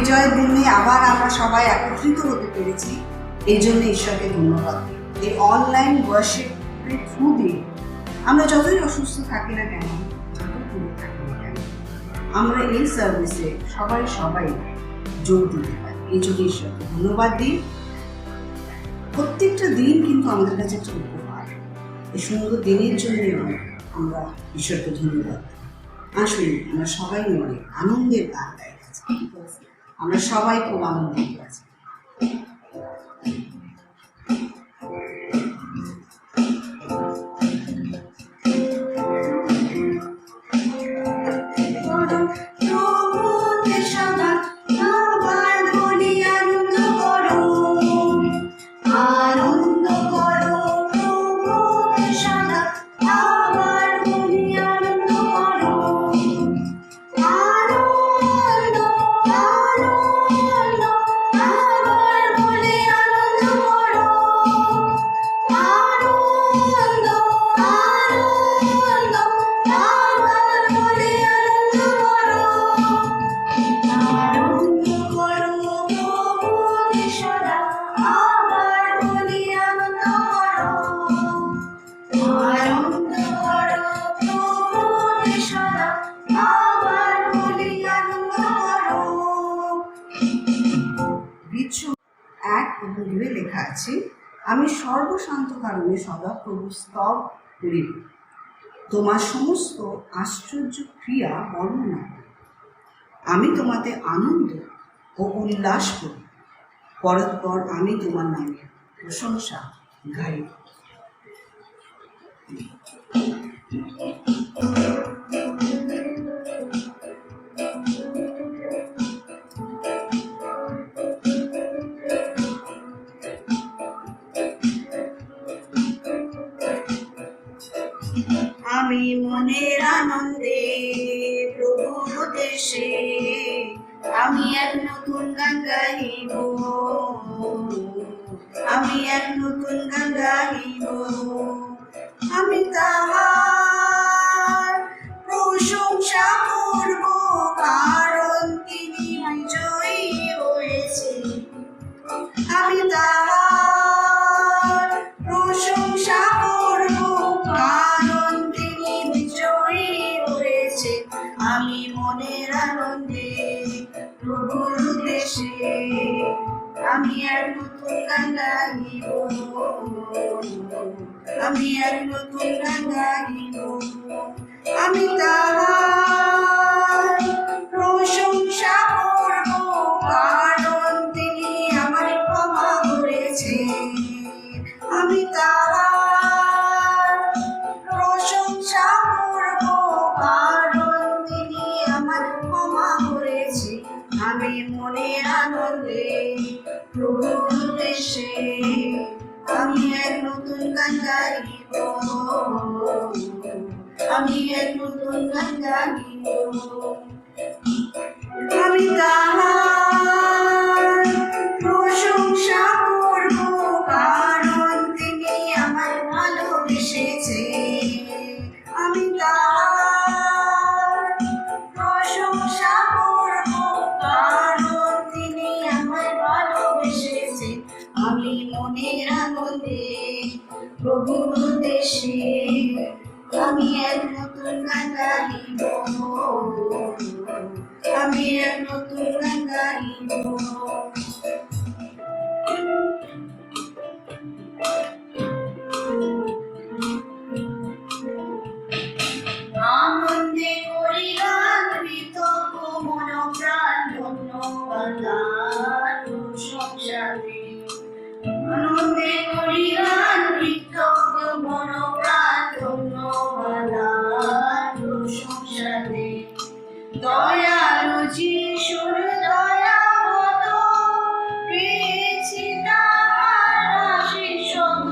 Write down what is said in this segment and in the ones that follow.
বিজয়ের দিনে আবার আমরা সবাই একত্রিত হতে পেরেছি, এই জন্য ঈশ্বরকে ধন্যবাদ। এই অনলাইন ওয়ার্শিপের থ্রু দিয়ে আমরা যতই অসুস্থ থাকি না কেন, যতই দূরে থাকি না কেন, আমরা এই সার্ভিসে সবাই যোগ দিতে পারি। এই জন্য ঈশ্বরকে ধন্যবাদ দিই। প্রত্যেকটা দিন কিন্তু আমাদের কাছে একটা উপহার। এই সুন্দর দিনের জন্য আমরা ঈশ্বরকে ধন্যবাদ দিই। আসুন আমরা সবাই মিলে আনন্দের গান গাই। আমরা সবাই খুব আনন্দিত আছি। লেখা আছে, আমি সর্বশান্ত কারণে সদা প্রভু স্তব করিব, তোমার সমস্ত আশ্চর্য ক্রিয়া বর্ণনা করি। আমি তোমাতে আনন্দ ও উল্লাস করি, পরস্পর আমি তোমার নামে প্রশংসা গাই। আমি মনের আনন্দে প্রভুর দেশে আমি এক নতুন গান গাইব, আমি এক নতুন গান গাইব। আমি তাহার প্রশংসা করব, কারণ তিনি বিজয়ী হয়েছেন। আমি তাহার প্রশংসা করব, কারণ তিনি বিজয়ী হয়েছেন। আমি মনের আনন্দে প্রভুর দেশে আমি এক নতুন গান গাইব, আমি এক নতুন গান গাইব। আমি তাহার প্রশংসা করব, কারণ তিনি আমার ক্ষমা করেছেন। আমি তাহার প্রশংসা করব, কারণ তিনি আমার ক্ষমা করেছেন। আমি মনের আনন্দে প্রভুর দেশে আমি এক নতুন গান গাইব, আমি এক নতুন গান গাইব। আমি তাহার প্রশংসা করব, কারণ তিনি আমার ভালোবেসেছেন। আমি তাহার প্রশংসা করব, কারণ তিনি আমার ভালোবেসেছেন। আমি মনের আনন্দে প্রভুর দেশে আমি এক নতুন গান গাইব, আমি এক নতুন গান গাইব। আনন্দে করি গান, কৃতজ্ঞ মন প্রাণ, ধন্যবাদ প্রশংসাতে। আনন্দে করি গান, কৃতজ্ঞ মন প্রাণ, ধন্যবাদ প্রশংসাতে। দয়ালু যিশুর দয়া মত পেয়েছি তাহার আশীষ শত।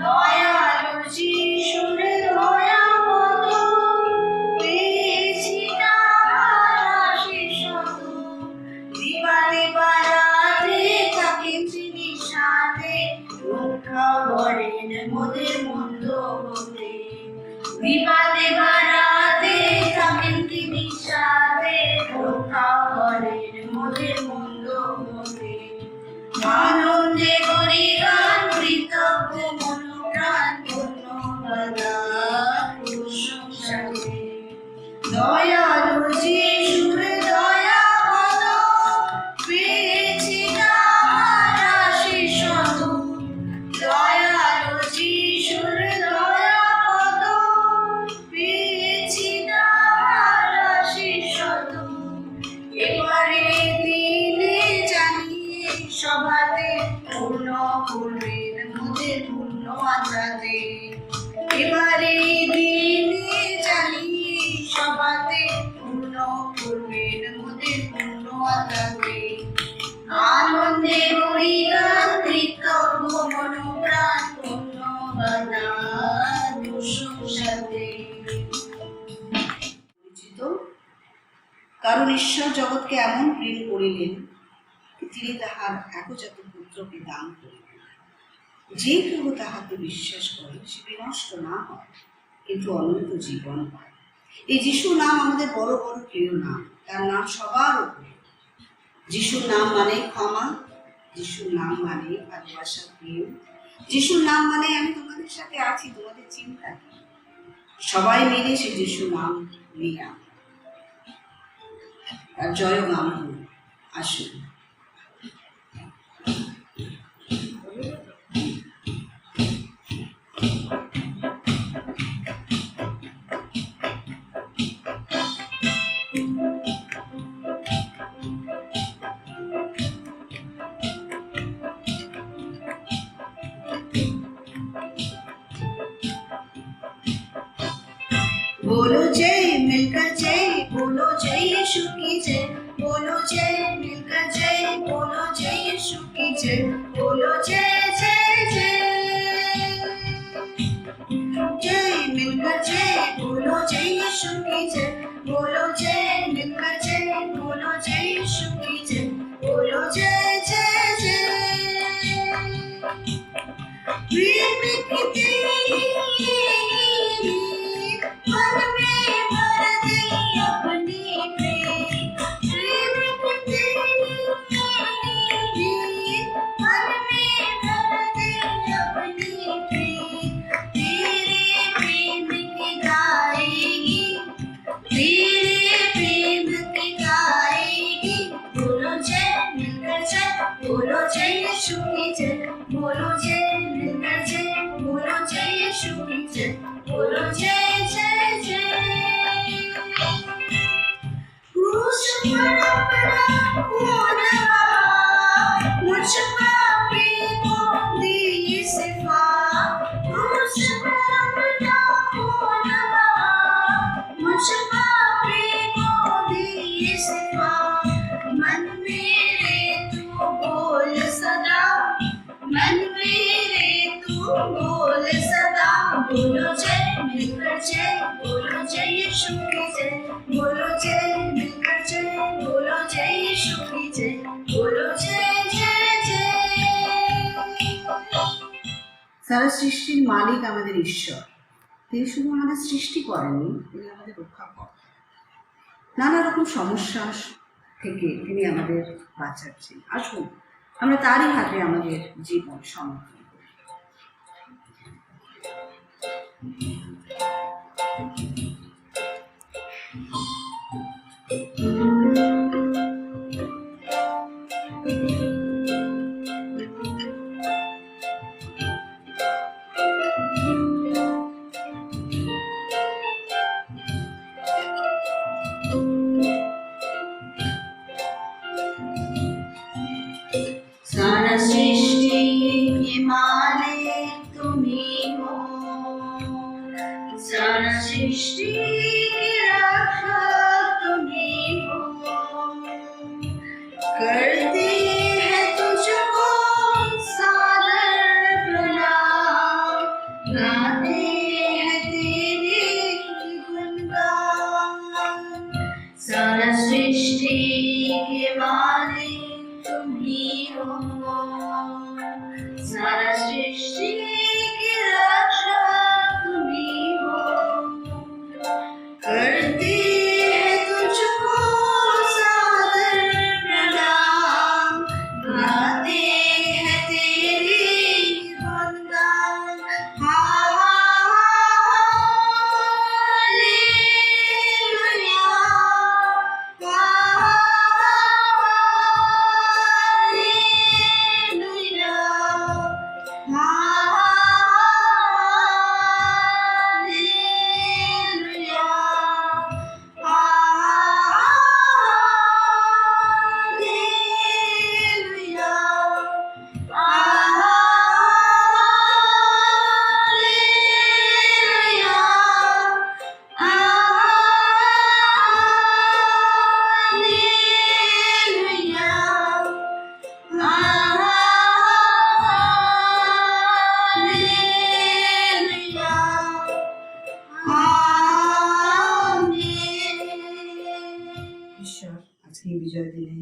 দয়ালু যিশুর দয়া মত পেয়েছি তাহার আশীষ শত। দিবালে বারাতে থাকেন তিনি সাথে, রক্ষা করেন মোদের মন্দ হতে। বিবাদে বারাতে থাকেন তিনি সাথে, রক্ষা করেন মোদের দয়ালু যিশুর দয়া কত পেয়েছি তার আশীষ শত। দয়ালু যিশুর দয়া কত পেয়েছি তার আশীষ শত। এবারে দিনে জানিয়ে সভাতে পূর্ণ করবেন মোদের পূর্ণ আত্মাতে। এবারে দিনে জানিয়ে সভাতে পূর্ণ করবেন মোদের পূর্ণ আত্মাতে। আনন্দে করি গান কৃতজ্ঞ মনোপ্রাণ ধন্যবাদ প্রশংসাতে। পরিচিত, কারণ ঈশ্বর জগৎকে এমন প্রেম করিলেন তিনি তাহার একজাত পুত্রকে দান করিলেন, যে কেউ তাহাকে বিশ্বাস করে সে বিনষ্ট না হয় কিন্তু অনন্ত জীবন পায়। এই যিশুর নাম আমাদের বড় বড় প্রিয় নাম, তার নাম সবার উপরে। যিশুর নাম মানে ক্ষমা, যিশুর নাম মানে ভালোবাসা, প্রেম। যিশুর নাম মানে আমি তোমাদের সাথে আছি, তোমাদের চিন্তা কি। সবাই মিলে সে যিশুর নাম নিয়ে তার জয়গান হল। আসুন। बोलो जय मिलकर जय, बोलो जय यीशु की जय। बोलो जय मिलकर जय, बोलो जय यीशु की जय। बोलो जय जय जय, जय मिलकर जय, बोलो जय यीशु की जय। बोलो जय मिलकर जय, बोलो जय यीशु की जय। बोलो जय जय जय। प्रेम की तेरी मन में भर दे अपनी प्रेम। प्रेम की तेरी मन में भर दे अपनी प्रेम। तेरे प्रेम की गाएगी, तेरे प्रेम की गाएगी। बोलो जय मिलकर जय, बोलो जय यीशु की जय। बोलो जय मिलकर जय, बोलो जय यीशु की जय। बोलो जय जय जय। क्रूस पर अपना खून बहा, मुझ पापी को दी शिफा। क्रूस पर अपना खून बहा, मुझ पापी को दी शिफा। मन मेरे तू बोल सदा, मन मेरे तू बोल सदा। बोलो जय मिलकर जय, बोलो जय यीशु की जय। बोलो जय मिलकर जय, बोलो जय यीशु की जय। बोलो जय जय जय। সারা সৃষ্টির মালিক আমাদের ঈশ্বর। তিনি শুধু আমাদের সৃষ্টি করেননি, তিনি আমাদের রক্ষা করেন। নানা রকম সমস্যা থেকে তিনি আমাদের বাঁচাচ্ছেন। আসুন আমরা তারই হাতে আমাদের জীবন সমর্পণ করি। सारा सृष्टि के मालिक तुम्हीं हो, सारा सृष्टि के रक्षक तुम्हीं हो। करते हैं तुझको सादर प्रणाम, गाते हैं तेरे गुणगान। सारा सृष्टि के मालिक तुम्हीं हो, सारा सृष्टि की रक्षा तुम्हीं हो। करते हैं तुझको सादर प्रणाम, বিজয় দিনে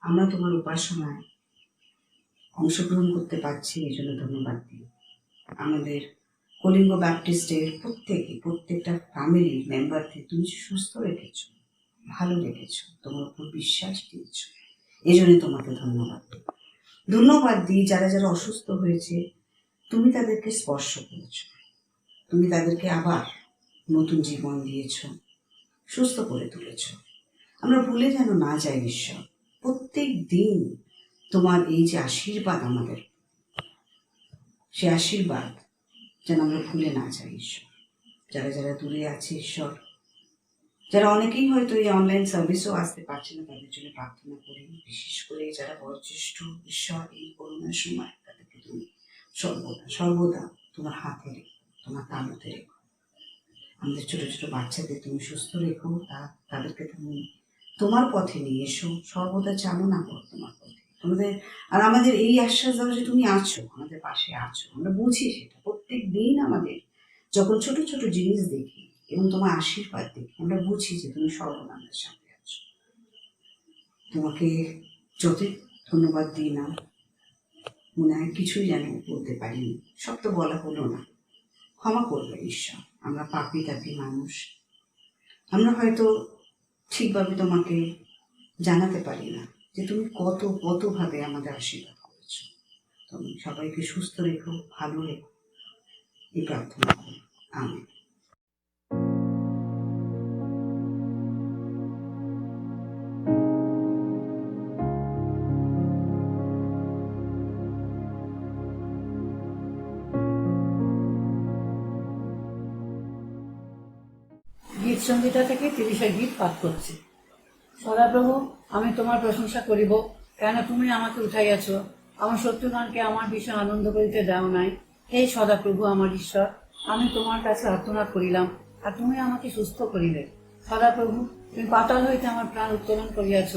আমরা তোমার উপাসনায় অংশগ্রহণ করতে পারছি, এই জন্য ধন্যবাদ দিই। আমাদের কলিঙ্গ ব্যাপটিস্টের প্রত্যেকটা ফ্যামিলি মেম্বারকে তুমি সুস্থ রেখেছো, ভালো রেখেছো, তোমার উপর বিশ্বাস দিয়েছো, এই জন্য তোমাকে ধন্যবাদ দিই। যারা যারা অসুস্থ হয়েছে তুমি তাদেরকে স্পর্শ করেছো, তুমি তাদেরকে আবার নতুন জীবন দিয়েছো, সুস্থ করে তুলেছ। আমরা ভুলে যেন না যাই ঈশ্বর, প্রত্যেক দিন তোমার এই যে আশীর্বাদ আমাদের, সে আশীর্বাদ যেন আমরা ভুলে না যাই ঈশ্বর। যারা যারা দূরে আছে ঈশ্বর, যারা অনেকেই হয়তো এই অনলাইন সার্ভিসও আসতে পারছে না, তাদের জন্য প্রার্থনা করি। বিশেষ করে যারা বয়োজ্যেষ্ঠ ঈশ্বর, এই করোনার সময় তাদেরকে তুমি সর্বদা তোমার হাতে রেখো, তোমার তালুতে রেখো। আমাদের ছোট ছোট বাচ্চাদের তুমি সুস্থ রেখো, তাদেরকে তুমি তোমার পথে নিয়ে এসো, সর্বদা চালু না করো তোমার পথে আমাদের এই আশ্বাস দাও যে তুমি আছো, আমাদের পাশে আছো। আমরা বুঝি সেটা প্রত্যেক দিন আমাদের যখন ছোট ছোট জিনিস দেখি এবং তোমার আশীর্বাদ দেখি, আমরা বুঝি যে তুমি সর্বদা আমাদের সাথে আছো। তোমাকে যতই ধন্যবাদ দিই না, মনে হয় কিছুই যেন বলতে পারিনি, সব তো বলা হলো না। ক্ষমা করবে ঈশ্বর, আমরা পাপি মানুষ, আমরা হয়তো ঠিকভাবে তোমাকে জানাতে পারি না যে তুমি কতভাবে আমাদের আশীর্বাদ করেছো। তুমি সবাইকে সুস্থ রেখো, ভালো রেখো, এই প্রার্থনা করি। আমিন। গীত সংহিতা থেকে 30 গীত পাঠ করছি। সদাপ্রভু, আমি তোমার প্রশংসা করিব, কেন তুমি আমাকে উঠাইয়াছ। আমার শত্রুগণকে আমার বিষয়ে আনন্দ করিতে দাও নাই। হে সদাপ্রভু আমার ঈশ্বর, আমি তোমার কাছে আর্তনাদ করিলাম, আর তুমি আমাকে সুস্থ করিলে। সদাপ্রভু, তুমি পাতাল হইতে আমার প্রাণ উত্তোলন করিয়াছ,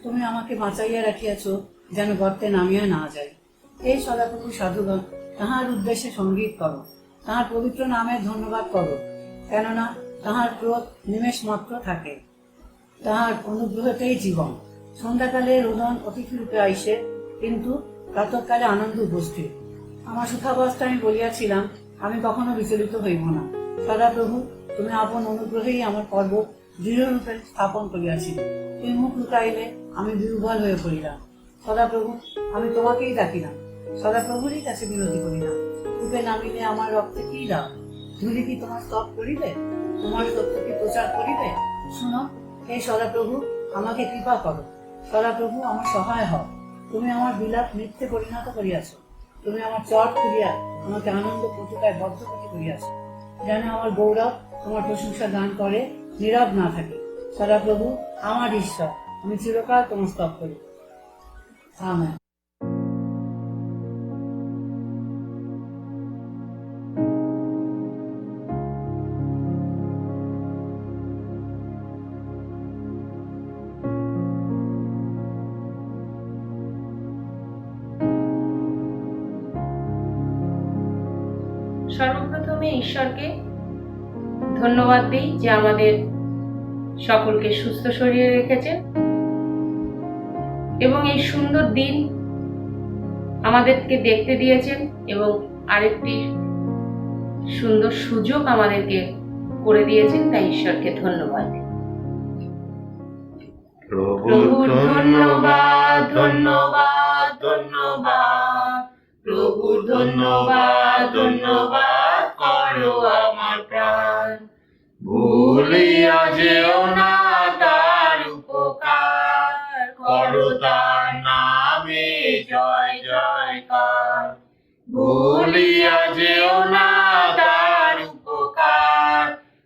তুমি আমাকে বাঁচাইয়া রাখিয়াছ, যেন গর্তে নামিয়া না যায়। হে সদাপ্রভু, সাধুগণ তাহার উদ্দেশ্যে সঙ্গীত করো, তাহার পবিত্র নামের ধন্যবাদ করো, কেননা তাহার ক্রোধ নিমেষ মাত্র থাকে, তাহার অনুগ্রহতেই জীবন। সন্ধ্যাকালে রোদন অতিথি রূপে আইসে, কিন্তু প্রাতঃকালে আনন্দ উপস্থিত। আমার সুখাবস্থায় আমি বলিয়াছিলাম, আমি কখনো বিচলিত হইব না। সদাপ্রভু, তুমি আপন অনুগ্রহেই আমার পর্বত দৃঢ়রূপে স্থাপন করিয়াছি। তুমি মুখ লুকাইলে আমি দুর্বল হয়ে পড়িলাম। সদাপ্রভু, আমি তোমাকেই ডাকিলাম, সদাপ্রভুরই কাছে বিনতি করিলাম। রূপে নামিলে আমার রক্তে কি লাভ? ধুলি কি তোমার স্তব করিবে? তোমার সত্যকে প্রচার করিবে? শুনো, হে সদাপ্রভু, আমাকে কৃপা করো। সদাপ্রভু, আমার সহায় হও। তুমি আমার বিলাপ মিথ্যে পরিণত করিয়াছ। তুমি আমার চট খুলিয়া আমাকে আনন্দ পটুকায় বদ্ধপতি করিয়াছ, যেন আমার গৌরব তোমার প্রশংসা গান করে, নীরব না থাকে। সদাপ্রভু আমার ঈশ্বর, আমি চিরকাল তোমার স্তব করি। আমেন। সর্বপ্রথমে ঈশ্বরকে ধন্যবাদ দিই যে আমাদের সকলকে সুস্থ শরীরে রেখেছেন এবং এই সুন্দর দিন আমাদেরকে দেখতে দিয়েছেন এবং আরেকটি সুন্দর সুযোগ আমাদেরকে করে দিয়েছেন, তাই ঈশ্বরকে ধন্যবাদ। প্রভু ধন্যবাদ, ধন্যবাদ, ধন্যবাদ। প্রভু ধন্যবাদ, ধন্যবাদ করো আমার প্রাণ। ভুলিয়া যেও না তার উপকার, করো তার নামে জয় জয়কার। ভুলিয়া যেও না তার উপকার,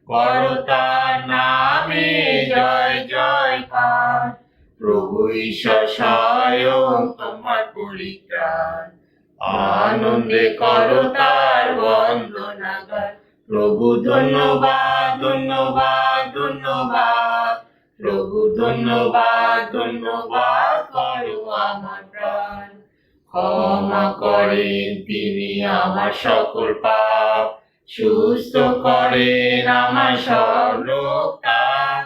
করো তার নামে জয় জয়কার। প্রভু ঈশ্বর স্বয়ং তোমার পরিত্রাণ, আনন্দে করো তার বন্দনা গান। প্রভু ধন্যবাদ, ধন্যবাদ, ধন্যবাদ। প্রভু ধন্যবাদ, ধন্যবাদ করো আমার প্রাণ। ক্ষমা করেন তিনি আমার সকল পাপ, সুস্থ করেন আমার সব রোগ তাপ।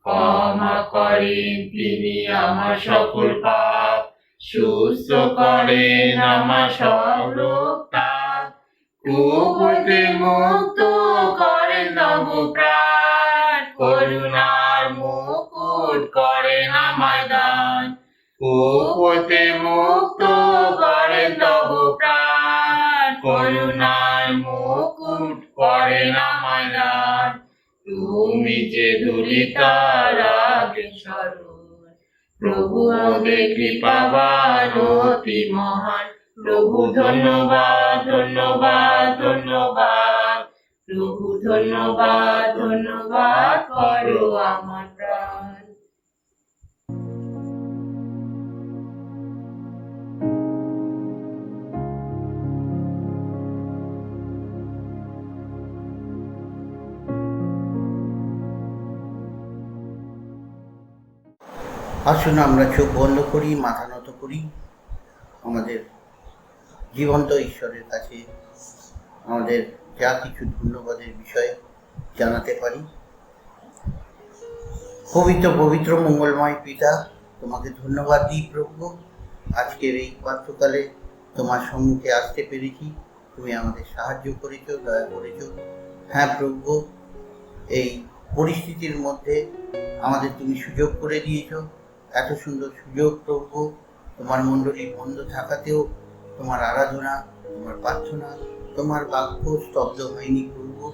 ক্ষমা করেন করেন, তিনি আমার সকল পাপ সুস্থ করেন, আমার সব রোগ তাপ কূপ হইতে মুক্ত করেন নব প্রাণ, করুণার মুকুট করেন আমায় দান, কূপ হইতে মুক্ত করেন নব প্রাণ, করুণার মুকুট করেন আমায় দান। তুমি যে দুলিতার স্মরণ, প্রভু মোদের কৃপাবান অতি মহান, প্রভু ধন্যবাদ ধন্যবাদ ধন্যবাদ, প্রভু ধন্যবাদ ধন্যবাদ করো আমার প্রাণ। আসুন আমরা চোখ বন্ধ করি, মাথা নত করি, আমাদের জীবন্ত ঈশ্বরের কাছে আমাদের যা কিছু ধন্যবাদের বিষয় জানাতে পারি। পবিত্র পবিত্র মঙ্গলময় পিতা, তোমাকে ধন্যবাদ দিই প্রভু। আজকের এই প্রাতঃকালে তোমার সম্মুখে আসতে পেরেছি, তুমি আমাদের সাহায্য করেছো, দয়া করেছো। হ্যাঁ প্রভু, এই পরিস্থিতির মধ্যে আমাদের তুমি সুযোগ করে দিয়েছো, এত সুন্দর সুযোগ প্রভু। তোমার মণ্ডলী বন্ধ থাকাতেও তোমার আরাধনা, তোমার প্রার্থনা, তোমার বাক্য স্তব্ধ হয়নি প্রভু।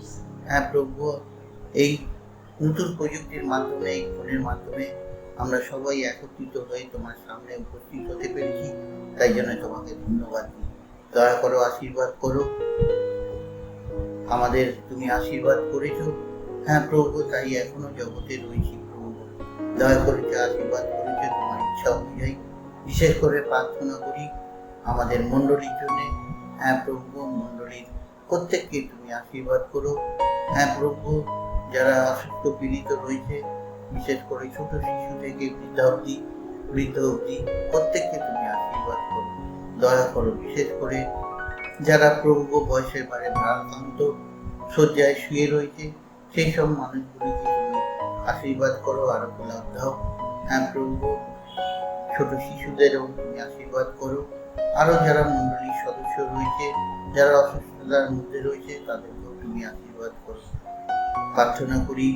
হ্যাঁ প্রভু, এই নতুন প্রযুক্তির মাধ্যমে, এই ফোনের মাধ্যমে আমরা সবাই একত্রিত হয়ে তোমার সামনে উপস্থিত হতে পেরেছি, তাই জন্য তোমাকে ধন্যবাদ দিই। দয়া করো, আশীর্বাদ করো আমাদের, তুমি আশীর্বাদ করেছো। হ্যাঁ প্রভু, তাই এখনো জগতে রয়েছি প্রভু। দয়া করে যে আশীর্বাদ করেছো তোমার ইচ্ছা অনুযায়ী, বিশেষ করে প্রার্থনা করি আমাদের মণ্ডলীর জন্য। হ্যাঁ প্রভু, মণ্ডলীর প্রত্যেককে তুমি আশীর্বাদ করো। হ্যাঁ প্রভু, যারা অসুস্থ পীড়িত রয়েছে, বিশেষ করে ছোট শিশু থেকে বৃদ্ধ অবধি প্রত্যেককে তুমি আশীর্বাদ করো, দয়া করো। বিশেষ করে যারা প্রভু বয়সের বারে ভারাক্রান্ত শয্যায় শুয়ে রয়েছে, সেই সব মানুষগুলিকে তুমি আশীর্বাদ করো, আরো লাভ দাও। হ্যাঁ প্রভু, ছোট শিশুদেরও তুমি আশীর্বাদ করো। আরো যারা মণ্ডলীর সদস্য রয়েছে, যারা অসুস্থতার মধ্যে রয়েছে, তাদেরকেও তুমি আশীর্বাদ করো। প্রার্থনা করি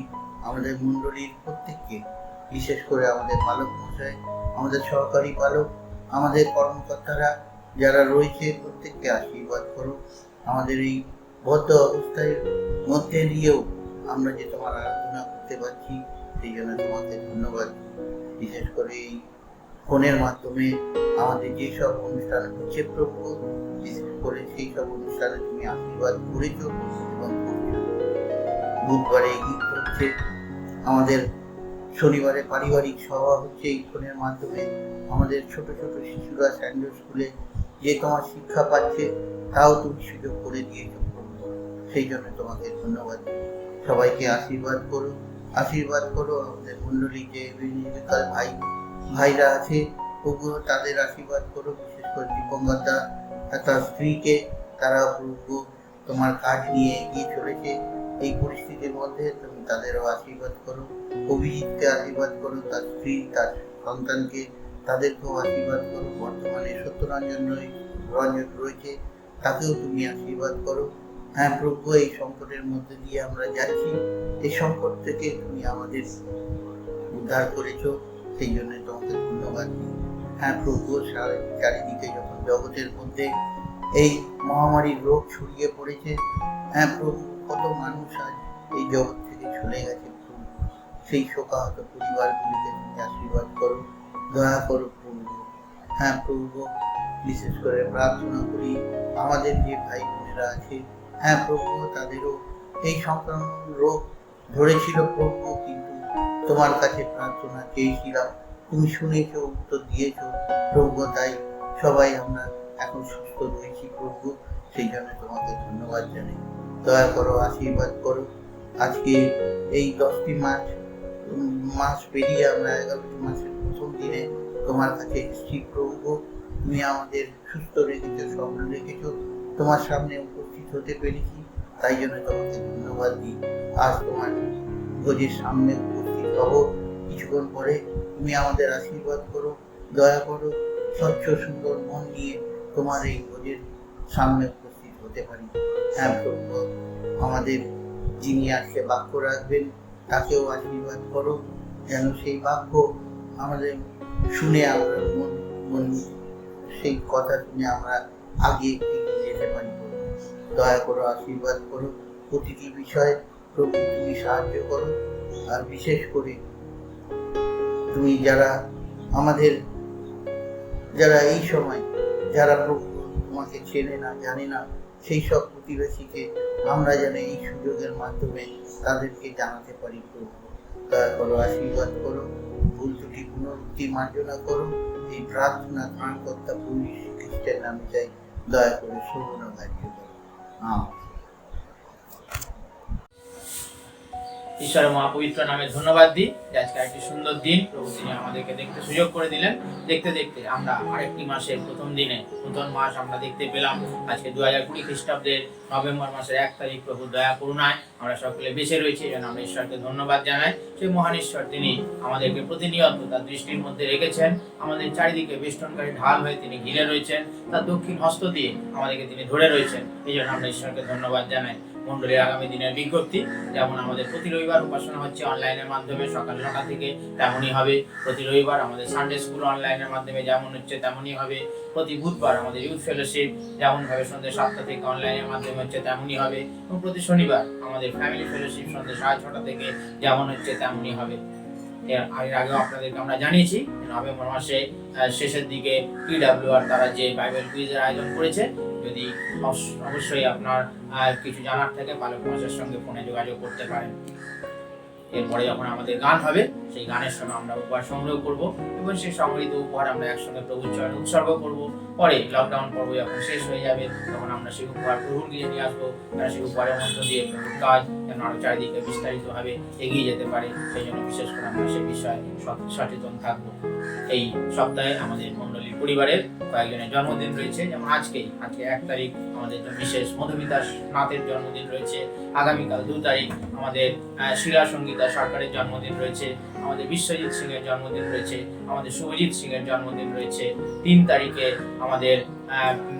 আমাদের মণ্ডলীর প্রত্যেককে, বিশেষ করে আমাদের পালক মশাই, আমাদের সহকারী পালক, আমাদের কর্মকর্তারা যারা রয়েছে, প্রত্যেককে আশীর্বাদ করো। আমাদের এই বদ্ধ অবস্থার মধ্যে দিয়েও আমরা যে তোমার আরাধনা করতে পারছি, সেই জন্য তোমাকে ধন্যবাদ। বিশেষ করে এই ফোনের মাধ্যমে আমাদের যেসব অনুষ্ঠান হচ্ছে প্রভু, বিশেষ করে সেই সব অনুষ্ঠানে তুমি আশীর্বাদ করেছো এবং করছো। বুধবারে গীত হচ্ছে, আমাদের শনিবারে পারিবারিক সভা হচ্ছে এই ফোনের মাধ্যমে। আমাদের ছোট ছোট শিশুরা স্যান্ডো স্কুলে যে তোমার শিক্ষা পাচ্ছে, তাও তুমি সুযোগ করে দিয়েছো প্রভু, সেই জন্য তোমাকে ধন্যবাদ। সবাইকে আশীর্বাদ করো, আশীর্বাদ করো। আমাদের মণ্ডলী যে বিকাল ভাইরা আছে প্রভু, তাদের আশীর্বাদ করো। বিশেষ করে দীপঙ্করদা তার স্ত্রীকে, তারা প্রভু তোমার কাজ নিয়ে এগিয়ে চলেছে এই পরিস্থিতির মধ্যে, তুমি তাদেরও আশীর্বাদ করো। অভিজিৎকে আশীর্বাদ করো, তার স্ত্রী, তার সন্তানকে, তাদেরকেও আশীর্বাদ করো। বর্তমানে সত্যরঞ্জন রয়েছে, তাকেও তুমি আশীর্বাদ করো। হ্যাঁ প্রভু, এই সংকটের মধ্যে দিয়ে আমরা যাচ্ছি, এই সংকট থেকে তুমি আমাদের উদ্ধার করেছো, সেই জন্য তোমাকে ধন্যবাদ দিই। হ্যাঁ প্রভু, চারিদিকে যখন জগতের মধ্যে এই মহামারীর রোগ ছড়িয়ে পড়েছে, হ্যাঁ প্রভু, কত মানুষ আজ এই জগৎ থেকে চলে গেছে প্রভু, সেই শোকাহত পরিবারগুলিকে তুমি আশীর্বাদ করো, দয়া করো প্রভু। হ্যাঁ প্রভু, বিশেষ করে প্রার্থনা করি আমাদের যে ভাই বোনেরা আছে, হ্যাঁ প্রভু, তাদেরও এই সংক্রমণ রোগ ধরেছিল প্রভু, কিন্তু তোমার কাছে প্রার্থনা চেয়েছিলাম, তুমি শুনেছো, উত্তর দিয়েছো প্রভু, তাই সবাই আমরা এখন সুস্থ রয়েছি প্রভু, সেই জন্য তোমাকে ধন্যবাদ জানাই। দয়া করো, আশীর্বাদ করো। আজকে এই 10টি মাস পেরিয়ে আমরা 11টি মাসের প্রথম দিনে তোমার কাছে এসেছি প্রভু, তুমি আমাদের সুস্থ রেখেছো, সবল রেখেছো, তোমার সামনে উপস্থিত হতে পেরেছি, তাই জন্য তোমাকে ধন্যবাদ দিই। আজ তোমার ভোজের সামনে উপস্থিত হব, কিছুক্ষণ পরে তুমি আমাদের আশীর্বাদ করো, দয়া করো, স্বচ্ছ সুন্দর মন নিয়ে তোমার এই ভোজের সামনে উপস্থিত হতে পারি। হ্যাঁ প্রভু, আমাদের যিনি আজকে বাক্য রাখবেন তাকেও আশীর্বাদ করো, যেন সেই বাক্য আমাদের শুনে আমরা মন সেই কথা শুনে আমরা আগে এগিয়ে যেতে পারি। দয়া করো, আশীর্বাদ করো, প্রতিটি বিষয়ে প্রভু তুমি সাহায্য করো। আর বিশেষ করে তুমি যারা এই সময় যারা প্রভু তোমাকে চেনে না, জানে না, সেই সব প্রতিবেশীকে আমরা যেন এই সুযোগের মাধ্যমে তাদেরকে জানাতে পারি। প্রভু দয়া করো, আশীর্বাদ করো, ভুল ত্রুটি পুনরুক্তি মার্জনা করো। এই প্রার্থনা ত্রাণকর্তা প্রভু যীশু খ্রিস্টের নামে চাই, দয়া করে সৌভাগ্য করো। আমেন। ঈশ্বরের মহাপবিত্র নামে ধন্যবাদ দিই যে আজকে একটি সুন্দর দিন প্রভু তিনি আমাদেরকে দেখতে সুযোগ করে দিলেন। দেখতে দেখতে আমরা আরেকটি মাসের প্রথম দিনে নতুন মাস আমরা দেখতে পেলাম। আজকে 2020 খ্রিস্টাব্দের নভেম্বর মাসের 1 তারিখ। প্রভু দয়া করুণায় আমরা সকলে বেঁচে রয়েছি, যেন আমরা ঈশ্বরকে ধন্যবাদ জানাই। সেই মহান ঈশ্বর তিনি আমাদেরকে প্রতিনিয়ত তার দৃষ্টির মধ্যে রেখেছেন। আমাদের চারিদিকে বেষ্টনকারী ঢাল হয়ে তিনি ঘিরে রয়েছেন, তার দক্ষিণ হস্ত দিয়ে আমাদেরকে তিনি ধরে রয়েছেন। এই জন্য আমরা ঈশ্বরকে ধন্যবাদ জানাই। মন্ডলীর আগামী দিনের বিজ্ঞপ্তি, যেমন আমাদের প্রতি রবিবার উপাসনা হচ্ছে অনলাইনের মাধ্যমে সকাল 9টা থেকে, তেমনই হবে প্রতি রবিবার। আমাদের সানডে স্কুল অনলাইনের মাধ্যমে যেমন হচ্ছে তেমনই হবে। প্রতি বুধবার আমাদের ইউথ ফেলোশিপ যেমনভাবে সন্ধ্যে 7টা থেকে অনলাইনের মাধ্যমে হচ্ছে তেমনই হবে। এবং প্রতি শনিবার আমাদের ফ্যামিলি ফেলোশিপ সন্ধ্যে 6:30 থেকে যেমন হচ্ছে তেমনই হবে। এর আগেও আপনাদেরকে আমরা জানিয়েছি নভেম্বর মাসে শেষের দিকে PWR তারা যে বাইবেল কুইজের আয়োজন করেছে। যদি অবশ্যই আপনার কিছু জানার থাকে পালক মাসের সঙ্গে ফোনে যোগাযোগ করতে পারেন। এরপরে যখন আমাদের গান হবে, সেই গানের সময় আমরা উপহার সংগ্রহ করব এবং সেই সংগৃহীত উপহার আমরা একসঙ্গে প্রভুর চরণে উৎসর্গ করব। পরে লকডাউন পর্ব যখন শেষ হয়ে যাবে তখন আমরা সেই উপহার প্রভুর গিয়ে নিয়ে আসবো। তারা সেই উপহারের মধ্য দিয়ে প্রভুর কাজ যেন আরো চারিদিকে বিস্তারিতভাবে এগিয়ে যেতে পারে, সেই জন্য বিশেষ করে আমরা সে বিষয়ে সচেতন থাকবো। এই সপ্তাহে আমাদের মণ্ডলীর পরিবারের কয়েকজনের জন্মদিন রয়েছে। যেমন আজকে 1 তারিখ আমাদের বিশেষ মধুমিতা নাথের জন্মদিন রয়েছে। আগামীকাল 2 তারিখ আমাদের শিলা সঙ্গীতা সরকারের জন্মদিন রয়েছে। আমাদের বিশ্বজিৎ সিং এর জন্মদিন রয়েছে। আমাদের শুভজিৎ সিং এর জন্মদিন রয়েছে। 3 তারিখে আমাদের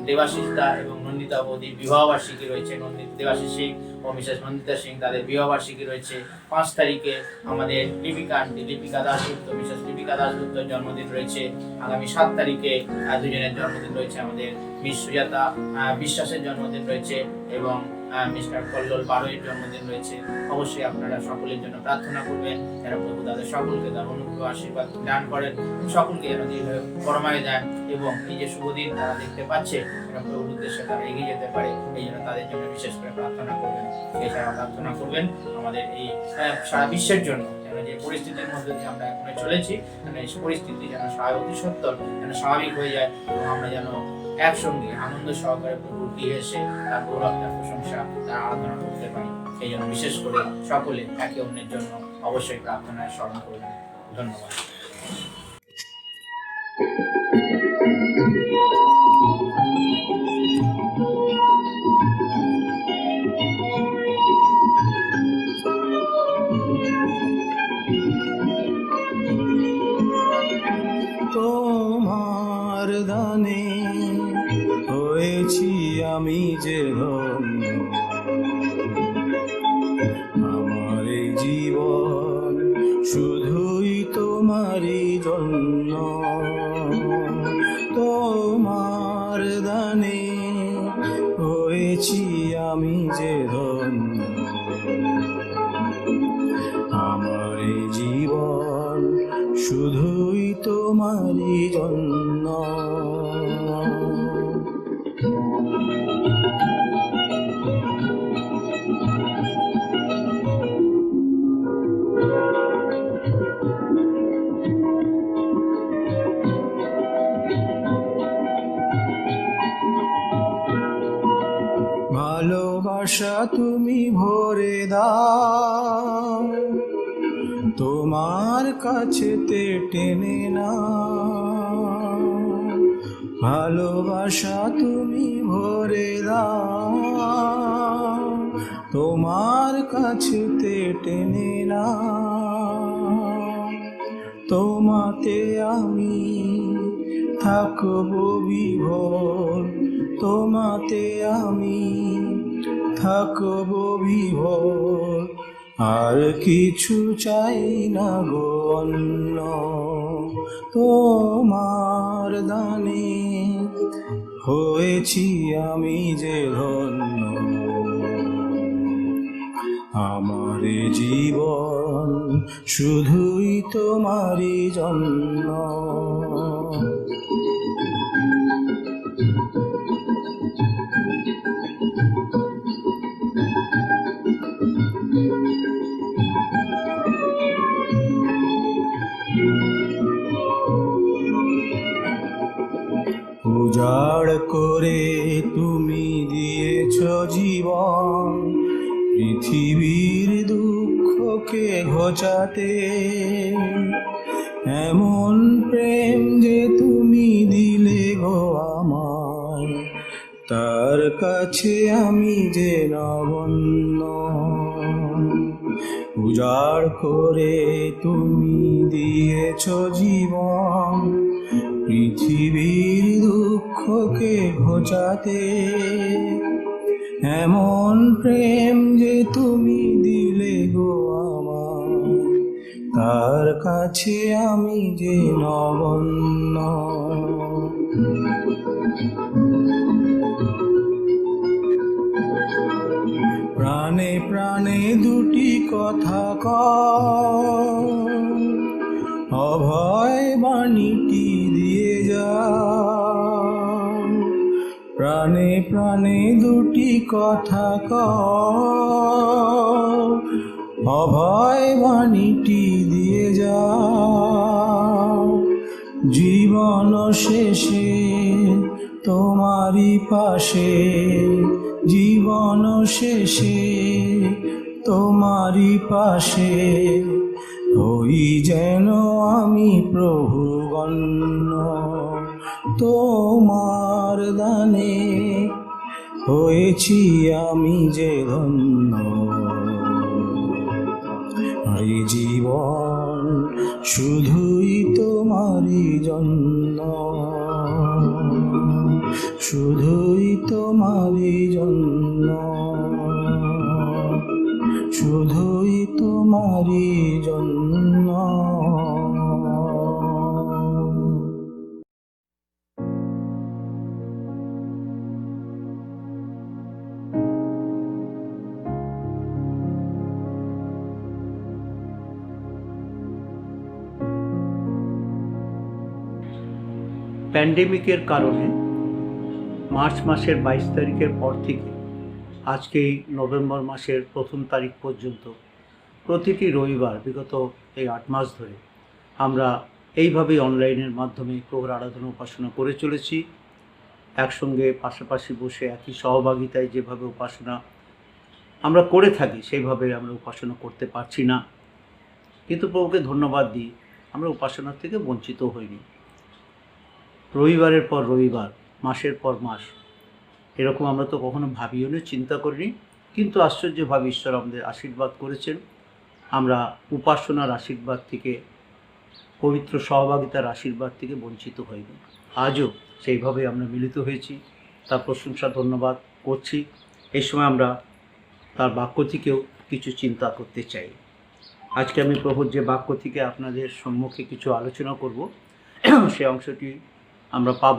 দেবাশিস দা এবং নন্দিতা বৌদির বিবাহবার্ষিকী রয়েছে। দেবাশিস সিং ও মিসেস নন্দিতা সিং তাদের বিবাহবার্ষিকী রয়েছে। 5 তারিখে আমাদের লিপিকা দাশগুপ্ত, মিসেস লিপিকা দাশগুপ্তর জন্মদিন রয়েছে। আগামী 7 তারিখে দুজনের জন্মদিন রয়েছে। আমাদের মিস সুজাতা বিশ্বাসের জন্মদিন রয়েছে এবং মিস্টার কল্লোল বারোয়ের জন্মদিন রয়েছে। অবশ্যই আপনারা সকলের জন্য প্রার্থনা করবেন যেন প্রভু তাদের সকলকে তার অনুগ্রহ আশীর্বাদ দান করেন, সকলকে যেন পরমায় দেন এবং এই যে শুভ দিন তারা দেখতে পাচ্ছে যেন প্রভুর উদ্দেশ্যে তারা এগিয়ে যেতে পারে, এই জন্য তাদের জন্য বিশেষ করে প্রার্থনা করবেন। এছাড়া প্রার্থনা করবেন আমাদের এই সারা বিশ্বের জন্য, যেন যে পরিস্থিতির মধ্যে দিয়ে আমরা এখন চলেছি এই পরিস্থিতি যেন অতি সত্তর যেন স্বাভাবিক হয়ে যায় এবং আমরা যেন একসঙ্গে আনন্দ সহকারে প্রভুর গৃহে এসে তার গৌরব, তার প্রশংসা, তার আরাধনা করতে পারি। এই জন্য বিশেষ করে সকলে একে অন্যের জন্য অবশ্যই প্রার্থনায় স্মরণ করবেন। ধন্যবাদ। তোমার দানে হয়েছি আমি যে ধন্য, আমার এই জীবন শুধুই তোমারই জন্য। তোমার দানে হয়েছি আমি যে ধন্য, আমার এই জীবন শুধুই তোমারই জন্য। ভালোবাসা তুমি ভরে দাও, তোমার কাছেতে টেনে না। ভালোবাসা তুমি ভরে দাও, তোমার কাছেতে টেনে না। তোমাতে আমি থাকব বিভোর, তোমাতে আমি থাকব বিভোর, আর কিছু চাই না গো অন্য। তোমার দানে হয়েছি আমি যে ধন্য, আমার জীবন শুধুই তোমারই জন্য। উজাড় করে তুমি দিয়েছ জীবন, পৃথিবীর দুঃখকে ঘোচাতে। এমন প্রেম যে তুমি দিলে গো আমায়, তার কাছে আমি যে নগণ্য। উজাড় করে তুমি দিয়েছ জীবন, পৃথিবীর দুঃখকে ঘোচাতে। এমন প্রেম যে তুমি দিলে গো আমায়, তার কাছে আমি যে নগণ্য। প্রাণে প্রাণে দুটি কথা কও, অভয় বাণীটি দিয়ে যাও। প্রাণে প্রাণে দুটি কথা কও, অভয় বাণীটি দিয়ে যাও। জীবন শেষে তোমারই পাশে, জীবন শেষে তোমারই পাশে, হই যেন আমি প্রভু গণ্য। তোমার দানে হয়েছি আমি যে ধন্য, এই জীবন শুধুই তোমারই জন্য, শুধুই তোমারই জন্য, শুধুই তোমারই জন্য। প্যান্ডেমিকের কারণে মার্চ মাসের 22 তারিখের পর থেকে আজকে এই নভেম্বর মাসের 1 তারিখ পর্যন্ত প্রতিটি রবিবার বিগত এই 8 মাস ধরে আমরা এইভাবেই অনলাইনের মাধ্যমে প্রভুর আরাধনা উপাসনা করে চলেছি। একসঙ্গে পাশাপাশি বসে একই সহভাগিতায় যেভাবে উপাসনা আমরা করে থাকি সেইভাবে আমরা উপাসনা করতে পারছি না, কিন্তু প্রভুকে ধন্যবাদ দিই আমরা উপাসনার থেকে বঞ্চিত হইনি। রবিবারের পর রবিবার, মাসের পর মাস, এরকম আমরা তো কখনো ভাবিও না, চিন্তা করিনি, কিন্তু আশ্চর্যভাবে ঈশ্বর আমাদের আশীর্বাদ করেছেন। আমরা উপাসনার আশীর্বাদ থেকে, পবিত্র সহভাগিতার আশীর্বাদ থেকে বঞ্চিত হইনি। আজও সেইভাবে আমরা মিলিত হয়েছি, তার প্রশংসা ধন্যবাদ করছি। এই সময় আমরা তার বাক্য থেকেও কিছু চিন্তা করতে চাই। আজকে আমি প্রভুর যে বাক্য থেকে আপনাদের সম্মুখে কিছু আলোচনা করব, সে অংশটি আমরা পাব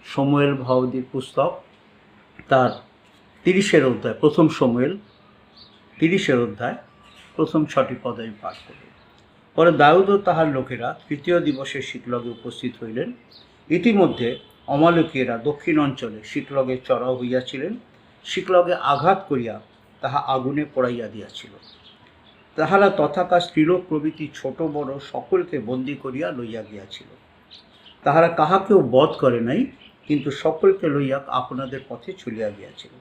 সমুয়েল ভাওদির পুস্তক, তার 30 অধ্যায়, প্রথম সমুয়েল 30 অধ্যায় প্রথম 6টি পদ আমি পাঠ করব। পরে দাউদ ও তাহার লোকেরা তৃতীয় দিবসে শিকলগে উপস্থিত হইলেন। ইতিমধ্যে অমালকীয়রা দক্ষিণ অঞ্চলে শিকলগে চড়াও হইয়াছিলেন। শিকলগে আঘাত করিয়া তাহা আগুনে পোড়াইয়া দিয়াছিল। তাহারা তথাকার স্ত্রীলোক প্রভৃতি ছোট বড় সকলকে বন্দী করিয়া লইয়া গিয়াছিল। তাহারা কাহাকেও বধ করে নাই, কিন্তু সকলকে লইয়া আপনাদের পথে চলিয়া গিয়াছিল।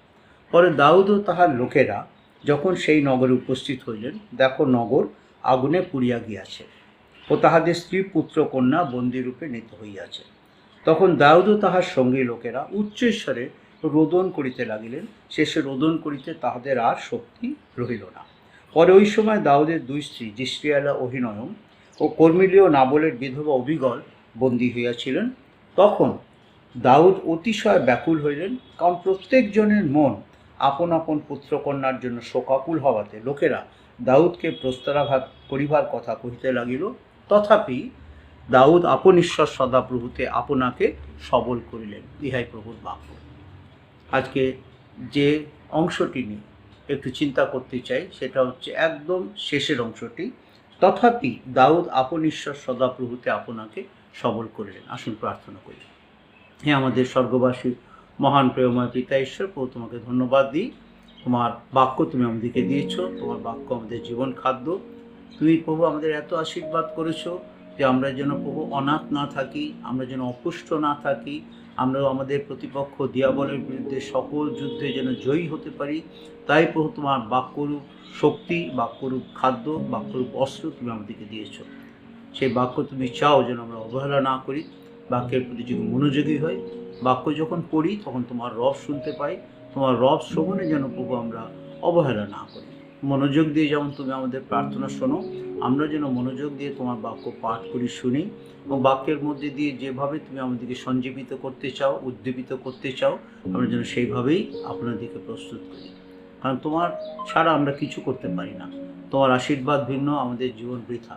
পরে দাউদ ও তাহার লোকেরা যখন সেই নগরে উপস্থিত হইলেন, দেখো নগর আগুনে পুড়িয়া গিয়াছে ও তাহাদের স্ত্রী পুত্র কন্যা বন্দীরূপে নীত হইয়াছে। তখন দাউদ ও তাহার সঙ্গী লোকেরা উচ্চস্বরে রোদন করিতে লাগিলেন। শেষে রোদন করিতে তাহাদের আর শক্তি রহিল না। পরে ওই সময় দাউদের 2 স্ত্রী জিস্রিয়ালা অহিনয়ম ও কর্মিলীয় নাবলের বিধবা অবিগল বন্দী হইয়াছিলেন। তখন দাউদ অতিশয় ব্যাকুল হইলেন, কারণ প্রত্যেকজনের মন আপন আপন পুত্রকন্যার জন্য শোকাকুল হওয়াতে লোকেরা দাউদকে প্রস্তরাঘাত করিবার কথা কহিতে লাগিল। তথাপি দাউদ আপন ঈশ্বর সদাপ্রভুতে আপনাকে সবল করিলেন। ইহাই প্রভুর বাক্য। আজকে যে অংশটি নিয়ে একটু চিন্তা করতে চাই সেটা হচ্ছে একদম শেষের অংশটি। তথাপি দাউদ আপন ঈশ্বর সদাপ্রভুতে আপনাকে সবল করিলেন। আসুন প্রার্থনা করি। হে আমাদের স্বর্গবাসী মহান প্রেমময় পিতা ঈশ্বর, প্রভু তোমাকে ধন্যবাদ দিই। তোমার বাক্য তুমি আমাদেরকে দিয়েছো, তোমার বাক্য আমাদের জীবন খাদ্য। তুমি প্রভু আমাদের এত আশীর্বাদ করেছো যে আমরা যেন প্রভু অনাথ না থাকি, আমরা যেন অপুষ্ট না থাকি, আমরা আমাদের প্রতিপক্ষ দিয়াবলের বিরুদ্ধে সকল যুদ্ধে যেন জয়ী হতে পারি। তাই প্রভু তোমার বাক্যরূপ শক্তি, বাক্যরূপ খাদ্য, বাক্যরূপ অস্ত্র তুমি আমাদেরকে দিয়েছো। সেই বাক্য তুমি চাও যেন আমরা অবহেলা না করি, বাক্যের প্রতি যদি মনোযোগী হই, বাক্য যখন পড়ি তখন তোমার রব শুনতে পাই, তোমার রব শ্রবণে যেন প্রভু আমরা অবহেলা না করি। মনোযোগ দিয়ে যেমন তুমি আমাদের প্রার্থনা শোনো, আমরা যেন মনোযোগ দিয়ে তোমার বাক্য পাঠ করি, শুনি, এবং বাক্যের মধ্যে দিয়ে যেভাবে তুমি আমাদেরকে সঞ্জীবিত করতে চাও, উদ্দীপিত করতে চাও, আমরা যেন সেইভাবেই আপনাদেরকে প্রস্তুত করি। কারণ তোমার ছাড়া আমরা কিছু করতে পারি না। তোমার আশীর্বাদ ভিন্ন, আমাদের জীবন বৃথা।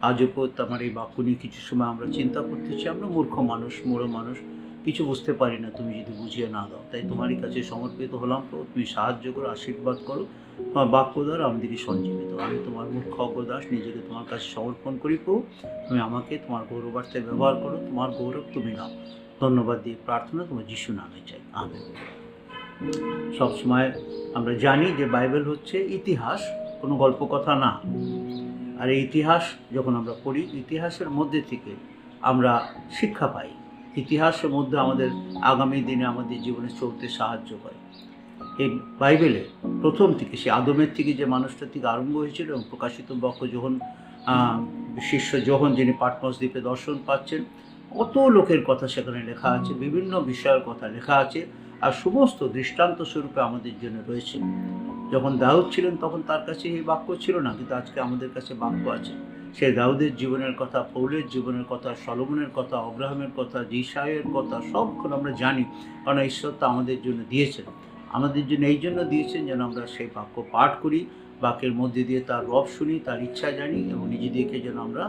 আজও আমার এই বাক্য নিয়ে কিছু সময় আমরা চিন্তা করতেছি। আমরা মূর্খ মানুষ, মোড়ো মানুষ, কিছু বুঝতে পারি না তুমি যদি বুঝিয়ে না দাও। তাই তোমারই কাছে সমর্পিত হলাম প্রভু, তুমি সাহায্য করো, আশীর্বাদ করো। তোমার বাক্য দ্বারা আমাদেরকে সঞ্জীবিত। আমি তোমার মূর্খ অজ্ঞদাস নিজেকে তোমার কাছে সমর্পণ করি প্রভু। তুমি আমাকে তোমার গৌরবার্থে ব্যবহার করো, তোমার গৌরব তুমি নাও। ধন্যবাদ দিয়ে প্রার্থনা তোমার যিশু নামে চাই, আমেন। সবসময় আমরা জানি যে বাইবেল হচ্ছে ইতিহাস, কোনো গল্প কথা না। আর এই ইতিহাস যখন আমরা পড়ি, ইতিহাসের মধ্যে থেকে আমরা শিক্ষা পাই। ইতিহাসের মধ্যে আমাদের আগামী দিনে আমাদের জীবনে চলতে সাহায্য করে। এই বাইবেলে প্রথম থেকে, সে আদমের থেকে যে মানুষটা থেকে আরম্ভ হয়েছিল, এবং প্রকাশিত বাক্য যখন শিষ্য যখন যিনি পাটমস দ্বীপে দর্শন পাচ্ছেন, কত লোকের কথা সেখানে লেখা আছে, বিভিন্ন বিষয়ের কথা লেখা আছে, আর সমস্ত দৃষ্টান্ত স্বরূপে আমাদের জন্য রয়েছে। যখন দাউদ ছিলেন তখন তার কাছে এই বাক্য ছিল না, কিন্তু আজকে আমাদের কাছে বাক্য আছে। সে দাউদের জীবনের কথা, পৌলের জীবনের কথা, সলোমনের কথা, অব্রাহামের কথা, যিশায়ের কথা সবক্ষণ আমরা জানি, কারণ ঈশ্বর তা আমাদের জন্য দিয়েছেন। আমাদের জন্য এই জন্য দিয়েছেন যেন আমরা সেই বাক্য পাঠ করি, বাক্যের মধ্যে দিয়ে তার রব শুনি, তার ইচ্ছা জানি, এবং নিজেদেরকে যেন আমরা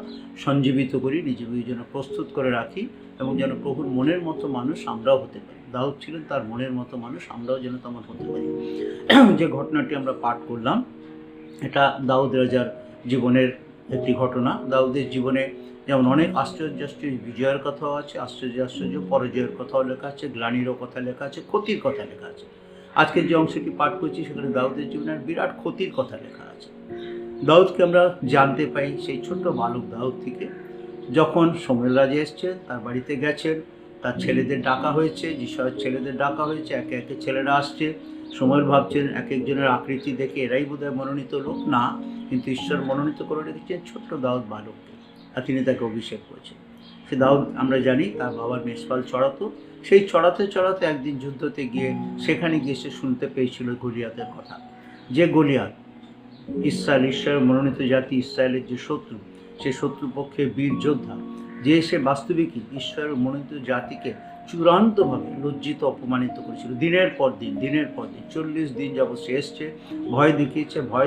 সঞ্জীবিত করি, নিজেদের যেন প্রস্তুত করে রাখি, এবং যেন প্রভুর মনের মতো মানুষ আমরাও হতে পারি। দাউদ ছিলেন তার মনের মতো মানুষ, আমরাও যেন তেমন হতে পারি। যে ঘটনাটি আমরা পাঠ করলাম, এটা দাউদ রাজার জীবনের একটি ঘটনা। দাউদের জীবনে যেমন অনেক আশ্চর্য আশ্চর্য বিজয়ের কথাও আছে, আশ্চর্য আশ্চর্য পরাজয়ের কথাও লেখা আছে, গ্লানিরও কথা লেখা আছে, ক্ষতির কথা লেখা আছে। আজকের যে অংশটি পাঠ করছি সেখানে দাউদের জীবনের বিরাট ক্ষতির কথা লেখা আছে। দাউদকে আমরা জানতে পাই সেই ছোট্ট বালক দাউদ থেকে। যখন শমূয়েল রাজা এসছেন, তার বাড়িতে গেছেন, তার ছেলেদের ডাকা হয়েছে, যিশায়ের ছেলেদের ডাকা হয়েছে, একে একে ছেলেরা আসছে। শমূয়েল ভাবছেন এক একজনের আকৃতি দেখে এরাই বোধহয় মনোনীত লোক, না, কিন্তু ঈশ্বর মনোনীত করে রেখেছেন ছোট্ট দাউদ বালককে, আর তিনি তাকে অভিষেক করেছেন। সে দাউদ আমরা জানি তার বাবার মেষপাল চড়াতো। সেই চড়াতে চড়াতে একদিন যুদ্ধতে গিয়ে সেখানে গিয়ে সে শুনতে পেয়েছিল গলিয়াতের কথা। যে গলিয়াত ঈশ্বরের মনোনীত জাতি, ইসরায়েলের যে শত্রু, সে শত্রুপক্ষে বীর যোদ্ধা, যে সে বাস্তবিকই ঈশ্বরের মনোনীত জাতিকে চূড়ান্তভাবে লজ্জিত অপমানিত করেছিল। দিনের পর দিন 40 দিন যাবৎ সে এসছে, ভয়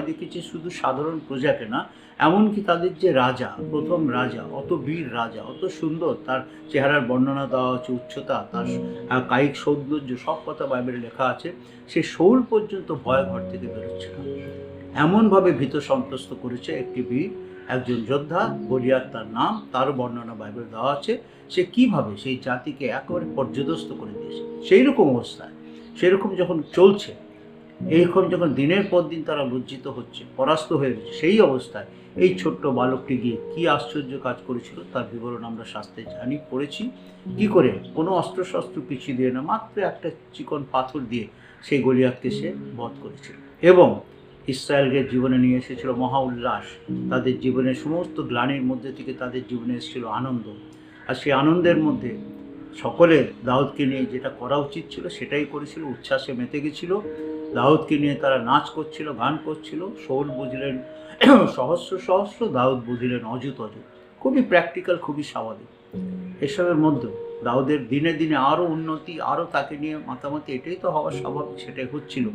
দেখিয়েছে শুধু সাধারণ প্রজাকে না, এমনকি তাদের যে রাজা, প্রথম রাজা, অত বীর রাজা, অত সুন্দর, তার চেহারার বর্ণনা দেওয়া আছে, উচ্চতা, তার কায়িক সৌন্দর্য, সব কথা বাইবেলে লেখা আছে। সে শৌল পর্যন্ত ভয় ঘর থেকে বেরোচ্ছে না, এমনভাবে ভীত সন্ত্রস্ত করেছে একটি বীর, একজন যোদ্ধা, গলিয়াত তার নাম, তারও বর্ণনা বাইবেল দেওয়া আছে। সে কিভাবে সেই জাতিকে একেবারে পর্যদস্ত করে দিয়েছে। সেই রকম অবস্থায়, সেরকম যখন চলছে, এইরকম যখন দিনের পর দিন তারা লজ্জিত হচ্ছে, পরাস্ত হয়ে গেছে, সেই অবস্থায় এই ছোট্ট বালকটি গিয়ে কী আশ্চর্য কাজ করেছিল তার বিবরণ আমরা শাস্ত্রে জানি, পড়েছি। কি করে কোনো অস্ত্রশস্ত্র কিছু দিয়ে না, মাত্র একটা চিকন পাথর দিয়ে সেই গলিয়াতকে সে বধ করেছিল, এবং ইসরায়েলকে জীবনে নিয়ে এসেছিল মহা উল্লাস। তাদের জীবনের সমস্ত গ্লানির মধ্যে থেকে তাদের জীবনে এসেছিল আনন্দ। আর সেই আনন্দের মধ্যে সকলে দাউদকে নিয়ে যেটা করা উচিত ছিল সেটাই করেছিল, উচ্ছ্বাসে মেতে গেছিল। দাউদকে নিয়ে তারা নাচ করছিল, গান করছিল। শৌল বুঝলেন সহস্র সহস্র, দাউদ বুঝলেন অযুত অযুত। খুবই প্র্যাকটিক্যাল, খুবই স্বাভাবিক। এসবের মধ্যে দাউদের দিনে দিনে আরও উন্নতি, আরও তাকে নিয়ে মাতামাতি, এটাই তো হওয়া স্বাভাবিক, সেটাই হচ্ছিল।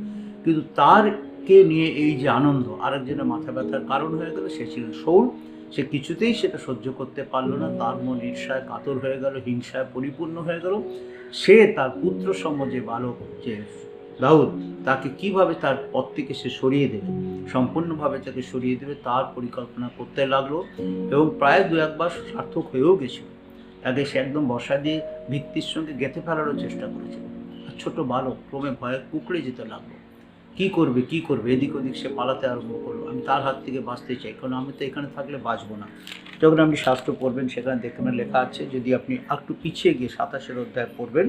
কিন্তু তারকে নিয়ে এই যে আনন্দ আরেকজনের মাথা ব্যথার কারণ হয়ে গেল, সে ছিল শৌল। সে কিছুতেই সেটা সহ্য করতে পারল না, তার মন ঈর্ষায় কাতর হয়ে গেল, হিংসায় পরিপূর্ণ হয়ে গেল। সে তার পুত্র সম যে বালক যে দাউদ, তাকে কিভাবে তার পথ থেকে সে সরিয়ে দেবে, সম্পূর্ণভাবে তাকে সরিয়ে দেবে তার পরিকল্পনা করতে লাগলো, এবং প্রায় 2-1 বার সার্থক হয়েও গেছিল। তাকে সে একদম বসা দিয়ে ভিত্তির সঙ্গে গেঁথে ফেলারও চেষ্টা করেছিল। আর ছোট বালক ক্রমে ভয়ে কুঁকড়ে যেতে লাগলো। কি করবে, এদিক ওদিক সে পালাতে আরম্ভ করলো। আমি তার হাত থেকে বাঁচতে চাই, কারণ আমি তো এখানে থাকলে বাঁচবো না। যখন আপনি শাস্ত্র পড়বেন সেখানে দেখবেন লেখা আছে, যদি আপনি একটু পিছিয়ে গিয়ে 27 অধ্যায় পড়বেন,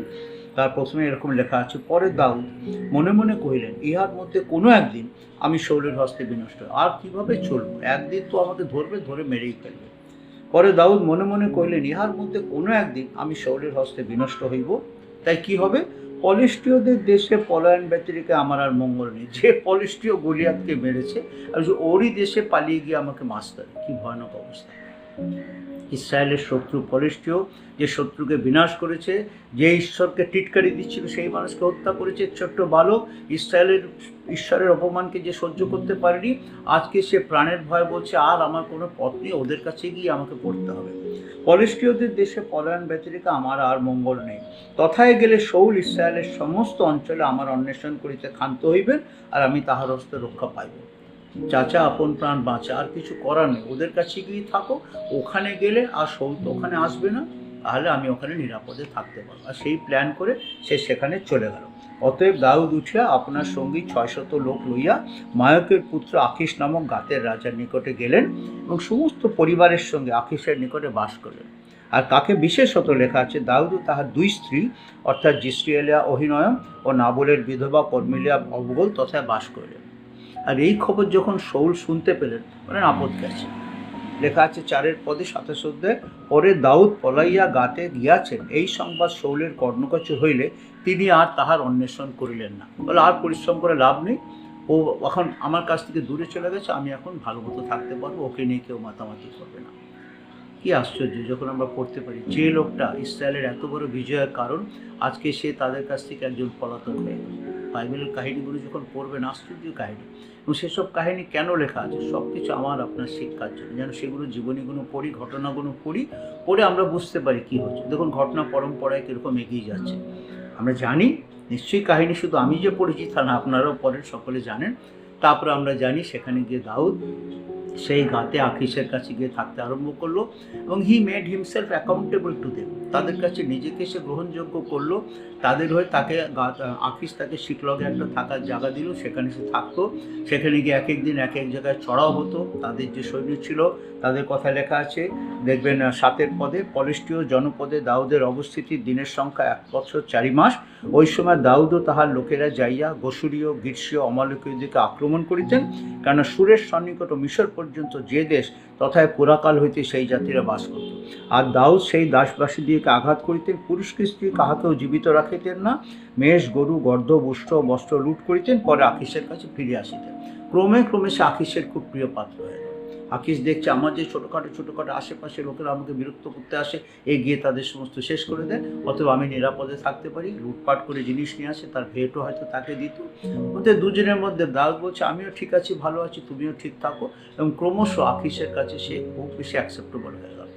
তার প্রথমে এরকম লেখা আছে, পরে দাউদ মনে মনে কহিলেন, ইহার মধ্যে কোনো একদিন আমি শৌলের হস্তে বিনষ্ট, আর কিভাবে চলবো, একদিন তো আমাকে ধরে মেরেই ফেলবে। পরে দাউদ মনে মনে কহিলেন, ইহার মধ্যে কোনো একদিন আমি শৌলের হস্তে বিনষ্ট হইব, তাই কি হবে, পলিষ্টীয়দের দেশে পলায়ন ব্যতিরেকে আমার আর মঙ্গল নেই। যে পলিষ্টীয় গলিয়াতকে মেরেছে, আর ওরই দেশে পালিয়ে গিয়ে আমাকে মারতে হবে। কি ভয়ানক অবস্থা! ইসরায়েলের শত্রু পলিষ্টীয়, যে শত্রুকে বিনাশ করেছে, যে ঈশ্বরকে টিটকারি দিচ্ছিল সেই মানুষকে হত্যা করেছে। ছোট্ট বালক ঈশ্বরের অপমানকে যে সহ্য করতে পারেনি, আজকে সে প্রাণের ভয় বলছে, আর আমার কোনো পথ নেই, ওদের কাছে গিয়ে আমাকে পড়তে হবে। পলিষ্টীয়দের দেশে পলায়ন ব্যতিরেকে আমার আর মঙ্গল নেই। তথায় গেলে শৌল ইসরায়েলের সমস্ত অঞ্চলে আমার অন্বেষণ করিতে ক্ষান্ত হইবেন, আর আমি তাহার হস্তে রক্ষা পাইব। চাচা, আপন প্রাণ বাঁচা, আর কিছু করার নেই, ওদের কাছে গিয়ে থাকো। ওখানে গেলে আর শৌল তো ওখানে আসবে না, তাহলে আমি ওখানে নিরাপদে থাকতে পারবো। আর সেই প্ল্যান করে সে সেখানে চলে গেল। অতএব দাউদ উঠিয়া আপনার সঙ্গী 600 লোক লইয়া মায়কের পুত্র আকিশ নামক গাতের রাজার নিকটে গেলেন, এবং সমস্ত পরিবারের সঙ্গে আকিশের নিকটে বাস করলেন। আর তাকে বিশেষত লেখা আছে, দাউদ ও তাহার 2 স্ত্রী, অর্থাৎ জিস্রিয়েলিয়া অহিনয়ম ও নাবলের বিধবা কর্মেলিয়া অবগল তথায় বাস করলেন। আর এই খবর যখন শৌল শুনতে পেলেন, বলেন আপদ গেছে। লেখা আছে 4 পদে 27 অধ্যায়, পরে দাউদ পলাইয়া গাতে গিয়াছেন, এই সংবাদ শৌলের কর্ণগোচর হইলে তিনি আর তাহার অন্বেষণ করিলেন না। বলে আর পরিশ্রম করে লাভ নেই, ও এখন আমার কাছ থেকে দূরে চলে গেছে, আমি এখন ভালো মতো থাকতে পারবো, ওকে নিয়ে কেউ মাতামাতি করবে না। কি আশ্চর্য যখন আমরা পড়তে পারি, যে লোকটা ইসরায়েলের এত বড় বিজয়ের কারণ, আজকে সে তাদের কাছ থেকে একজন পলাতক হয়ে গেল। বাইবেলের কাহিনীগুলো যখন পড়বেন, আশ্চর্য কাহিনী। এবং সেসব কাহিনী কেন লেখা আছে, সব কিছু আমার আপনার শিক্ষার জন্য, যেন সেগুলো জীবনীগুলো পড়ি, ঘটনাগুলো পড়ে আমরা বুঝতে পারি কী হচ্ছে। দেখুন ঘটনা পরম্পরায় কীরকম এগিয়ে যাচ্ছে আমরা জানি। নিশ্চয়ই কাহিনী শুধু আমি যে পড়েছি তা না, আপনারাও পড়েন, সকলে জানেন। তারপরে আমরা জানি সেখানে গিয়ে দাউদ সেই গাতে আকিশের কাছে গিয়ে থাকতে আরম্ভ করলো, এবং he made himself accountable to them, তাদের কাছে নিজেকে সে গ্রহণযোগ্য করলো। তাদের হয়ে তাকে আকিশ তাকে শিকলগে একটা থাকার জায়গা দিল, সেখানে সে থাকতো। সেখানে গিয়ে এক এক দিন এক এক জায়গায় চড়াও হতো। তাদের যে সৈন্য ছিল তাদের কথা লেখা আছে, দেখবেন 7 পদে, পলিষ্টীয় জনপদে দাউদের অবস্থিতির দিনের সংখ্যা 1 বছর 4 মাস। ওই সময় দাউদ ও তাহার লোকেরা যাইয়া গসুরীয়, গির্ষীয়, অমালকীয়দিকে আক্রমণ করিতেন, কেন সুরের সন্নিকট মিশর পর্যন্ত যে দেশ, তথায় পুরাকাল হইতে সেই জাতিরা বাস করত। আর দাউদ সেই দাসবাসীদিকে আঘাত করিতেন, পুরুষকে স্ত্রী কাহাকেও জীবিত রাখিতেন না, মেষ, গরু, গর্ধ, বস্ত্র লুট করিতেন, পরে আকিশের কাছে ফিরে আসিতেন। ক্রমে সে আকিশের খুব প্রিয় পাত্র হয়ে গেল। আকিশ দেখছে আমার যে ছোটোখাটো আশেপাশে লোকেরা আমাকে বিরক্ত করতে আসে, এগিয়ে তাদের সমস্ত শেষ করে দেয়, অথবা আমি নিরাপদে থাকতে পারি। লুটপাট করে জিনিস নিয়ে আসে, তার ভেটও হয়তো তাকে দিত। ওদের দুজনের মধ্যে দাউদ বলছে আমিও ঠিক আছি, ভালো আছি, তুমিও ঠিক থাকো, এবং ক্রমশ আকিশের কাছে সে খুব বেশি অ্যাকসেপ্টেবল হয়ে গেল।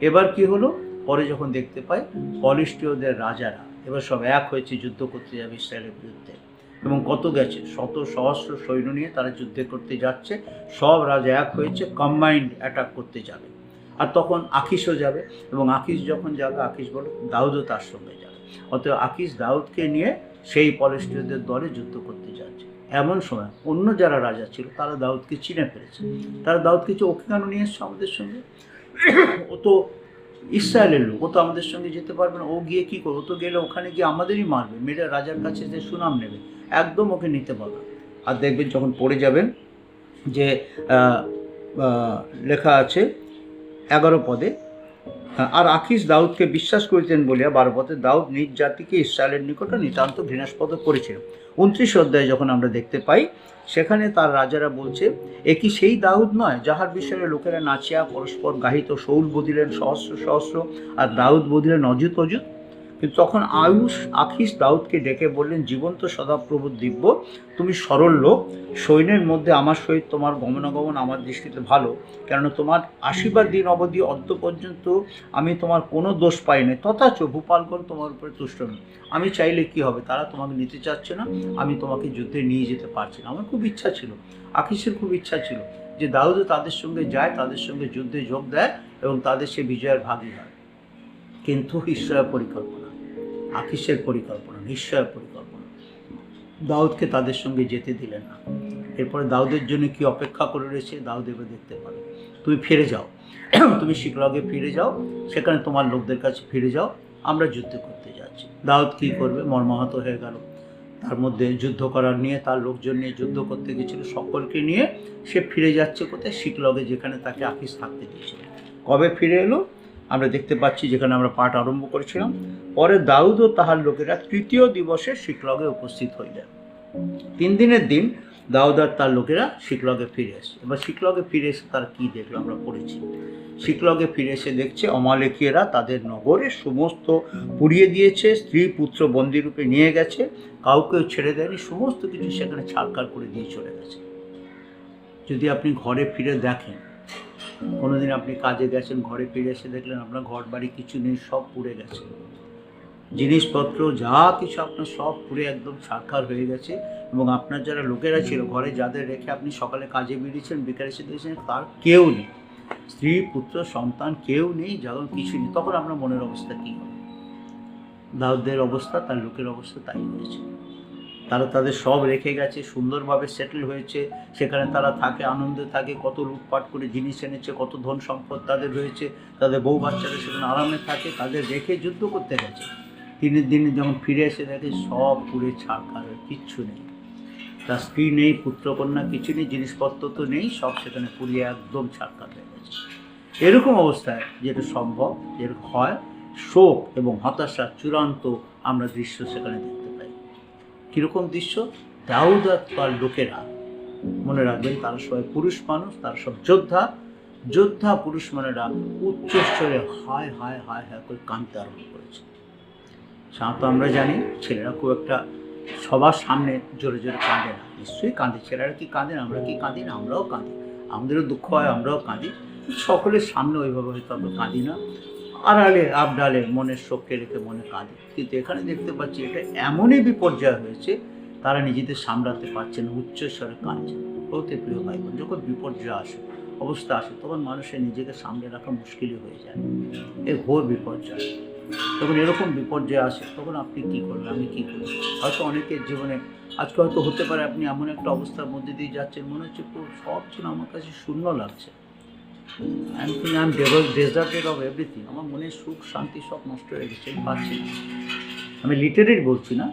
এবার কি হলো, পরে যখন দেখতে পাই পলিষ্টীয়দের রাজারা এবার সব এক হয়েছে, যুদ্ধ করতে যাবে ইসরায়েলের বিরুদ্ধে, এবং কত গেছে, শত সহস্র সৈন্য নিয়ে তারা যুদ্ধে করতে যাচ্ছে। সব রাজা এক হয়েছে, কম্বাইন্ড অ্যাটাক করতে যাবে। আর তখন আকিশও যাবে, এবং আকিশ যখন যাবে, আকিশ বলে দাউদও তার সঙ্গে যাবে। অতএব আকিশ দাউদকে নিয়ে সেই পলিষ্টীয়দের দলে যুদ্ধ করতে যাচ্ছে। এমন সময় অন্য যারা রাজা ছিল তারা দাউদকে চিনে ফেলেছে। তারা দাউদকে ওকে কেন নিয়ে এসছে আমাদের সঙ্গে, ও তো ইসরায়েলের লোক, ও তো আমাদের সঙ্গে যেতে পারবে না, ও গিয়ে কী করবে, ও তো গেলে ওখানে গিয়ে আমাদেরই মারবে, মেরে রাজার কাছে যে সুনাম নেবে, একদম ওকে নিতে পারবে। আর দেখবেন যখন পড়ে যাবেন যে লেখা আছে 11 পদে, আর আখিস দাউদকে বিশ্বাস করিতেন বলিয়া 12 পথে দাউদ নিজ জাতিকে ইসরায়েলের নিকটে নিতান্ত ঘৃণাস্পদ করেছিল। 29 অধ্যায়ে যখন আমরা দেখতে পাই, সেখানে তার রাজারা বলছে, এ কি সেই দাউদ নয় যাহার বিষয়ে লোকেরা নাচিয়া পরস্পর গাহিত, শৌল বধিলেন সহস্র সহস্র আর দাউদ বধিলেন অযুত অযুত। কিন্তু তখন আখিস দাউদকে ডেকে বললেন, জীবন্ত সদাপ্রভুর দিব্য, তুমি সরল লোক, সৈন্যের মধ্যে আমার সহিত তোমার গমনাগমন আমার দৃষ্টিতে ভালো, কেননা তোমার 80 দিন অবধি অদ্য পর্যন্ত আমি তোমার কোনো দোষ পাইনি, তথাচ ভূপালগণ তোমার উপরে তুষ্ট নয়। আমি চাইলে কি হবে, তারা তোমাকে নিতে চাচ্ছে না, আমি তোমাকে যুদ্ধে নিয়ে যেতে পারছি না। আমার খুব ইচ্ছা ছিল, আখিসের খুব ইচ্ছা ছিল যে দাউদও তাদের সঙ্গে যায়, তাদের সঙ্গে যুদ্ধে যোগ দেয় এবং তাদের সে বিজয়ের ভাগী হয়। কিন্তু ঈশ্বরের পরিকল্পনা, আখিসের পরিকল্পনা, ঈশ্বরের পরিকল্পনা, দাউদকে তাদের সঙ্গে যেতে দিলেন না। এরপরে দাউদের জন্য কি অপেক্ষা করে রয়েছে দাউদ এবার দেখতে পাবে। তুমি ফিরে যাও, তুমি শিকলগে ফিরে যাও, সেখানে তোমার লোকদের কাছে ফিরে যাও, আমরা যুদ্ধ করতে যাচ্ছি। দাউদ কী করবে, মর্মাহত হয়ে গেল। তার মধ্যে যুদ্ধ করার নিয়ে, তার লোকজন নিয়ে যুদ্ধ করতে গেছিল, সকলকে নিয়ে সে ফিরে যাচ্ছে কোথায়, শিকলগে, যেখানে তাকে আখিস থাকতে দিয়েছিল। কবে ফিরে এলো আমরা দেখতে পাচ্ছি, যেখানে আমরা পাঠ আরম্ভ করেছিলাম। পরে দাউদ ও তাহার লোকেরা 3য় দিবসে শিকলগে উপস্থিত হইলেন। 3 দিনের দিন দাউদ আর তার লোকেরা শিকলগে ফিরে এসে, এবার শিকলগে ফিরে এসে তারা কী দেখলো আমরা পড়েছি। শিকলগে ফিরে এসে দেখছে অমালেকীয়রা তাদের নগরে সমস্ত পুড়িয়ে দিয়েছে, স্ত্রী পুত্র বন্দিরূপে নিয়ে গেছে, কাউকেও ছেড়ে দেয়নি, সমস্ত কিছু সেখানে ছাড়খাড় করে দিয়ে চলে গেছে। যদি আপনি ঘরে ফিরে দেখেন, কোনোদিন আপনি কাজে গেছেন, ঘরে ফিরে এসে দেখলেন আপনার ঘর বাড়ি কিছু নেই, সব পুড়ে গেছে, জিনিসপত্র যা কিছু আপনার সব পুড়ে একদম ছারখার হয়ে গেছে, এবং আপনার যারা লোকেরা ছিল ঘরে, যাদের রেখে আপনি সকালে কাজে বেরিয়েছেন, বিকালে এসে দিয়েছেন, তার কেউ নেই, স্ত্রী পুত্র সন্তান কেউ নেই, যখন কিছু নেই, তখন আপনার মনের অবস্থা কী হবে? দাউদের অবস্থা, তার লোকের অবস্থা তাই হয়েছে। তারা তাদের সব রেখে গেছে, সুন্দরভাবে সেটেল হয়েছে, সেখানে তারা থাকে, আনন্দে থাকে, কত লুটপাট করে জিনিস এনেছে, কত ধন সম্পদ তাদের রয়েছে, তাদের বউ বাচ্চারা সেখানে আরামে থাকে, তাদের রেখে যুদ্ধ করতে গেছে। 3 দিনে যখন ফিরে এসে দেখে সব পুড়ে ছাড়খাড়, কিচ্ছু নেই, তার স্ত্রী নেই, পুত্রকন্যা কিছু নেই, জিনিসপত্র তো নেই, সব সেখানে পুড়িয়ে একদম ছাড়খাড় হয়ে গেছে। এরকম অবস্থায় যেটা সম্ভব, যেরকম হয়, শোক এবং হতাশার চূড়ান্ত আমরা দৃশ্য সেখানে দেখতে পাই। কীরকম দৃশ্য? দাউদ আর তার লোকেরা, মনে রাখবেন তারা সবাই পুরুষ মানুষ, তারা সব যোদ্ধা পুরুষ মানেরা উচ্চস্বরে হায় হায় হায় হায় করে কাঁদতে আরম্ভ করেছে। সাধারণত আমরা জানি ছেলেরা খুব একটা সবার সামনে জোরে জোরে কাঁদে না, নিশ্চয়ই কাঁদে, ছেলেরা কি কাঁদেন, আমরা কি কাঁদি না? আমরাও কাঁদি, আমাদেরও দুঃখ হয়, আমরাও কাঁদি, সকলের সামনে ওইভাবে হয়তো আমরা কাঁদি না, আড়ালে আবডালে মনের শোককে রেখে মনে কাঁদি। কিন্তু এখানে দেখতে পাচ্ছি এটা এমনই বিপর্যয় হয়েছে, তারা নিজেদের সামলাতে পারছে না, উচ্চস্বরে কাঁদছে। বলতে প্রিয় ভাই বোন, যখন বিপর্যয় আসে, অবস্থা আসে, তখন মানুষের নিজেকে সামলে রাখা মুশকিলই হয়ে যায়, এর ঘোর বিপর্যয়। যখন এরকম বিপর্যয় আসে, তখন আপনি কী করবেন, আমি কী করব? হয়তো অনেকের জীবনে আজকে হয়তো হতে পারে আপনি এমন একটা অবস্থার মধ্যে দিয়ে যাচ্ছেন, মনে হচ্ছে পুরো সব ছিল আমার কাছে শূন্য লাগছে, I'm deserted of everything, আমার মনের সুখ শান্তি সব নষ্ট হয়ে গেছে, আমি পাচ্ছি না। আমি লিটারেলি বলছি না,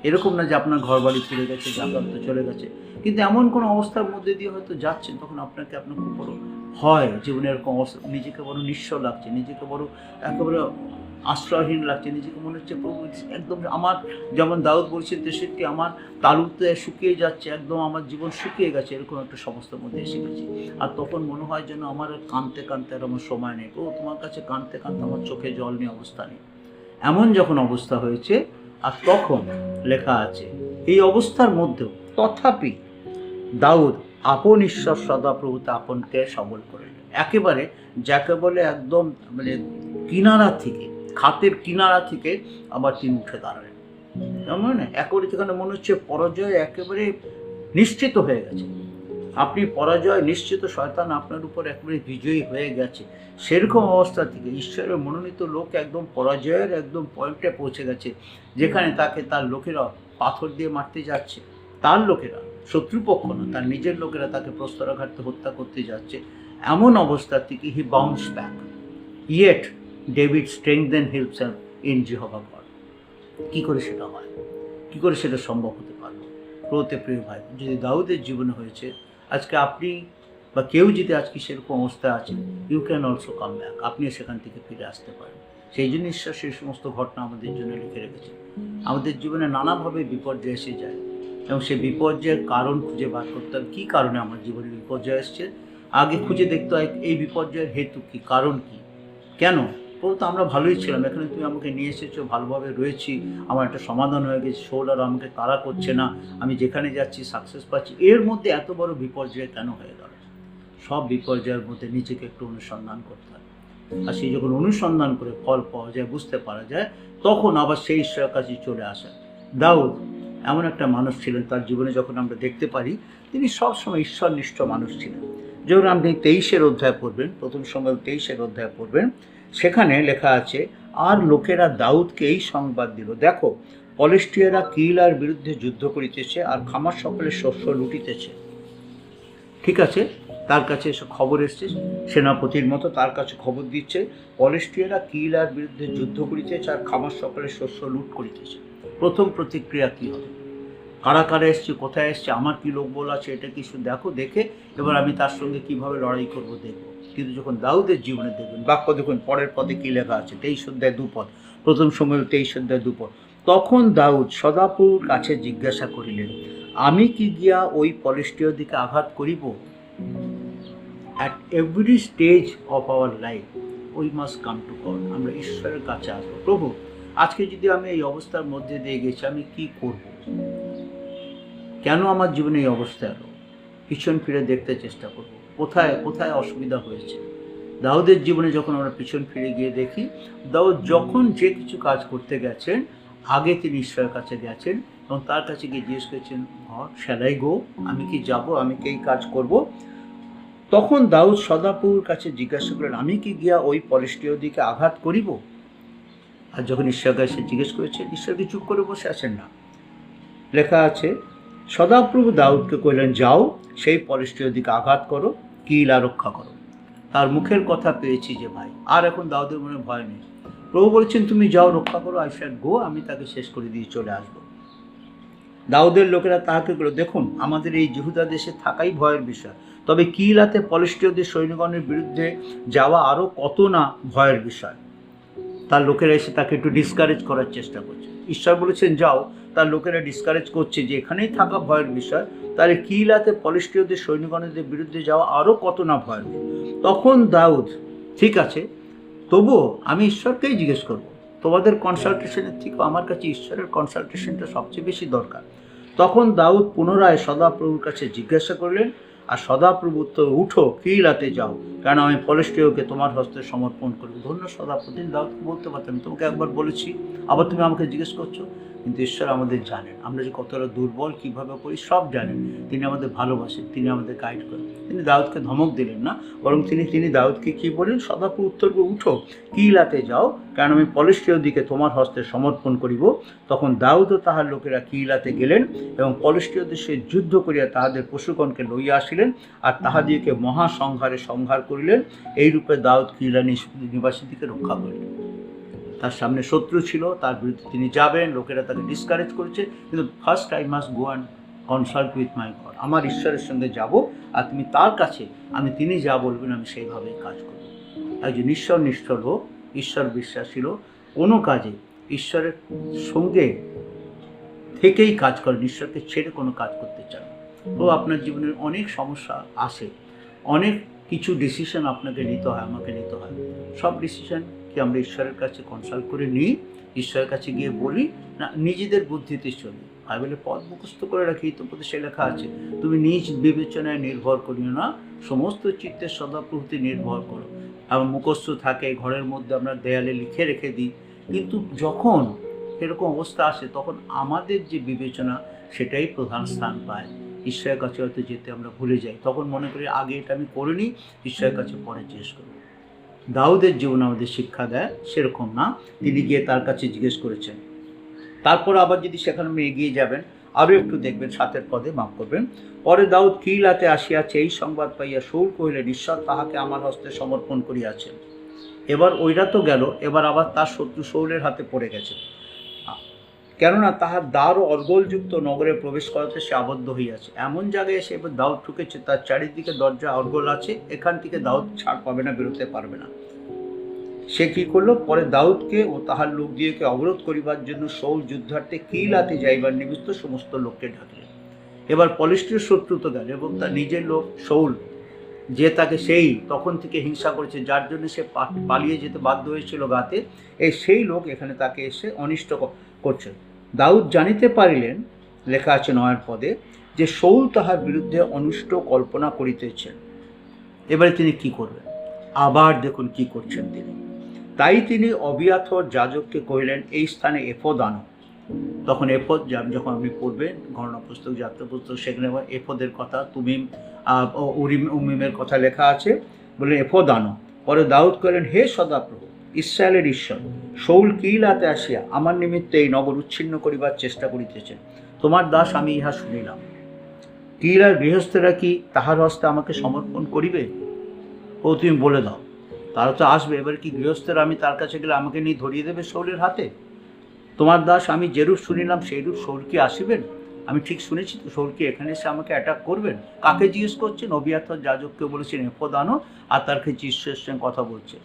এরকম না যে আপনার ঘর বাড়ি পুড়ে গেছে, যাতায়াত চলে গেছে, কিন্তু এমন কোনো অবস্থার মধ্যে দিয়ে হয়তো যাচ্ছেন, তখন আপনার খুব বড় হয় জীবনে এরকম অবস্থা, নিজেকে বড় নিঃস্ব লাগছে, নিজেকে বড় একেবারে আশ্রয়হীন লাগছে, নিজেকে মনে হচ্ছে প্রভু একদম আমার, যেমন দাউদ বলছে 63, আমার তালুতে শুকিয়ে যাচ্ছে, একদম আমার জীবন শুকিয়ে গেছে, এরকম একটা সমস্যার মধ্যে এসে গেছি। আর তখন মনে হয় যেন আমার কাঁদতে কাঁদতে আর আমার সময় নেই, প্রভু তোমার কাছে কাঁদতে কাঁদতে আমার চোখে জল নিয়ে অবস্থা নেই, এমন যখন অবস্থা হয়েছে। আর তখন লেখা আছে, এই অবস্থার মধ্যেও তথাপি দাউদ আপন ঈশ্বর সদাপ্রভুতে আপনকে সবল করে, একেবারে যাকে বলে একদম মানে কিনারা থেকে, খাতের কিনারা থেকে আবার তিনি উঠে দাঁড়ালেন। যেমন একেবারে যেখানে মনে হচ্ছে পরাজয় একেবারে নিশ্চিত হয়ে গেছে, আপনি পরাজয় নিশ্চিত, শয়তান আপনার উপর একেবারে বিজয়ী হয়ে গেছে, সেরকম অবস্থা থেকে ঈশ্বরের মনোনীত লোক একদম পরাজয়ের একদম পয়েন্টে পৌঁছে গেছে, যেখানে তাকে তার লোকেরা পাথর দিয়ে মারতে যাচ্ছে, তার লোকেরা, শত্রুপক্ষ না, তার নিজের লোকেরা তাকে প্রস্তরাঘাতে হত্যা করতে যাচ্ছে। এমন অবস্থা থেকে he bounce back, yet David strengthen himself in Jehovah God. কী করে সেটা হয়, কী করে সেটা সম্ভব হতে পারলো? প্রতে প্রিয় ভাই, যদি দাউদের জীবনে হয়েছে, আজকে আপনি বা কেউ যদি আজকে সেরকম অবস্থায় আছে, you can also come back, আপনিও সেখান থেকে ফিরে আসতে পারেন। সেই জন্য ঈশ্বর সেই সমস্ত ঘটনা আমাদের জন্য লিখে রেখেছে। আমাদের জীবনে নানাভাবে বিপর্যয় এসে যায় এবং সেই বিপর্যয়ের কারণ খুঁজে বার করতে হবে। কী কারণে আমার জীবনে বিপর্যয় এসছে, আগে খুঁজে দেখতে হয় এই বিপর্যয়ের হেতু কী, কারণ কী, কেন। প্রভু তো আমরা ভালোই ছিলাম, এখানে তুমি আমাকে নিয়ে এসেছো, ভালোভাবে রয়েছি, আমার একটা সমাধান হয়ে গেছে, শোল আর আমাকে তাড়া করছে না, আমি যেখানে যাচ্ছি সাকসেস পাচ্ছি, এর মধ্যে এত বড় বিপর্যয় কেন হয়ে গেল। সব বিপর্যয়ের মধ্যে নিজেকে একটু অনুসন্ধান করতে হয়, আর সেই যখন অনুসন্ধান করে ফল পাওয়া যায়, বুঝতে পারা যায়, তখন আবার সেই ঈশ্বরের কাছে চলে আসা। দাউদ এমন একটা মানুষ ছিলেন, তার জীবনে যখন আমরা দেখতে পারি তিনি সবসময় ঈশ্বরনিষ্ঠ মানুষ ছিলেন। যখন আপনি 23 অধ্যায় পড়বেন, প্রথম সময় 23 অধ্যায় পড়বেন, সেখানে লেখা আছে, আর লোকেরা দাউদকে এই সংবাদ দিল, দেখো পলিস্টিয়ারা কিলার বিরুদ্ধে যুদ্ধ করিতেছে আর খামার সকলের শস্য লুটিতেছে। ঠিক আছে, তার কাছে এসে খবর এসছে, সেনাপতির মতো তার কাছে খবর দিচ্ছে, পলিস্টিয়ারা কিলার বিরুদ্ধে যুদ্ধ করিতেছে আর খামার সকলের শস্য লুট করিতেছে। প্রথম প্রতিক্রিয়া কী হবে, কারা কারা এসছে, কোথায় এসছে, আমার কী লোকবল আছে, এটা কিছু দেখো, দেখে এবার আমি তার সঙ্গে কীভাবে লড়াই করবো দেখবো। কিন্তু যখন দাউদের জীবনে দেখবেন, বাক্য দেখুন পরের পদে কী লেখা আছে, 23 অধ্যায় 2 পদ, প্রথম সময় 23 অধ্যায় 2 পদ, তখন দাউদ সদাপ্রভুর কাছে জিজ্ঞাসা করিলেন, আমি কি গিয়া ওই পলিস্টিয়ার দিকে আঘাত করিব। At every stage of our life we must come to God. আমরা ঈশ্বরের কাছে আসবো, প্রভু আজকে যদি আমি এই অবস্থার মধ্যে দিয়ে গেছি, আমি কি করব, কেন আমার জীবনে এই অবস্থা এলো, পিছন ফিরে দেখতে চেষ্টা করব, কোথায় কোথায় অসুবিধা হয়েছে। দাউদের জীবনে যখন আমরা পিছন ফিরে গিয়ে দেখি, দাউদ যখন যে কিছু কাজ করতে গেছেন, আগে তিনি ঈশ্বরের কাছে গেছেন এবং তার কাছে গিয়ে জিজ্ঞেস করেছেন, গড শ্যাল আই গো, আমি কি যাব, আমি কি এই কাজ করব। তখন দাউদ সদাপ্রভুর কাছে জিজ্ঞাসা করলেন, আমি কি গিয়া ওই পলিস্টিয়ার দিকে আঘাত করিব। আর যখন ঈশ্বরের কাছে জিজ্ঞেস করেছে, ঈশ্বরকে চুপ করে বসে আছেন না। লেখা আছে, সদাপ্রভু দাউদকে কইলেন, যাও সেই পলিস্টিয়ার দিকে আঘাত করো, কিলা রক্ষা করো। তার মুখের কথা পেয়েছি যে ভাই, আর এখন দাউদের মনে ভয় নেই। প্রভু বলেছেন, তুমি যাও, রক্ষা করো, আই শ্যাল গো, আমি তাকে শেষ করে দিয়ে চলে আসবো। দাউদের লোকেরা তাহাকে বলল, দেখুন আমাদের এই জিহুদা দেশে থাকাই ভয়ের বিষয়, তবে কিলাতে পলিস্টিয়দের সৈন্যগণের বিরুদ্ধে যাওয়া আরও কত না ভয়ের বিষয়। তার লোকেরা এসে তাকে একটু ডিসকারেজ করার চেষ্টা করছে। ঈশ্বর বলেছেন যাও, তার লোকেরা ডিসকারেজ করছে যে এখানেই থাকা ভয়ের বিষয়, তাহলে কিলাতে পলিস্টিয়দের সৈন্যগণের বিরুদ্ধে যাওয়া আরও কত না ভয়ের। তখন দাউদ, ঠিক আছে, তবুও আমি ঈশ্বরকেই জিজ্ঞেস করব, তোমাদের কনসালটেশনের থেকে আমার কাছে ঈশ্বরের কনসালটেশনটা সবচেয়ে বেশি দরকার। তখন দাউদ পুনরায় সদাপ্রভুর কাছে জিজ্ঞাসা করলেন, আর সদাপ্রভু তো, উঠো কিলাতে যাও, কারণ আমি পলিস্টিয়কে তোমার হস্তে সমর্পণ করব। ধন্য সদাপ্রভু। দাউদকে বলতে পারতাম, তোমাকে একবার বলেছি, আবার তুমি আমাকে জিজ্ঞেস করছো। কিন্তু ঈশ্বর আমাদের জানেন, আমরা যে কতটা দুর্বল, কীভাবে করি সব জানেন। তিনি আমাদের ভালোবাসেন, তিনি আমাদের গাইড করেন। তিনি দাউদকে ধমক দিলেন না, বরং তিনি দাউদকে কী বলেন, সদাপ্রভু উত্তর করে, উঠো কিলাতে যাও, কারণ আমি পলিস্টিয়র দিকে তোমার হস্তে সমর্পণ করিব। তখন দাউদ ও তাহার লোকেরা কিলাতে গেলেন এবং পলিস্টিয়দের সে যুদ্ধ করিয়া তাহাদের পশুগণকে লইয়া আসিলেন আর তাহাদিগকে মহাসংহারে সংহার করিলেন। এইরূপে দাউদ কিলা নিবাসীদিকে রক্ষা করিলেন। তার সামনে শত্রু ছিল, তার বিরুদ্ধে তিনি যাবেন, লোকেরা তাকে ডিসকারেজ করেছে, কিন্তু first I must go and consult with my god. আমার ঈশ্বরের সঙ্গে যাব, আর তুমি তার কাছে, তিনি যা বলবেন আমি সেইভাবেই কাজ করব। একজন ঈশ্বরনিষ্ঠ লোক, ঈশ্বর বিশ্বাসী লোক, কোনো কাজে ঈশ্বরের সঙ্গে থেকেই কাজ করেন, ঈশ্বরকে ছেড়ে কোনো কাজ করতে চান। তো আপনার জীবনের অনেক সমস্যা আসে, অনেক কিছু ডিসিশন আপনাকে নিতে হয়, আমাকে নিতে হয়। সব ডিসিশন কি আমরা ঈশ্বরের কাছে কনসাল্ট করে নিই, ঈশ্বরের কাছে গিয়ে বলি, না নিজেদের বুদ্ধিতে চলি। বাইবেলের পদ মুখস্থ করে রাখি, তো উপদেশে লেখা আছে, তুমি নিজ বিবেচনায় নির্ভর করিও না, সমস্ত চিত্তের সদাপ্রভুতে নির্ভর করো। এবং মুখস্থ থাকে ঘরের মধ্যে, আমরা দেয়ালে লিখে রেখে দিই। কিন্তু যখন এরকম অবস্থা আসে, তখন আমাদের যে বিবেচনা সেটাই প্রধান স্থান পায়। ঈশ্বরের কাছে হয়তো যেতে আমরা ভুলে যাই, তখন মনে করি আগে এটা আমি করিনি, ঈশ্বরের কাছে পরে জিজ্ঞেস করব। দাউদের জীবন আমাদের শিক্ষা দেয় সেরকম না, তিনি গিয়ে তার কাছে জিজ্ঞেস করেছেন। তারপর আবার যদি সেখানে আপনি এগিয়ে যাবেন, আরও একটু দেখবেন 7 পদে, মাফ করবেন, পরে দাউদ কিলাতে আসিয়াছে, এই সংবাদ পাইয়া শাউল কহিলেন, ঈশ্বর তাহাকে আমার হস্তে সমর্পণ করিয়াছেন। এবার ওইরা তো গেল, এবার আবার তার শত্রু শাউলের হাতে পড়ে গেছে। কেননা তাহার দ্বার ও অর্গলযুক্ত নগরে প্রবেশ করাতে সে আবদ্ধ হইয়াছে। এমন জায়গায় এসে এবার দাউদ ঠুকেছে, তার চারিদিকে দরজা অর্গল আছে, এখান থেকে দাউদ ছাড় পাবে না, বেরোতে পারবে না। সে কি করলো, পরে দাউদকে ও তাহার লোক দিয়েকে অবরোধ করিবার জন্য শৌল যুদ্ধার্থে কিলাতে যাইবার নিমিত্ত সমস্ত লোককে ডাকলেন। এবার পলিস্টির শত্রু তো গেল, এবং তার নিজের লোক শৌল যে তাকে সেই তখন থেকে হিংসা করেছে, যার জন্য সে পালিয়ে যেতে বাধ্য হয়েছিল গাতে, সেই লোক এখানে তাকে এসে অনিষ্ট করছে। দাউদ জানিতে পারিলেন, লেখা আছে 9 পদে, যে শৌল তাহার বিরুদ্ধে অনুষ্ট কল্পনা করিতেছেন। এবারে তিনি কি করবেন, আবার দেখুন কি করছেন তিনি। তাই তিনি অবিয়াথর যাজককে কহিলেন, এই স্থানে এফোদ আনো। তখন এফোদ যখন আপনি পড়বেন গণনা পুস্তক, যাত্রা পুস্তক, সেখানে এফোদের কথা, তুমিম উরিম উমিমের কথা লেখা আছে, বলে এফোদ আনো। পরে দাউদ কহিলেন, হে সদাপ্রভু ইসরায়েলের ঈশ্বর, শৌল কিলাতে আসিয়া আমার নিমিত্তে এই নগর উচ্ছিন্ন করিবার চেষ্টা করিতেছেন। তোমার দাস আমি ইহা শুনিলাম। কিলার গৃহস্থেরা কি তাহার হস্তে আমাকে সমর্পণ করিবে? ও তুমি বলে দাও, তারা তো আসবে। এবার কি গৃহস্থেরা আমি তার কাছে গেলে আমাকে নিয়ে ধরিয়ে দেবে শৌলের হাতে? তোমার দাস আমি যেরূপ শুনিলাম সেইরূপ শৌল কি আসিবেন? আমি ঠিক শুনেছি তো, শৌল কি এখানে এসে আমাকে অ্যাটাক করবেন? কাকে জিজ্ঞেস করছেন? অবিয়াথর যাজককে বলেছেন এফোদ আনো, আর তার কাছে ঈশ্বরের সঙ্গে কথা বলছে।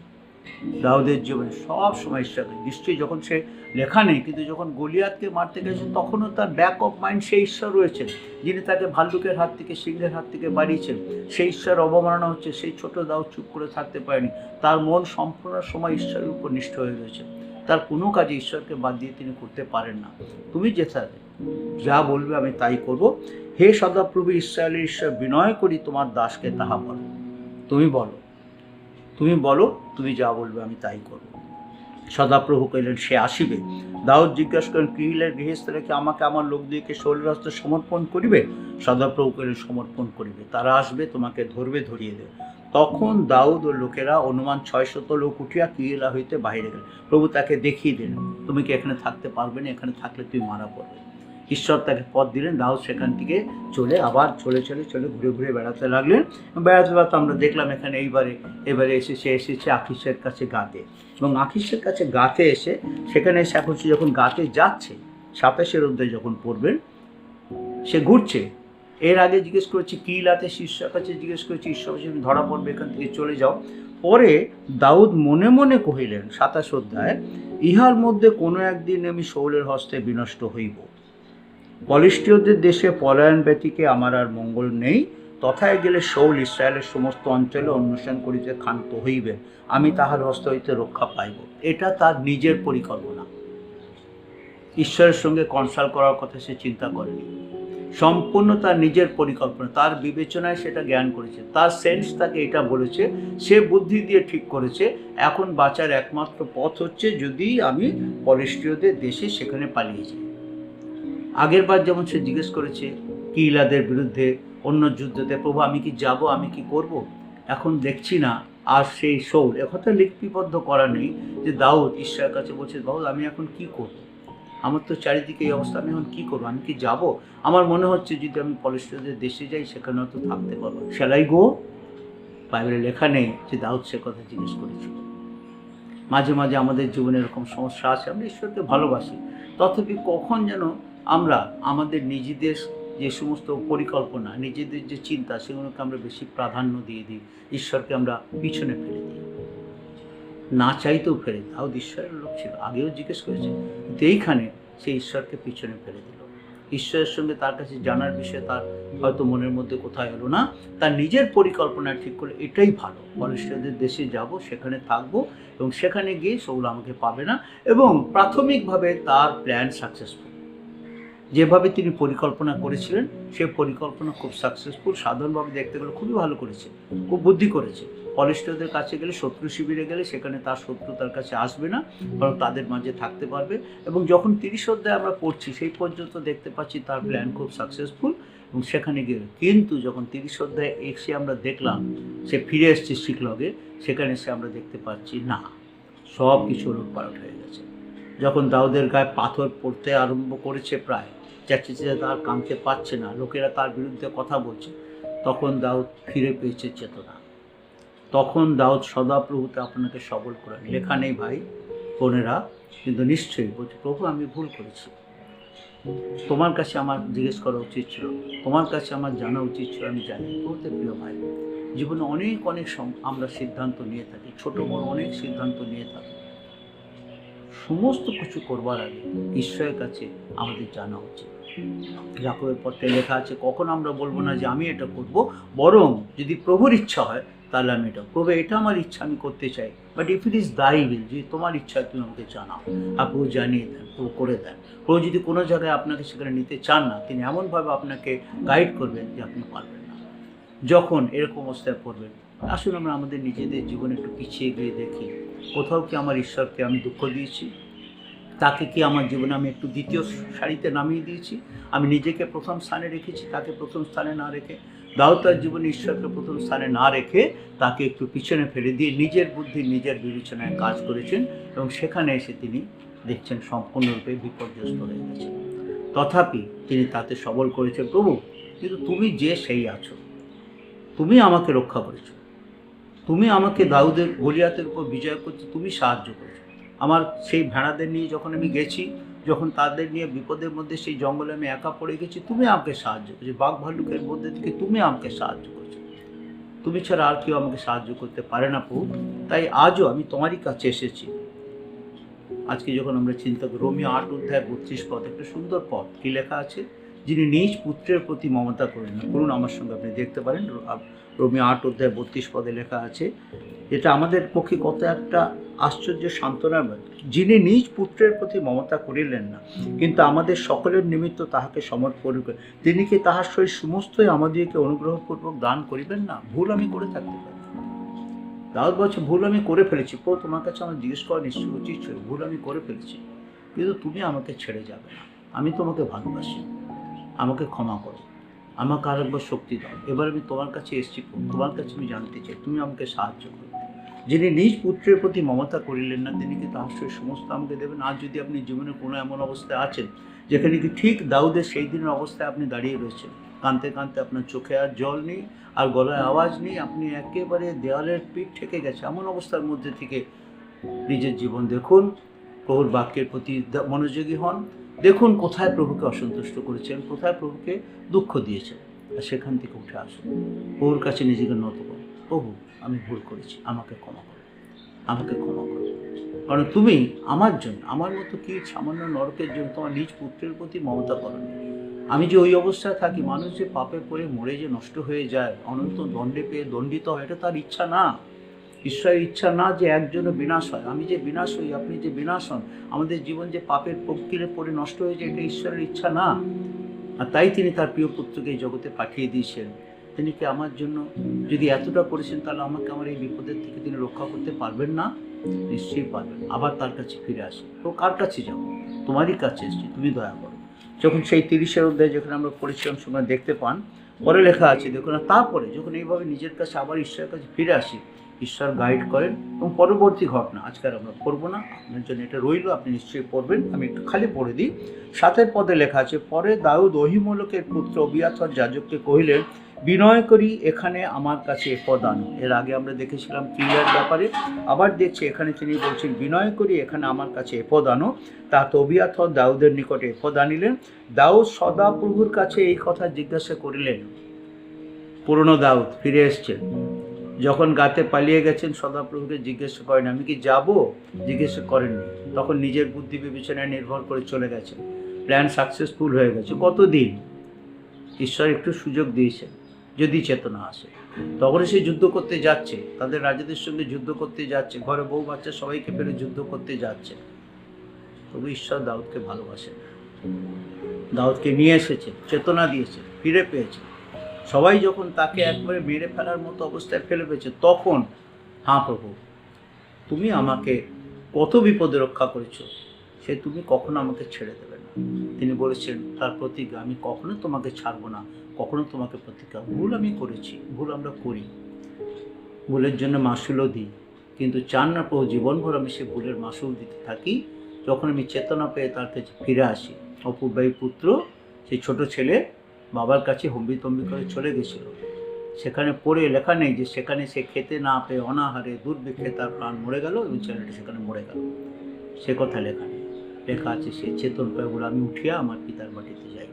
দাউদের জীবনে সব সময় ঈশ্বরকে, নিশ্চয়ই যখন সে লেখা নেই, কিন্তু যখন গলিয়াতকে মারতে গেছে তখনও তার ব্যাক অফ মাইন্ড সেই ঈশ্বর রয়েছেন, যিনি তাকে ভাল্লুকের হাত থেকে, সিংহের হাত থেকে বাড়িয়েছেন। সেই ঈশ্বর অবমাননা হচ্ছে, সেই ছোট দাউদ চুপ করে থাকতে পারেনি। তার মন সম্পূর্ণ সময় ঈশ্বরের উপর নিষ্ঠ হয়ে রয়েছে। তার কোনো কাজে ঈশ্বরকে বাদ দিয়ে তিনি করতে পারেন না। তুমি যা বলবে আমি তাই করব। হে সদাপ্রভু ইসরায়েলের ঈশ্বর, বিনয় করি তোমার দাসকে তাহা বলো। তুমি বলো, তুমি যা বলবে আমি তাই করব। সদাপ্রভু কহিলেন, সে আসিবে। দাউদ জিজ্ঞাসা করেন, কিলের গৃহস্থরা কি আমাকে আমার লোক দিয়েকে শৌলের হস্তে সমর্পণ করিবে? সদাপ্রভু কহিলেন, সমর্পণ করিবে। তারা আসবে, তোমাকে ধরবে, ধরিয়ে দেবে। তখন দাউদ ও লোকেরা অনুমান 600 লোক উঠিয়া কিলা হইতে বাহিরে গেল। প্রভু তাকে দেখিয়ে দিলেন, তুমি কি এখানে থাকতে পারবে না, এখানে থাকলে তুমি মারা পড়বে। ঈশ্বর তাকে পথ দিলেন। দাউদ সেখান থেকে আবার চলে ঘুরে বেড়াতে লাগলেন। বেড়াতে আমরা দেখলাম এখানে এবারে এসেছে আকিশের কাছে গাতে, এবং আকিশের কাছে গাতে এসে সেখানে এসে এখন যখন গাতে যাচ্ছে, 27 অধ্যায় যখন পড়বেন, সে ঘুরছে। এর আগে জিজ্ঞেস করেছি কিলাতে, ঈশ্বর কাছে জিজ্ঞেস করেছি, ঈশ্বর ধরা পড়বে, এখান থেকে চলে যাও। পরে দাউদ মনে মনে কহিলেন, 27 অধ্যায়, ইহার মধ্যে কোনো একদিন আমি শৌলের হস্তে বিনষ্ট হইব। পলিষ্টীয়দের দেশে পলায়ন ব্যতীকে আমার আর মঙ্গল নেই। তথায় গেলে শৌল ইসরায়েলের সমস্ত অঞ্চলে অন্বেষণ করিতে ক্ষান্ত হইবে, আমি তাহার হস্ত হইতে রক্ষা পাইব। এটা তার নিজের পরিকল্পনা। ঈশ্বরের সঙ্গে কনসাল্ট করার কথা সে চিন্তা করেনি। সম্পূর্ণ তার নিজের পরিকল্পনা, তার বিবেচনায় সেটা জ্ঞান করেছে, তার সেন্স তাকে এটা বলেছে, সে বুদ্ধি দিয়ে ঠিক করেছে। এখন বাঁচার একমাত্র পথ হচ্ছে যদি আমি পলিষ্টীয়দের দেশে সেখানে পালিয়ে যাই। আগের বার যেমন সে জিজ্ঞেস করেছে কিলাদের বিরুদ্ধে অন্য যুদ্ধতে, প্রভু আমি কি যাব, আমি কি করব? এখন দেখছি না আর সেই শৌল, একথা লিপিবদ্ধ করা নেই যে দাউদ ঈশ্বরের কাছে বলছে, দাউদ আমি এখন কি করব? আমার তো চারিদিকে এই অবস্থা, আমি এখন কী করবো, আমি কি যাব? আমার মনে হচ্ছে যদি আমি পলিষ্টীয়দের দেশে যাই সেখানে হয়তো থাকতে পারবো। শ্যালাই গো, বাইবেলে লেখা নেই যে দাউদ সে কথা জিজ্ঞেস করেছিল। মাঝে মাঝে আমাদের জীবনে এরকম সমস্যা আছে, আমরা ঈশ্বরকে ভালোবাসি, তথাপি কখন যেন আমরা আমাদের নিজেদের যে সমস্ত পরিকল্পনা, নিজেদের যে চিন্তা, সেগুলোকে আমরা বেশি প্রাধান্য দিয়ে দিই, ঈশ্বরকে আমরা পিছনে ফেলে দিই, না চাইতেও ফেলে দিই। দাউদ ঈশ্বরের লোক ছিল, আগেও জিজ্ঞেস করেছে, কিন্তু এইখানে সে ঈশ্বরকে পিছনে ফেলে দিল। ঈশ্বরের সঙ্গে তার কাছে জানার বিষয়ে তার হয়তো মনের মধ্যে কোথায় এলো না, তার নিজের পরিকল্পনা ঠিক করে এটাই ভালো, পলিষ্টীয়দের দেশে যাব, সেখানে থাকবো, এবং সেখানে গিয়ে শৌল আমাকে পাবে না। এবং প্রাথমিকভাবে তার প্ল্যান সাকসেসফুল, যেভাবে তিনি পরিকল্পনা করেছিলেন সে পরিকল্পনা খুব সাকসেসফুল। সাধারণভাবে দেখতে গেলে খুবই ভালো করেছে, খুব বুদ্ধি করেছে। পলিষ্টীয়দের কাছে গেলে, শত্রু শিবিরে গেলে, সেখানে তার শত্রু তার কাছে আসবে না, বরং তাদের মাঝে থাকতে পারবে। এবং যখন 30 অধ্যায় আমরা পড়ছি, সেই পর্যন্ত দেখতে পাচ্ছি তার প্ল্যান খুব সাকসেসফুল, এবং সেখানে গিয়ে কিন্তু যখন 30 অধ্যায় এসে আমরা দেখলাম সে ফিরে এসছে শিকলগে, সেখানে এসে আমরা দেখতে পাচ্ছি না, সব কিছু ওলটপালট হয়ে গেছে। যখন দাউদের গায়ে পাথর পড়তে আরম্ভ করেছে, প্রায় চেঁচিয়ে তার কামতে পারছে না, লোকেরা তার বিরুদ্ধে কথা বলছে, তখন দাউদ ফিরে পেয়েছে চেতনা। তখন দাউদ সদাপ্রভুতে আপনাকে সবল করেন। লেখা নেই ভাই বোনেরা, কিন্তু নিশ্চয়ই বলছে, প্রভু আমি ভুল করেছি, তোমার কাছে আমার জিজ্ঞেস করা উচিত ছিল, তোমার কাছে আমার জানা উচিত ছিল, আমি জানি। প্রত্যেক প্রিয় ভাই, জীবনে অনেক অনেক আমরা সিদ্ধান্ত নিয়ে থাকি, ছোট বড় অনেক সিদ্ধান্ত নিয়ে থাকি। সমস্ত কিছু করবার আগে ঈশ্বরের কাছে আমাদের জানা উচিত। যাকবের পত্রে লেখা আছে, কখন আমরা বলবো না যে আমি এটা করব, বরং যদি প্রভুর ইচ্ছা হয় তাহলে আমি এটা, প্রভু এটা আমার ইচ্ছা, আমি করতে চাই, বাট ইফ ইট ইজ দাই উইল, যদি তোমার ইচ্ছা তুমি আমাকে জানাও, আর প্রভু জানিয়ে দেন, প্রভু করে দেন। প্রভু যদি কোনো জায়গায় আপনাকে সেখানে নিতে চান না, তিনি এমনভাবে আপনাকে গাইড করবেন যে আপনি পারবেন না। যখন এরকম অবস্থায় পড়বেন, আসুন আমরা আমাদের নিজেদের জীবনে একটু পিছিয়ে গিয়ে দেখি, কোথাও কি আমার ঈশ্বরকে আমি দুঃখ দিয়েছি, তাকে কি আমার জীবনে আমি একটু দ্বিতীয় সারিতে নামিয়ে দিয়েছি, আমি নিজেকে প্রথম স্থানে রেখেছি, তাকে প্রথম স্থানে না রেখে। দাউদ তার জীবনে ঈশ্বরকে প্রথম স্থানে না রেখে তাকে একটু পিছনে ফেলে দিয়ে নিজের বুদ্ধি নিজের বিবেচনায় কাজ করেছেন, এবং সেখানে এসে তিনি দেখছেন সম্পূর্ণরূপে বিপর্যস্ত হয়ে গেছেন। তথাপি তিনি তাতে সবল করেছেন, প্রভু কিন্তু তুমি যে সেই আছো, তুমি আমাকে রক্ষা করেছো, তুমি আমাকে দাউদের গলিয়াতের উপর বিজয় করতে তুমি সাহায্য করেছো। আমার সেই ভেড়াদের নিয়ে যখন আমি গেছি, যখন তাদের নিয়ে বিপদের মধ্যে সেই জঙ্গলে আমি একা পড়ে গেছি, তুমি আমাকে সাহায্য করেছো, বাঘ ভাল্লুকের মধ্যে থেকে তুমি আমাকে সাহায্য করেছো। তুমি ছাড়া আর কেউ আমাকে সাহায্য করতে পারে না প্রভু। তাই আজও আমি তোমারই কাছে এসেছি। আজকে যখন আমরা চিন্তা করি, রোমিও 8:32 একটা সুন্দর পদ, কি লেখা আছে, যিনি নিজ পুত্রের প্রতি মমতা করেন না। করুন আমার সঙ্গে, আপনি দেখতে পারেন, রোমিও 8:32 লেখা আছে। এটা আমাদের পক্ষে কত একটা আশ্চর্য সান্ত্বনার ব্যাপার। যিনি নিজ পুত্রের প্রতি মমতা করিলেন না, কিন্তু আমাদের সকলের নিমিত্ত তাহাকে সমর্পণ করেন, তিনি কি তাহার সহিত সমস্তই আমাদেরকে অনুগ্রহপূর্বক দান করিবেন না? ভুল আমি করে থাকতে পারি, দাউদ বলছে ভুল আমি করে ফেলেছি, প্রভু তোমার কাছে আমার জিজ্ঞেস করা নিশ্চয় উচিত ছিল, ভুল আমি করে ফেলেছি, কিন্তু তুমি আমাকে ছেড়ে যাবে না, আমি তোমাকে ভালোবাসি, আমাকে ক্ষমা করো, আমাকে আরেকবার শক্তি দাও। এবার আমি তোমার কাছে এসেছি, তোমার কাছে আমি জানতে চাই, তুমি আমাকে সাহায্য করো। যিনি নিজ পুত্রের প্রতি মমতা করিলেন না, তিনি কি তাহার সহিত সমস্ত আমাকে দেবেন? আজ যদি আপনি জীবনে কোনো এমন অবস্থায় আছেন যেখানে কি ঠিক দাউদের সেই দিনের অবস্থায় আপনি দাঁড়িয়ে রয়েছেন, কাঁদতে কাঁদতে আপনার চোখে আর জল নেই, আর গলায় আওয়াজ নেই, আপনি একেবারে দেওয়ালের পিঠ ঠেকে গেছে, এমন অবস্থার মধ্যে থেকে নিজের জীবন দেখুন, প্রভুর বাক্যের প্রতি মনোযোগী হন, দেখুন কোথায় প্রভুকে অসন্তুষ্ট করেছেন, কোথায় প্রভুকে দুঃখ দিয়েছেন, আর সেখান থেকে উঠে আসুন, প্রভুর কাছে নিজেকে নত করুন, প্রভু আমি ভুল করেছি, আমাকে ক্ষমা করো, আমাকে ক্ষমা করো, কারণ তুমি আমার জন্য, আমার মতো কি সামান্য নরকের জন্য তোমার নিজ পুত্রের প্রতি মমতা করো। আমি যে ওই অবস্থায় থাকি, মানুষ যে পাপে পড়ে মরে যে নষ্ট হয়ে যায়, অনন্ত দণ্ডে পেয়ে দণ্ডিত হয়, এটা তার ইচ্ছা না, ঈশ্বরের ইচ্ছা না যে একজনও বিনাশ হয়। আমি যে বিনাশ হই, আপনি যে বিনাশ হন, আমাদের জীবন যে পাপের প্রক্রিয়ায় পড়ে নষ্ট হয়ে যায়, এটা ঈশ্বরের ইচ্ছা না। আর তাই তিনি তার প্রিয় পুত্রকে এই জগতে পাঠিয়ে দিয়েছেন। তিনি কি আমার জন্য যদি এতটা করেছেন, তাহলে আমাকে আমার এই বিপদের থেকে তিনি রক্ষা করতে পারবেন না? নিশ্চয়ই পারবেন। আবার তার কাছে ফিরে আসি, তো কার কাছে যাবো? তোমারই কাছে এসেছি, তুমি দয়া করো। যখন সেই 30 অধ্যায় যেখানে আমরা পড়েছিলাম সময় দেখতে পান, পরে লেখা আছে দেখুন, তারপরে যখন এইভাবে নিজের কাছে আবার ঈশ্বরের কাছে ফিরে আসি, ঈশ্বর গাইড করেন, এবং পরবর্তী ঘটনা আজকে আর আমরা পড়বো না, আপনার জন্য এটা রইল, আপনি নিশ্চয়ই পড়বেন, আমি একটু খালি পড়ে দিই। 7 পদে লেখা আছে, পরে দাউদ অহিমলেকের পুত্র অবিয়াথর যাজককে কহিলেন, বিনয় করি এখানে আমার কাছে এপদ আনো। এর আগে আমরা দেখেছিলাম ক্রিয়ার ব্যাপারে, আবার দেখছি এখানে তিনি বলছেন বিনয় করি এখানে আমার কাছে এপদ আনো। তাতে অবিয়াথর দাউদের নিকটে এপদ আনিলেন। দাউদ সদাপ্রভুর কাছে এই কথা জিজ্ঞাসা করিলেন। পুরনো দাউদ ফিরে এসছেন, যখন গাতে পালিয়ে গেছেন সদাপ্রভুকে জিজ্ঞাসা করেন আমি কি যাব, জিজ্ঞাসা করেননি, তখন নিজের বুদ্ধি বিবেচনায় নির্ভর করে চলে গেছেন, প্ল্যান সাকসেসফুল হয়ে গেছে। কতদিন ঈশ্বর একটু সুযোগ দিয়েছেন, যদি চেতনা আসে, তখন সে যুদ্ধ করতে যাচ্ছে, তাদের রাজাদের সঙ্গে যুদ্ধ করতে যাচ্ছে, ঘরে বউ বাচ্চা সবাইকে ফেলে যুদ্ধ করতে যাচ্ছে। তবু ঈশ্বর দাউদকে ভালোবাসেন, দাউদকে নিয়ে এসেছে, চেতনা দিয়েছে, ফিরে পেয়েছে। সবাই যখন তাকে একবারে মেরে ফেলার মতো অবস্থায় ফেলে পেয়েছে, তখন হ্যাঁ প্রভু তুমি আমাকে কত বিপদে রক্ষা করেছো, সে তুমি কখনো আমাকে ছেড়ে দেবে না। তিনি বলেছেন তার প্রতিজ্ঞা, আমি কখনো তোমাকে ছাড়বো না, কখনো তোমাকে প্রতিজ্ঞা। ভুল আমি করেছি, ভুল আমরা করি, ভুলের জন্য মাসুলও দিই, কিন্তু চান না প্রভু জীবনভর আমি সে ভুলের মাসুল দিতে থাকি। যখন আমি চেতনা পেয়ে তার কাছে ফিরে আসি, অপূর্বায়ী পুত্র সেই ছোট ছেলে বাবার কাছে হম্বিতম্বি করে চলে গেছিল, সেখানে পড়ে লেখা নেই যে সেখানে সে খেতে না পেয়ে অনাহারে দুর্ভিক্ষে তার প্রাণ মরে গেল এবং ছেলেটা সেখানে মরে গেল, সে কথা লেখা নেই। লেখা আছে সে চেতন পায় বলে আমি উঠিয়া আমার পিতার বাটিতে যাই।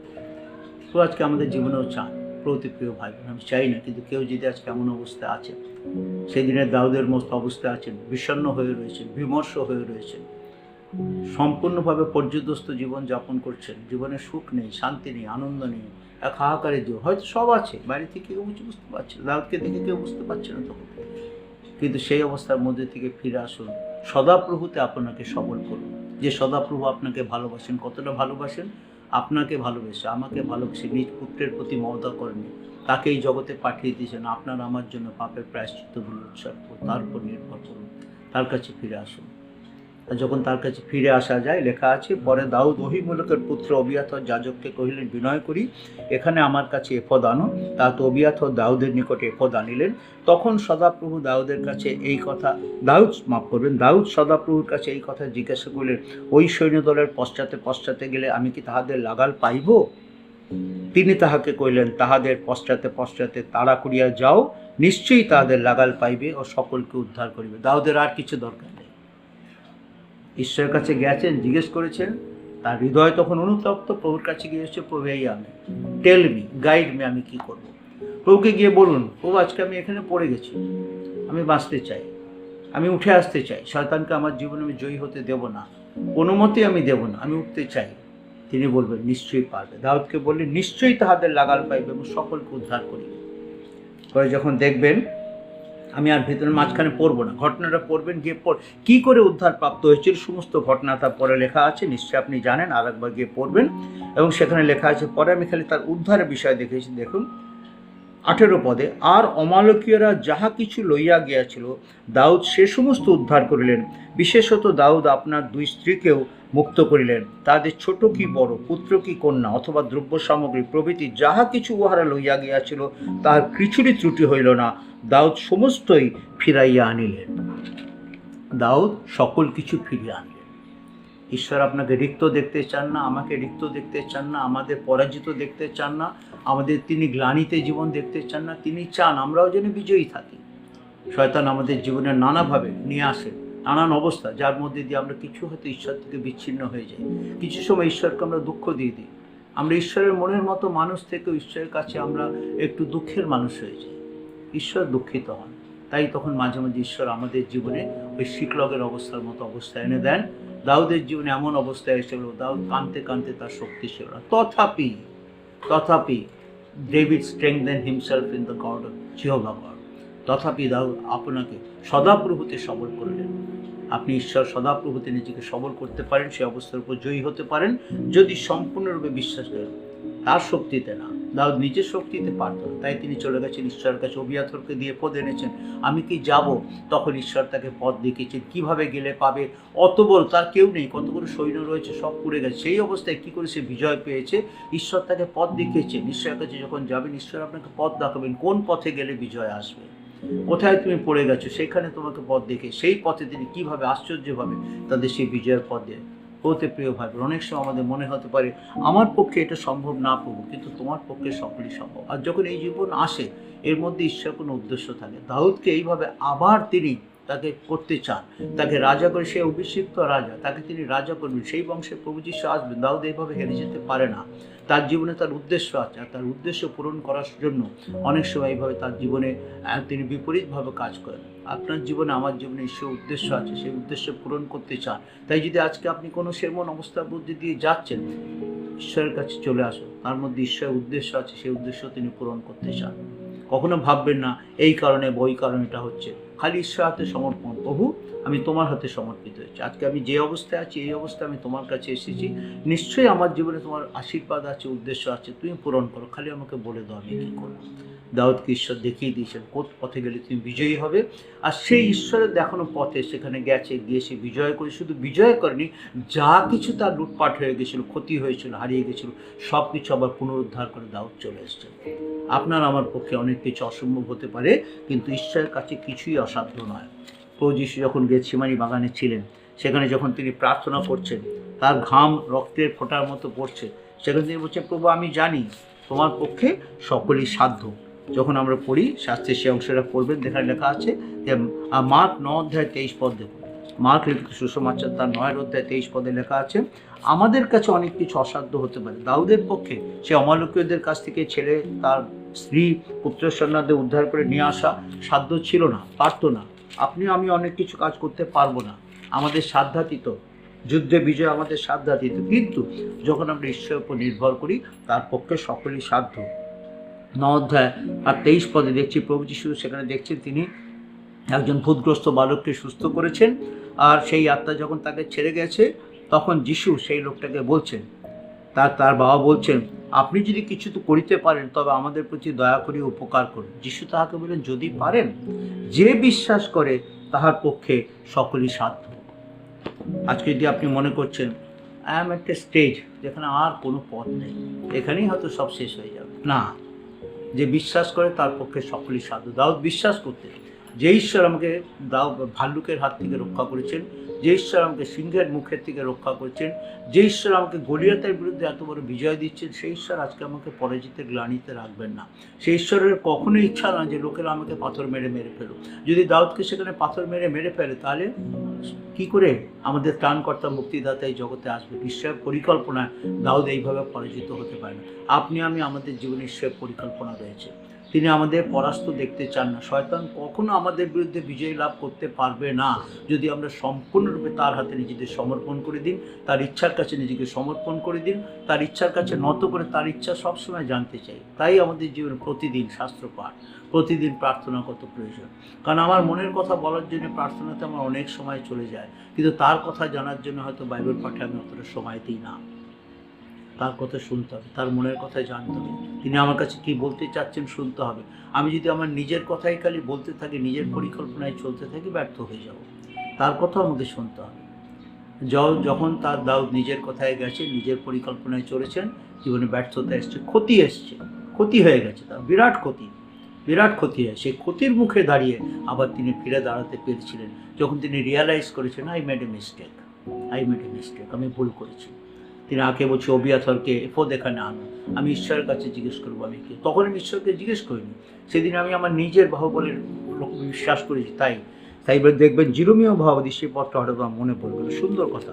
তো আজকে আমাদের জীবনেও চান প্রতি প্রিয় ভাই বোন, আমি চাই না, কিন্তু কেউ যদি আজকে এমন অবস্থায় আছেন, সেই দিনের দাউদের মতো অবস্থায় আছেন, বিষণ্ণ হয়ে রয়েছেন, বিমর্ষ হয়ে রয়েছেন, সম্পূর্ণভাবে পর্যদস্ত জীবন যাপন করছেন, জীবনে সুখ নেই, শান্তি নেই, আনন্দ নেই, এক হাহাকারের জীবন, হয়তো সব আছে, বাইরে থেকে কেউ কিছু বুঝতে পারছে না, দাউদকে দেখে কেউ বুঝতে পারছে না তখন, কিন্তু সেই অবস্থার মধ্যে থেকে ফিরে আসুন, সদাপ্রভুতে আপনাকে সবল করুন। যে সদাপ্রভু আপনাকে ভালোবাসেন, কতটা ভালোবাসেন, আপনাকে ভালোবেসে, আমাকে ভালোবেসে নিজ পুত্রের প্রতি মমতা করেন, তাকে এই জগতে পাঠিয়ে দিয়েছেন আপনার আমার জন্য পাপের প্রায়শ্চিত্তগুলো উৎসর্গ করুন, তার উপর নির্ভর করুন, তার কাছে ফিরে আসুন। আর যখন তার কাছে ফিরে আসা যায়, লেখা আছে পরে দাউদ অহিমূলকের পুত্র অবিয়াথর যাজককে কহিলেন, বিনয় করি এখানে আমার কাছে এফদ আনো। তা তো অবিয়াথর দাউদের নিকটে এফদ আনিলেন। তখন সদাপ্রভু দাউদের কাছে এই কথা দাউদ সদাপ্রভুর কাছে এই কথা জিজ্ঞাসা করলেন, ওই সৈন্যদলের পশ্চাতে পশ্চাতে গেলে আমি কি তাহাদের লাগাল পাইব? তিনি তাহাকে কহিলেন, তাহাদের পশ্চাতে পশ্চাতে তাড়া করিয়া যাও, নিশ্চয়ই তাহাদের লাগাল পাইবে ও সকলকে উদ্ধার করিবে। দাউদের আর কিছু দরকার নেই, ঈশ্বরের কাছে গেছেন, জিজ্ঞেস করেছেন, তার হৃদয় তখন অনুতপ্ত, প্রভুর কাছে গিয়েছে, প্রভু এই আমি, টেল মি, গাইড মি, আমি কি করব? প্রভুকে গিয়ে বলুন, প্রভু আজকে আমি এখানে পড়ে গেছি, আমি বাঁচতে চাই, আমি উঠে আসতে চাই, শয়তানকে আমার জীবনে আমি জয়ী হতে দেব না, কোনো মতেই আমি দেব না, আমি উঠতে চাই। তিনি বলবেন, নিশ্চয়ই পারবে। দাউদকে বললেন, নিশ্চয়ই তাহাদের লাগাল পাইবে এবং সকলকে উদ্ধার করিবে। পরে যখন দেখবেন, আমি আর ভিতরে মাঝখানে পড়বো না, ঘটনাটা পড়বেন, গিয়ে কী করে উদ্ধার প্রাপ্ত হয়েছিল সমস্ত ঘটনা তার পরে লেখা আছে, নিশ্চয়ই আপনি জানেন, আর একবার গিয়ে পড়বেন। এবং সেখানে লেখা আছে, পরে আমি খালি তার উদ্ধারের বিষয় দেখেছি। দেখুন 18 পদে, আর অমালকীয়রা যাহা কিছু লইয়া গিয়াছিল দাউদ সে সমস্ত উদ্ধার করিলেন। বিশেষত দাউদ আপনার 2 স্ত্রীকেও মুক্ত করিলেন, তাদের ছোট কি বড়, পুত্র কি কন্যা অথবা দ্রব্য সামগ্রী প্রভৃতি যাহা কিছু উহারা লইয়া গিয়াছিল তাহার কিছুরই ত্রুটি হইল না। দাউদ সমস্তই ফিরাইয়া আনিলেন। দাউদ সকল কিছু ফিরিয়ে আনলেন। ঈশ্বর আপনাকে রিক্ত দেখতে চান না, আমাকে রিক্ত দেখতে চান না, আমাদের পরাজিত দেখতে চান না, আমাদের তিনি গ্লানিতে জীবন দেখতে চান না। তিনি চান আমরাও যেন বিজয়ী থাকি। শয়তান আমাদের জীবনে নানাভাবে নিয়ে আসে, নানান অবস্থা, যার মধ্যে দিয়ে আমরা কিছু হয়তো ঈশ্বর থেকে বিচ্ছিন্ন হয়ে যাই। কিছু সময় ঈশ্বরকে আমরা দুঃখ দিয়ে দিই, আমরা ঈশ্বরের মনের মতো মানুষ থেকেও ঈশ্বরের কাছে আমরা একটু দুঃখের মানুষ হয়ে যাই। ঈশ্বর দুঃখিত হন, তাই তখন মাঝে মাঝে ঈশ্বর আমাদের জীবনে ওই শিকলগের অবস্থার মতো অবস্থা এনে দেন। দাউদের জীবনে এমন অবস্থায় এসেছিল, দাউদ কাঁদতে কাঁদতে তার শক্তি ছিল না, তথাপি David strengthen himself in the God of Jehovah God. তথাপি দাউদ আপনাকে সদাপ্রভুতে সবল করলেন। আপনি ঈশ্বর সদাপ্রভুতে নিজেকে সবল করতে পারেন, সেই অবস্থার উপর জয়ী হতে পারেন যদি সম্পূর্ণরূপে বিশ্বাস করেন, তার শক্তিতে না। দাউদ নিজের শক্তিতে পারত না, তাই তিনি চলে গেছেন ঈশ্বরের কাছে, অবিয়াথরকে দিয়ে পদ এনেছেন, আমি কি যাব? তখন ঈশ্বর তাকে পথ দেখিয়েছেন, কিভাবে গেলে পাবে, অত বল তার কেউ নেই, কতগুলো সৈন্য রয়েছে, সব পুড়ে গেছে। সেই অবস্থায় কী করে সে বিজয় পেয়েছে? ঈশ্বর তাকে পথ দেখিয়েছেন। ঈশ্বরের কাছে যখন যাবেন, ঈশ্বর আপনাকে পথ দেখাবেন, কোন পথে গেলে বিজয় আসবে, কোথায় তুমি পড়ে গেছো সেখানে তোমাকে পথ দেখে সেই পথে তিনি কীভাবে আশ্চর্যভাবে তাদের সেই বিজয়ের পথ দেন। হতে প্রিয় ভাই, অনেক সময় আমাদের মনে হতে পারে আমার পক্ষে এটা সম্ভব না প্রভু, কিন্তু তোমার পক্ষে সকলই সম্ভব। আর যখন এই জীবন আসে, এর মধ্যে ঈশ্বর কোনো উদ্দেশ্য থাকে। দাউদকে এইভাবে আবার তিনি তাকে করতে চান, তাকে রাজা করে, সে অভিষিক্ত রাজা, তাকে তিনি রাজা করবেন, সেই বংশে প্রভু যিশু আসবেন। দাউদ এইভাবে হেরে যেতে পারে না, তার জীবনে তার উদ্দেশ্য আছে, আর তার উদ্দেশ্য পূরণ করার জন্য অনেক সময় এইভাবে তার জীবনে তিনি বিপরীতভাবে কাজ করেন। আপনার জীবনে, আমার জীবনে ঈশ্বর উদ্দেশ্য আছে, সেই উদ্দেশ্য পূরণ করতে চান। তাই যদি আজকে আপনি কোনো সেমন অবস্থার মধ্যে দিয়ে যাচ্ছেন, ঈশ্বরের কাছে চলে আসুন, তার মধ্যে ঈশ্বরের উদ্দেশ্য আছে, সেই উদ্দেশ্য তিনি পূরণ করতে চান। কখনো ভাববেন না এই কারণে ওই কারণে এটা হচ্ছে, খালি ঈশ্বর হাতে সমর্পণ, প্রভু আমি তোমার হাতে সমর্পিত হয়েছি, আজকে আমি যে অবস্থায় আছি এই অবস্থায় আমি তোমার কাছে এসেছি, নিশ্চয়ই আমার জীবনে তোমার আশীর্বাদ আছে, উদ্দেশ্য আছে, তুমি পূরণ করো, খালি আমাকে বলে দাও আমি কী করবো। দাউদকে ঈশ্বর দেখিয়ে দিয়েছেন কোন পথে গেলে তুমি বিজয়ী হবে, আর সেই ঈশ্বরের দেখানো পথে সেখানে গিয়ে সে বিজয় করে, শুধু বিজয় করেনি, যা কিছু তার লুটপাট হয়ে গেছিলো, ক্ষতি হয়েছিল, হারিয়ে গেছিলো, সব কিছু আবার পুনরুদ্ধার করে দাউদ চলে এসছে। আপনার আমার পক্ষে অনেক কিছু অসম্ভব হতে পারে, কিন্তু ঈশ্বরের কাছে কিছুই অসাধ্য নয়। প্রভু যিশু যখন গেতসেমানি বাগানে ছিলেন, সেখানে যখন তিনি প্রার্থনা করছেন, তার ঘাম রক্তের ফোঁটার মতো পড়ছে, সেখানে তিনি বলছেন, প্রভু আমি জানি তোমার পক্ষে সকলই সাধ্য। যখন আমরা পড়ি শাস্ত্রে, সে অংশটা পড়বেন, দেখার লেখা আছে যে মার্ক 9 অধ্যায় 23 পদ দেখুন, মার্ক লিখিত সুসমাচার তার 9 অধ্যায় 23 পদে লেখা আছে, আমাদের কাছে অনেক কিছু অসাধ্য হতে পারে। দাউদের পক্ষে সে অমালকীয়দের কাছ থেকে ছেড়ে তার স্ত্রী পুত্র সন্তানদের উদ্ধার করে নিয়ে আসা সাধ্য ছিল না, পারতো না। আপনি আমি অনেক কিছু কাজ করতে পারবো না, আমাদের সাধ্যাতীত, যুদ্ধে বিজয় আমাদের সাধ্যাতীত। কিন্তু যখন আমরা ঈশ্বরের উপর নির্ভর করি, তার পক্ষে সকলই সাধ্য। 9 অধ্যায় আর 23 পদে দেখছি প্রভু যিশু সেখানে দেখছেন তিনি একজন ভূতগ্রস্ত বালককে সুস্থ করেছেন, আর সেই আত্মা যখন তাকে ছেড়ে গেছে তখন যিশু সেই লোকটাকে বলছেন, তার বাবা বলছেন, আপনি যদি কিছু তো করিতে পারেন তবে আমাদের প্রতি দয়া করে উপকার করুন। যিশু তাহাকে বলেন, যদি পারেন, যে বিশ্বাস করে তাহার পক্ষে সকলই সাধ্য। আজকে যদি আপনি মনে করছেন আই এম একটা স্টেজ যেখানে আর কোনো পথ নেই, এখানেই হয়তো সব শেষ হয়ে যাবে, না, যে বিশ্বাস করে তার পক্ষে সকলই সাধ্য। দাউদ বিশ্বাস করতেন যে ঈশ্বর আমাকে ভাল্লুকের হাত থেকে রক্ষা করেছেন, যে ঈশ্বর আমাকে সিংহের মুখের থেকে রক্ষা করেছেন, যে ঈশ্বর আমাকে গলিয়াতের বিরুদ্ধে এত বড় বিজয় দিচ্ছেন, সেই ঈশ্বর আজকে আমাকে পরাজিতের গ্লানিতে রাখবেন না। সেই ঈশ্বরের কখনোই ইচ্ছা না যে লোকেরা আমাকে পাথর মেরে ফেলো। যদি দাউদকে সেখানে পাথর মেরে ফেলে, তাহলে কি করে আমাদের ত্রাণকর্তা মুক্তিদাতা এই জগতে আসবে? ঈশ্বরের পরিকল্পনায় দাউদ এইভাবে পরাজিত হতে পারে না। আপনি আমি আমাদের জীবনে ঈশ্বরের পরিকল্পনা রয়েছে, তিনি আমাদের পরাস্ত দেখতে চান না। শয়তান কখনো আমাদের বিরুদ্ধে বিজয় লাভ করতে পারবে না যদি আমরা সম্পূর্ণরূপে তার হাতে নিজেদের সমর্পণ করে দিন, তার ইচ্ছার কাছে নিজেকে সমর্পণ করে দিন, তার ইচ্ছার কাছে নত করে তার ইচ্ছা সবসময় জানতে চাই। তাই আমাদের জীবনে প্রতিদিন শাস্ত্র পাঠ, প্রতিদিন প্রার্থনা কত প্রয়োজন। কারণ আমার মনের কথা বলার জন্য প্রার্থনাতে আমার অনেক সময় চলে যায়, কিন্তু তার কথা জানার জন্য হয়তো বাইবেল পাঠে আমি অতটা সময় দিই না। তার কথা শুনতে হবে, তার মনের কথা জানতে হবে, তিনি আমার কাছে কি বলতে চাচ্ছেন শুনতে হবে। আমি যদি আমার নিজের কথাই খালি বলতে থাকি, নিজের পরিকল্পনায় চলতে থাকি, ব্যর্থ হয়ে যাব। তার কথা আমাকে শুনতে হবে। যখন তার দাউদ নিজের কথায় গেছে, নিজের পরিকল্পনায় চলেছেন, জীবনে ব্যর্থতা এসছে, ক্ষতি হয়ে গেছে, তার বিরাট ক্ষতি হয়। সেই ক্ষতির মুখে দাঁড়িয়ে আবার তিনি ফিরে দাঁড়াতে পেরেছিলেন যখন তিনি রিয়ালাইজ করেছেন, আই মেড এ মিস্টেক, আমি ভুল করেছি। তিনি আগে বলছে অবিয়াথরকে এফোদ এখানে আনো, আমি ঈশ্বরের কাছে জিজ্ঞেস করবো আমি কে। তখন আমি ঈশ্বরকে জিজ্ঞেস করিনি, সেদিন আমি আমার নিজের বাহুবলের বিশ্বাস করেছি। তাই দেখবেন জিরোমীয় ভাবাদী সেই পথটা হঠাৎ আমার মনে পড়ে গেল। সুন্দর কথা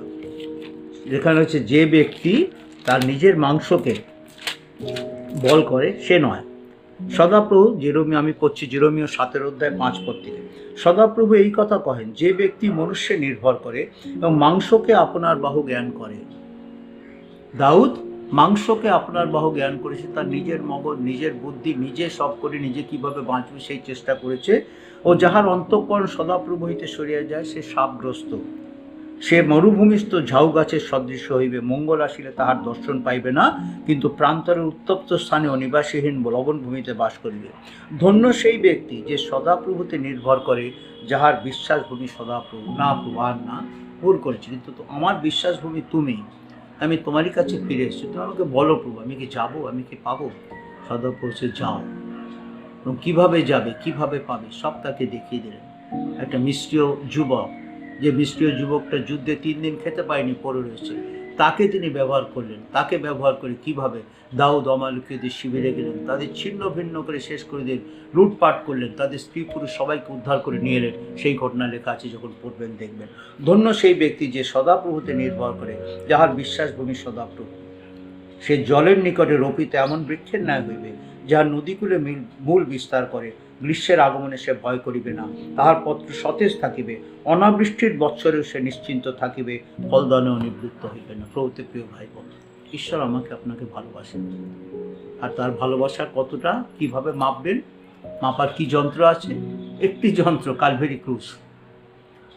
যেখানে হচ্ছে, যে ব্যক্তি তার নিজের মাংসকে বল করে সে নয়। সদাপ্রভু আমি পড়ছি জিরোমীয় 7 অধ্যায় 5 পদ থেকে। সদাপ্রভু এই কথা কহেন, যে ব্যক্তি মনুষ্যে নির্ভর করে এবং মাংসকে আপনার বাহু জ্ঞান করে। দাউদ মাংসকে আপনার বাহু জ্ঞান করেছে, তার নিজের মগজ, নিজের বুদ্ধি, নিজে সব করে নিজে কিভাবে বাঁচবে সেই চেষ্টা করেছে। ও যাহার অন্তঃকরণ সদাপ্রভু হইতে সরিয়া যায়, সে শাপগ্রস্ত, সে মরুভূমিস্থ ঝাউ গাছের সদৃশ হইবে। মঙ্গল আসিলে তাহার দর্শন পাইবে না, কিন্তু প্রান্তরের উত্তপ্ত স্থানে অনিবাসীহীন লবণভূমিতে বাস করিবে। ধন্য সেই ব্যক্তি যে সদাপ্রভুতে নির্ভর করে, যাহার বিশ্বাসভূমি সদাপ্রভু। না প্রভু, আর না, ভুল করেছি, কিন্তু আমার বিশ্বাসভূমি তুমি, আমি তোমারই কাছে ফিরে এসেছি, তুমি আমাকে বলো প্রভু, আমি কি যাবো, আমি কি পাবো? সদাপ্রভু যাও, এবং কীভাবে যাবে, কিভাবে পাবে, সব তাকে দেখিয়ে দিলেন। একটা মিষ্টিয় যুবক, যে মিষ্টিয় যুবকটা যুদ্ধে 3 দিন খেতে পায়নি, পড়ে রয়েছে, তাকে তিনি ব্যবহার করলেন। তাকে ব্যবহার করে কিভাবে দাউদ অমালকীয়দের শিবিরে গেলেন, তাদের ছিন্ন ভিন্ন করে শেষ করে দিলেন, লুটপাট করলেন, তাদের স্ত্রী পুরুষ সবাইকে উদ্ধার করে নিয়ে এলেন। সেই ঘটনা লেখা আছে, যখন পড়বেন দেখবেন। ধন্য সেই ব্যক্তি যে সদাপ্রভুতে নির্ভর করে, যাহার বিশ্বাসভূমি সদাপ্রভু। সে জলের নিকটে রোপিত এমন বৃক্ষের ন্যায় হইবে, যাহার নদীকূলে মূল বিস্তার করে। গ্রীষ্মের আগমনে সে ভয় করিবে না, তাহার পত্র সতেজ থাকিবে। অনাবৃষ্টির বৎসরেও সে নিশ্চিন্ত থাকিবে, ফলদানেও নিবৃত্ত হইবে না। প্রভুতে প্রিয় ভাই বোন, ঈশ্বর আমাকে আপনাকে ভালোবাসেন, আর তার ভালোবাসা কতটা কিভাবে মাপবেন? মাপার কি যন্ত্র আছে? একটি যন্ত্র, কালভেরি ক্রুশ।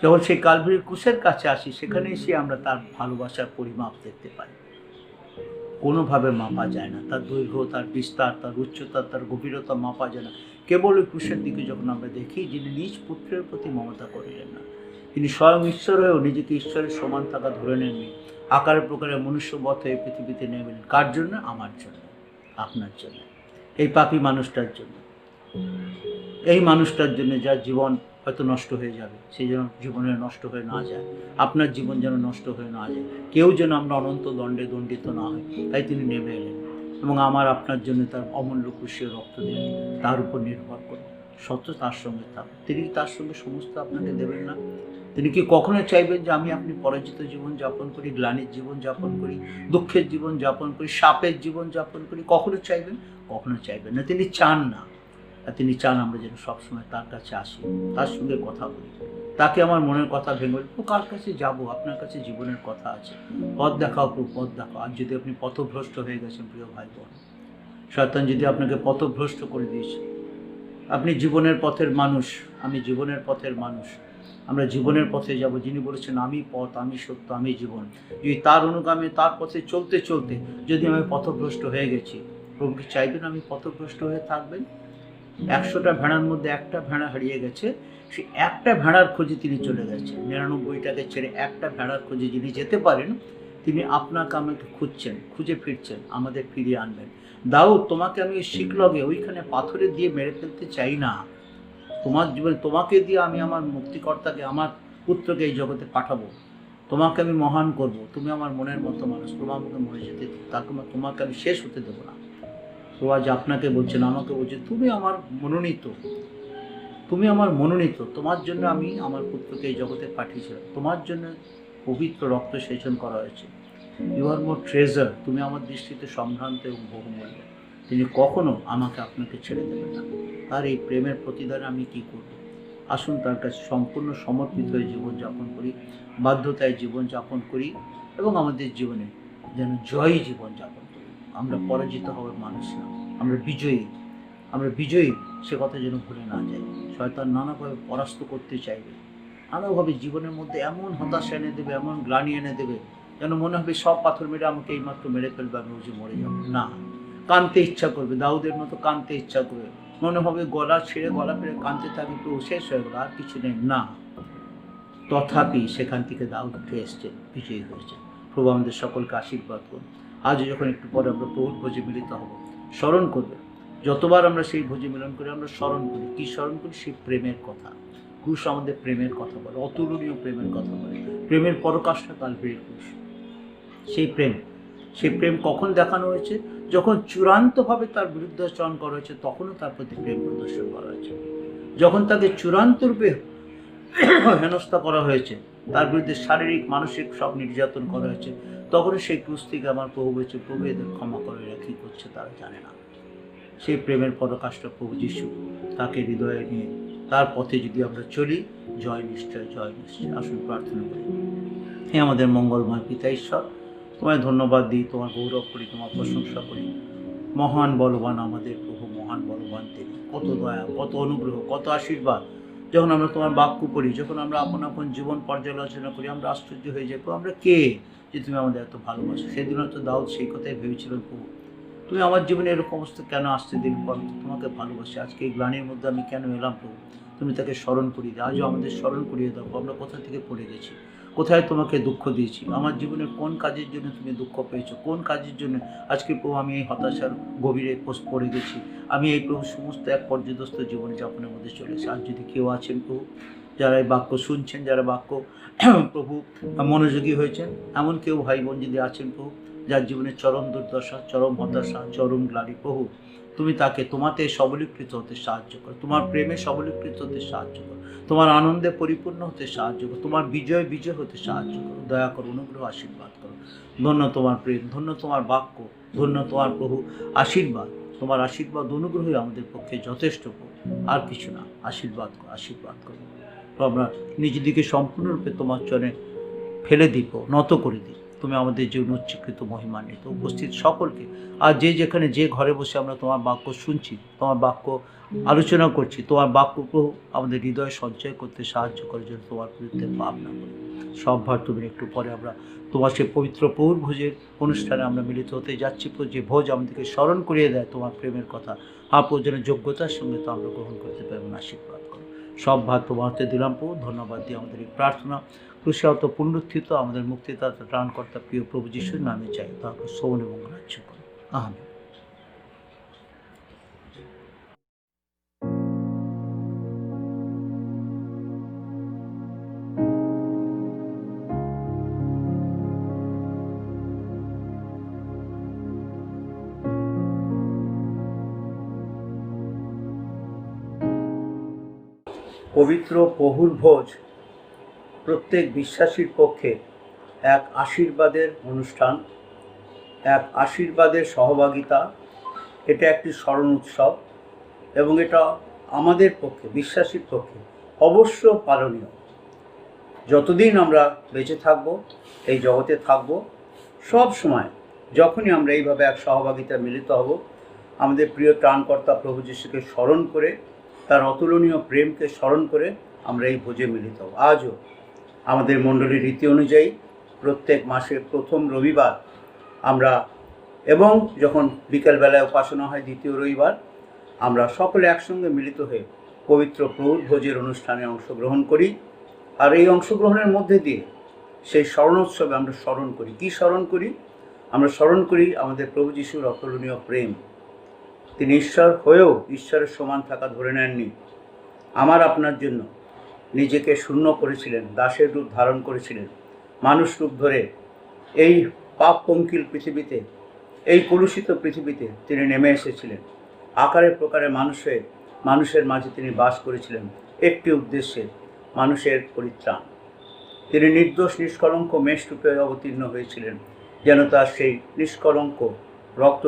যখন সেই কালভেরি ক্রুশের কাছে আসি, সেখানে এসে আমরা তার ভালোবাসার পরিমাপ দেখতে পাই। কোনোভাবে মাপা যায় না, তার দৈর্ঘ্য, তার বিস্তার, তার উচ্চতা, তার গভীরতা মাপা যায় না। কেবল ওই ক্রুশের দিকে যখন আমরা দেখি, যিনি নিজ পুত্রের প্রতি মমতা করিলেন না, তিনি স্বয়ং ঈশ্বর হয়েও নিজেকে ঈশ্বরের সমান থাকা ধরে নেননি, আকারে প্রকারে মনুষ্যবৎ হয়ে পৃথিবীতে নেমেলেন। কার জন্য? আমার জন্য, আপনার জন্য, এই পাপী মানুষটার জন্য, এই মানুষটার জন্য যার জীবন হয়তো নষ্ট হয়ে যাবে, সেই যেন জীবনে নষ্ট হয়ে না যায়, আপনার জীবন যেন নষ্ট হয়ে না যায়, কেউ যেন আমরা অনন্ত দণ্ডে দণ্ডিত না হয়। তাই তিনি নেমে এলেন এবং আমার আপনার জন্য তার অমূল্য ক্রুশীয় রক্ত দিলেন। তার উপর নির্ভর করুন, সত্য তার সঙ্গে থাকুন, তিনি তার সঙ্গে সমস্ত আপনাকে দেবেন না? তিনি কি কখনো চাইবেন যে আমি আপনি পরাজিত জীবন যাপন করি, গ্লানির জীবন যাপন করি, দুঃখের জীবন যাপন করি, শাপের জীবন যাপন করি? কখনো চাইবেন? কখনো চাইবেন না। তিনি চান না। আর তিনি চান আমরা যেন সবসময় তার কাছে আসি, তার সঙ্গে কথা বলি, তাকে আমার মনের কথা ভেঙে বলি, ও কার কাছে যাব? আপনার কাছে জীবনের কথা আছে, পথ দেখাও প্রভু, পথ দেখাও। আর যদি আপনি পথভ্রষ্ট হয়ে গেছেন প্রিয় ভাই বোন, শয়তান যদি আপনাকে পথভ্রষ্ট করে দিয়েছে, আপনি জীবনের পথের মানুষ, আমি জীবনের পথের মানুষ, আমরা জীবনের পথে যাব। যিনি বলেছেন আমি পথ, আমি সত্য, আমি জীবন, যদি তার অনুগামী তার পথে চলতে চলতে যদি আমি পথভ্রষ্ট হয়ে গেছি, প্রভু কি চাইবেন আমি পথভ্রষ্ট হয়ে থাকবেন? 100টা ভেড়ার মধ্যে একটা ভেড়া হারিয়ে গেছে, সে একটা ভেড়ার খোঁজে তিনি চলে গেছেন। 99টাকে ছেড়ে একটা ভেড়ার খোঁজে যিনি যেতে পারেন, তিনি আপনাকে আমাকে খুঁজছেন, খুঁজে ফিরছেন, আমাদের ফিরিয়ে আনবেন। দাউদ, তোমাকে আমি শিকলগে ওইখানে পাথরে দিয়ে মেরে ফেলতে চাই না। তোমার জীবনে তোমাকে দিয়ে আমি আমার মুক্তিকর্তাকে, আমার পুত্রকে এই জগতে পাঠাবো, তোমাকে আমি মহান করব, তুমি আমার মনের মতো মানুষ, তোমাকে মরে যেতে, তোমাকে আমি শেষ হতে দেবো না। তো আজ আপনাকে বলছেন, আমাকে বলছে, তুমি আমার মনোনীত, তুমি আমার মনোনীত, তোমার জন্য আমি আমার পুত্রকে এই জগতে পাঠিয়েছিলাম, তোমার জন্য পবিত্র রক্ত সেচন করা হয়েছে। ইউ আর মোর ট্রেজার, তুমি আমার দৃষ্টিতে সম্ভ্রান্ত এবং বহুমূল্য। তিনি কখনো আমাকে আপনাকে ছেড়ে দেবেন না। আর এই প্রেমের প্রতিদানে আমি কি করব? আসুন তার কাছে সম্পূর্ণ সমর্পিত হয়ে জীবনযাপন করি, বাধ্যতায় জীবনযাপন করি, এবং আমাদের জীবনে যেন জয়ী জীবনযাপন করি। আমরা পরাজিত হওয়ার মানুষ না, আমরা বিজয়ী, আমরা বিজয়ী, সে কথা যেন ভুলে না যাই। শয়তান নানাভাবে পরাস্ত করতে চাইবে, নানাভাবে জীবনের মধ্যে এমন হতাশা এনে দেবে, এমন গ্লানি এনে দেবে, যেন মনে হবে সব পাথর মেরে আমাকে এইমাত্র মেরে ফেলবে, আমি বুঝে মরে যাব। না, কাঁদতে ইচ্ছা করবে, দাউদের মতো কাঁদতে ইচ্ছা করবে, মনে হবে গলা ছেড়ে গলা ফেলে কাঁদতে থাকবে, তো শেষ হয়ে গেল, আর কিছু নেই। না, তথাপি সেখান থেকে দাউদ উঠে এসছেন, বিজয়ী হয়েছে। প্রভু আমাদের সকলকে আশীর্বাদ করুন। আজ যখন একটু পরে আমরা প্রভুর ভোজে মিলিত হব, স্মরণ করবে, যতবার আমরা সেই ভোজে মিলন করি আমরা স্মরণ করি, কি স্মরণ করি? সেই প্রেমের কথা। ক্রুশ আমাদের প্রেমের কথা বলে, অতুলনীয় প্রেমের কথা বলে, প্রেমের পরাকাষ্ঠা কালভারি ক্রুশ। সেই প্রেম কখন দেখানো হয়েছে? যখন চূড়ান্তভাবে তার বিরুদ্ধাচরণ করা হয়েছে, তখনও তার প্রতি প্রেম প্রদর্শন করা হয়েছে। যখন তাকে চূড়ান্ত রূপে হেনস্থা করা হয়েছে, তার বিরুদ্ধে শারীরিক মানসিক সব নির্যাতন করা হয়েছে, তখন সেই ক্রুশ থেকে আমার প্রভু বলেছে, প্রভু এদের ক্ষমা করে, এরা কী করছে তারা জানে না। সেই প্রেমের পরাকাষ্ঠা প্রভু যিশু, তাকে হৃদয়ে নিয়ে তার পথে যদি আমরা চলি, জয় নিশ্চয়, জয় নিশ্চয়। আসুন প্রার্থনা করি। হে আমাদের মঙ্গলময় পিতা ঈশ্বর, তোমায় ধন্যবাদ দিই, তোমার গৌরব করি, তোমার প্রশংসা করি। মহান বলবান আমাদের প্রভু, মহান বলবান তিনি। কত দয়া, কত অনুগ্রহ, কত আশীর্বাদ। যখন আমরা তোমার বাক্য পড়ি, যখন আমরা আপন আপন জীবন পর্যালোচনা করি, আমরা আশ্চর্য হয়ে যাই, প্রভু আমরা কে যে তুমি আমাদের এত ভালোবাসো। সেদিন হয়তো দাউদ সেই কথাই ভেবেছিলেন, প্রভু তুমি আমার জীবনে এরকম অবস্থা কেন আসতে দিন, আমি তো তোমাকে ভালোবাসি, আজকে এই গ্লানির মধ্যে আমি কেন এলাম প্রভু? তুমি তাকে স্মরণ করিয়ে দাও, আজও আমাদের স্মরণ করিয়ে দাও, আমরা কোথা থেকে পড়ে গেছি, কোথায় তোমাকে দুঃখ দিয়েছি, আমার জীবনের কোন কাজের জন্য তুমি দুঃখ পেয়েছো, কোন কাজের জন্য আজকে প্রভু আমি এই হতাশার গভীরে পড়ে গেছি, আমি এই প্রভু সমস্ত এক পর্যদস্ত জীবনযাপনের মধ্যে চলেছি। আর যদি কেউ আছেন প্রভু, যারা এই বাক্য শুনছেন, যারা বাক্য প্রভু মনোযোগী হয়েছেন, এমন কেউ ভাই বোন যদি আছেন প্রভু, যার জীবনে চরম দুর্দশা, চরম হতাশা, চরম গ্লানি, প্রভু তুমি তাকে তোমাতে সবলীকৃত হতে সাহায্য করো, তোমার প্রেমে সবলীকৃত হতে সাহায্য করো, তোমার আনন্দে পরিপূর্ণ হতে সাহায্য করো, তোমার বিজয় হতে সাহায্য করো, দয়া করো, অনুগ্রহ, আশীর্বাদ করো। ধন্য তোমার প্রেম, ধন্য তোমার বাক্য, ধন্য তোমার প্রভু আশীর্বাদ। তোমার আশীর্বাদ অনুগ্রহই আমাদের পক্ষে যথেষ্ট, আর কিছু না। আশীর্বাদ করো, আশীর্বাদ করো। তো আমরা নিজেদিকে সম্পূর্ণরূপে তোমার চরণে ফেলে দিব, নত করে দিই। তুমি আমাদের যে উচ্চীকৃত মহিমান্বিত উপস্থিত সকলকে, আর যে যেখানে যে ঘরে বসে আমরা তোমার বাক্য শুনছি, তোমার বাক্য আলোচনা করছি, তোমার বাক্য আমাদের হৃদয়ে সঞ্চয় করতে সাহায্য করে, যেন তোমার বিরুদ্ধে পাপ না করি। সব ভার তুমি। একটু পরে আমরা তোমার সেই পবিত্র প্রভুর ভোজের অনুষ্ঠানে আমরা মিলিত হতে যাচ্ছি। যে ভোজ আমাদেরকে স্মরণ করিয়ে দেয় তোমার প্রেমের কথা, যেন যোগ্যতার সঙ্গে তো আমরা গ্রহণ করতে পারবো। আশীর্বাদ করো। সব ভার তোমার হাতে দিলাম প্রভু। ধন্যবাদ দিয়ে আমাদের এই প্রার্থনা ক্রুশাহত পুনরুত্থিত আমাদের মুক্তিদাতা ত্রাণকর্তা প্রিয় প্রভু যিশুর নামে চাই, তাকে শ্রবণ এবং গ্রাহ্য করো। আমেন। পবিত্র প্রভুর ভোজ প্রত্যেক বিশ্বাসীর পক্ষে এক আশীর্বাদের অনুষ্ঠান, এক আশীর্বাদের সহভাগিতা। এটা একটি স্মরণ উৎসব এবং এটা আমাদের পক্ষে, বিশ্বাসীর পক্ষে অবশ্য পালনীয়। যতদিন আমরা বেঁচে থাকব, এই জগতে থাকব, সব সময় যখনই আমরা এইভাবে এক সহভাগিতা মিলিত হব, আমাদের প্রিয় ত্রাণকর্তা প্রভু যীশুকে স্মরণ করে, তার অতুলনীয় প্রেমকে স্মরণ করে আমরা এই ভোজে মিলিত হব। আজও আমাদের মণ্ডলীর রীতি অনুযায়ী প্রত্যেক মাসের প্রথম রবিবার আমরা, এবং যখন বিকেলবেলায় উপাসনা হয় দ্বিতীয় রবিবার, আমরা সকলে একসঙ্গে মিলিত হয়ে পবিত্র প্রভুর ভোজের অনুষ্ঠানে অংশগ্রহণ করি। আর এই অংশগ্রহণের মধ্যে দিয়ে সেই স্মরণোৎসবে আমরা স্মরণ করি। কি স্মরণ করি? আমরা স্মরণ করি আমাদের প্রভু যীশুর অতুলনীয় প্রেম। তিনি ঈশ্বর হয়েও ঈশ্বরের সমান থাকা ধরে নেননি। আমার আপনার জন্য নিজেকে শূন্য করেছিলেন, দাসের রূপ ধারণ করেছিলেন, মানুষ রূপ ধরে এই পাপ পঙ্কিল পৃথিবীতে, এই কলুষিত পৃথিবীতে তিনি নেমে এসেছিলেন। আকারে প্রকারে মানুষের মাঝে তিনি বাস করেছিলেন একটি উদ্দেশ্যে, মানুষের পরিত্রাণ। তিনি নির্দোষ নিষ্কলঙ্ক মেষ রূপে অবতীর্ণ হয়েছিলেন, যেন তার সেই নিষ্কলঙ্ক রক্ত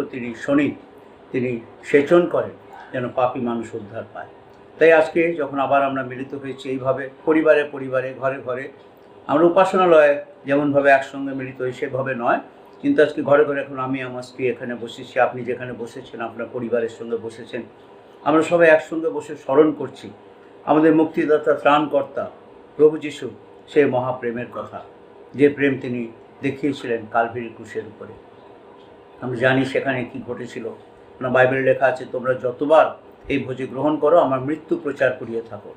তিনি সেচন করেন, যেন পাপী মানুষ উদ্ধার পায়। তাই আজকে যখন আবার আমরা মিলিত হয়েছি এইভাবে পরিবারে পরিবারে, ঘরে ঘরে, আমরা উপাসনালয়ে যেমনভাবে একসঙ্গে মিলিত হই সেভাবে নয়, কিন্তু আজকে ঘরে ঘরে এখন আমি আমার স্ত্রী এখানে বসেছি, আপনি যেখানে বসেছেন আপনার পরিবারের সঙ্গে বসেছেন, আমরা সবাই একসঙ্গে বসে স্মরণ করছি আমাদের মুক্তিদাতা ত্রাণকর্তা প্রভু যীশু সেই মহাপ্রেমের কথা, যে প্রেম তিনি দেখিয়েছিলেন কালভারি ক্রুশের উপরে। আমরা জানি সেখানে কি ঘটেছিল। বাইবেলে লেখা আছে, তোমরা যতবার এই ভোজে গ্রহণ করো আমার মৃত্যু প্রচার করিয়ে থাকো।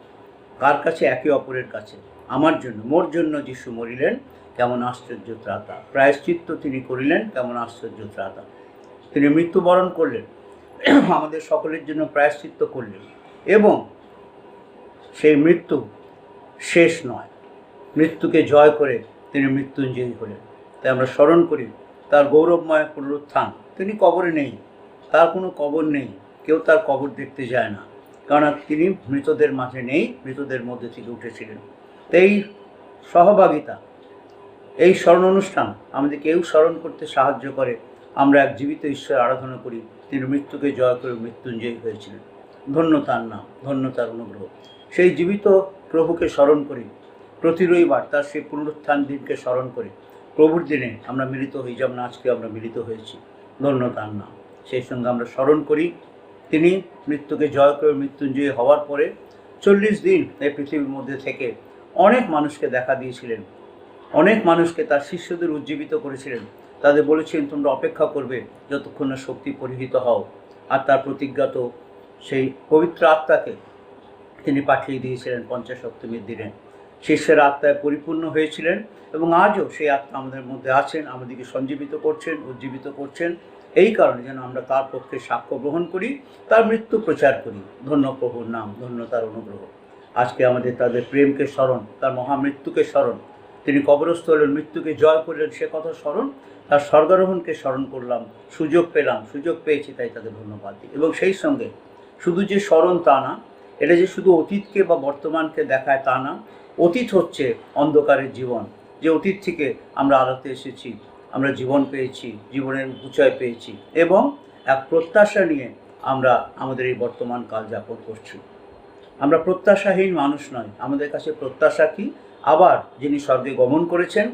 কার কাছে? একে অপরের কাছে। আমার জন্য, মোর জন্য যিশু মরিলেন, কেমন আশ্চর্য ত্রাতা। প্রায়শ্চিত্ত তিনি করিলেন, কেমন আশ্চর্য ত্রাতা। তিনি মৃত্যুবরণ করলেন, আমাদের সকলের জন্য প্রায়শ্চিত্ত করলেন, এবং সেই মৃত্যু শেষ নয়, মৃত্যুকে জয় করে তিনি মৃত্যুঞ্জয়ী হলেন। তাই আমরা স্মরণ করি তার গৌরবময় পুনরুত্থান। তিনি কবরে নেই, তার কোনো কবর নেই, কেউ তার কবর দেখতে যায় না, কারণ তিনি মৃতদের মাঝে নেই, মৃতদের মধ্যে থেকে উঠেছিলেন। এই সহভাগিতা, এই স্মরণ অনুষ্ঠান আমাদেরকে কেউ স্মরণ করতে সাহায্য করে। আমরা এক জীবিত ঈশ্বর আরাধনা করি, তিনি মৃত্যুকে জয় করে মৃত্যুঞ্জয়ী হয়েছিলেন। ধন্য তার নাম, ধন্য তার অনুগ্রহ। সেই জীবিত প্রভুকে স্মরণ করি প্রতি রবিবার, তার সেই পুনরুত্থান দিনকে স্মরণ করে প্রভুর দিনে আমরা মিলিত হই, যেমন আজকে আমরা মিলিত হয়েছি। ধন্য তার নাম। সেই সঙ্গে আমরা স্মরণ করি তিনি মৃত্যুকে জয় করে মৃত্যুঞ্জয়ী হওয়ার পরে 40 দিন এই পৃথিবীর মধ্যে থেকে অনেক মানুষকে দেখা দিয়েছিলেন, অনেক মানুষকে তার শিষ্যদের উজ্জীবিত করেছিলেন। তাদের বলেছিলেন তোমরা অপেক্ষা করবে যতক্ষণ না শক্তি পরিহিত হও। আর তার প্রতিজ্ঞাত সেই পবিত্র আত্মাকে তিনি পাঠিয়ে দিয়েছিলেন 50 সপ্তমীর দিনে। শিষ্যের আত্মায় পরিপূর্ণ হয়েছিলেন এবং আজও সেই আত্মা আমাদের মধ্যে আছেন, আমাদেরকে সঞ্জীবিত করছেন, উজ্জীবিত করছেন। এই কারণে যেন আমরা তার পক্ষে সাক্ষ্য গ্রহণ করি, তার মৃত্যু প্রচার করি। ধন্য প্রভুর নাম, ধন্য তার অনুগ্রহ। আজকে আমাদের তাদের প্রেমকে স্মরণ, তার মহামৃত্যুকে স্মরণ, তিনি কবরস্থ হলেন, মৃত্যুকে জয় করলেন, সে কথা স্মরণ, তার স্বর্গারোহণকে স্মরণ করলাম, সুযোগ পেয়েছি, তাই তাদের ধন্যবাদ দিই। এবং সেই সঙ্গে শুধু যে স্মরণ তা না, এটা যে শুধু অতীতকে বা বর্তমানকে দেখায় তা না। অতীত হচ্ছে অন্ধকারের জীবন, যে অতীত থেকে আমরা আলোতে এসেছি, আমরা জীবন পেয়েছি, জীবনের উঁচাই পেয়েছি, এবং এক প্রত্যাশা নিয়ে আমরা আমাদের এই বর্তমান কাল যাপন করছি। আমরা প্রত্যাশাহীন মানুষ নয়, আমাদের কাছে প্রত্যাশা কি? আবার যিনি স্বর্গে গমন করেছেন,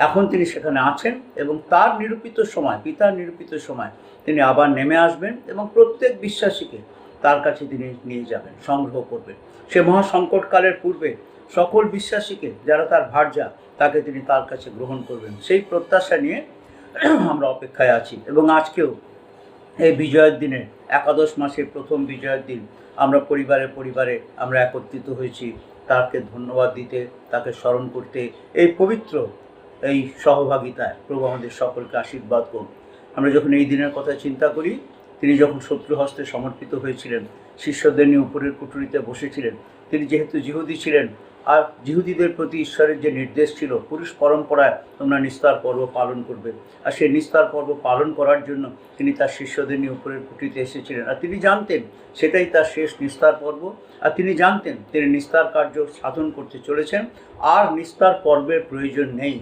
এখন তিনি সেখানে আছেন, এবং তার নিরূপিত সময়, পিতার নিরূপিত সময় তিনি আবার নেমে আসবেন এবং প্রত্যেক বিশ্বাসীকে তার কাছে তিনি নিয়ে যাবেন, সংগ্রহ করবেন। সে মহাসংকটকালের পূর্বে সকল বিশ্বাসীকে, যারা তার ভার্যা, তাকে তিনি তার কাছে গ্রহণ করবেন। সেই প্রত্যাশা নিয়ে আমরা অপেক্ষায় আছি। এবং আজকেও এই বিজয়ের দিনে, একাদশ মাসের প্রথম বিজয়ের দিন, আমরা পরিবারে আমরা একত্রিত হয়েছি তাকে ধন্যবাদ দিতে, তাকে স্মরণ করতে। এই পবিত্র এই সহভাগিতায় প্রভু আমাদের সকলকে আশীর্বাদ করুন। আমরা যখন এই দিনের কথা চিন্তা করি, তিনি যখন শত্রু হস্তে সমর্পিত হয়েছিলেন, শিষ্যদের নিয়ে উপরের কুঠুরিতে বসেছিলেন, তিনি যেহেতু যিহুদি ছিলেন, আর যিহুদিদের প্রতি ঈশ্বরের যে নির্দেশ ছিল, পুরুষ পরম্পরায় তোমরা নিস্তার পর্ব পালন করবে, আর সেই নিস্তার পর্ব পালন করার জন্য তিনি তার শিষ্যদের নিয়ে উপরের কুটিতে এসেছিলেন। আর তিনি জানতেন সেটাই তার শেষ নিস্তার পর্ব, আর তিনি জানতেন তিনি নিস্তার কার্য সাধন করতে চলেছেন, আর নিস্তার পর্বের প্রয়োজন নেই,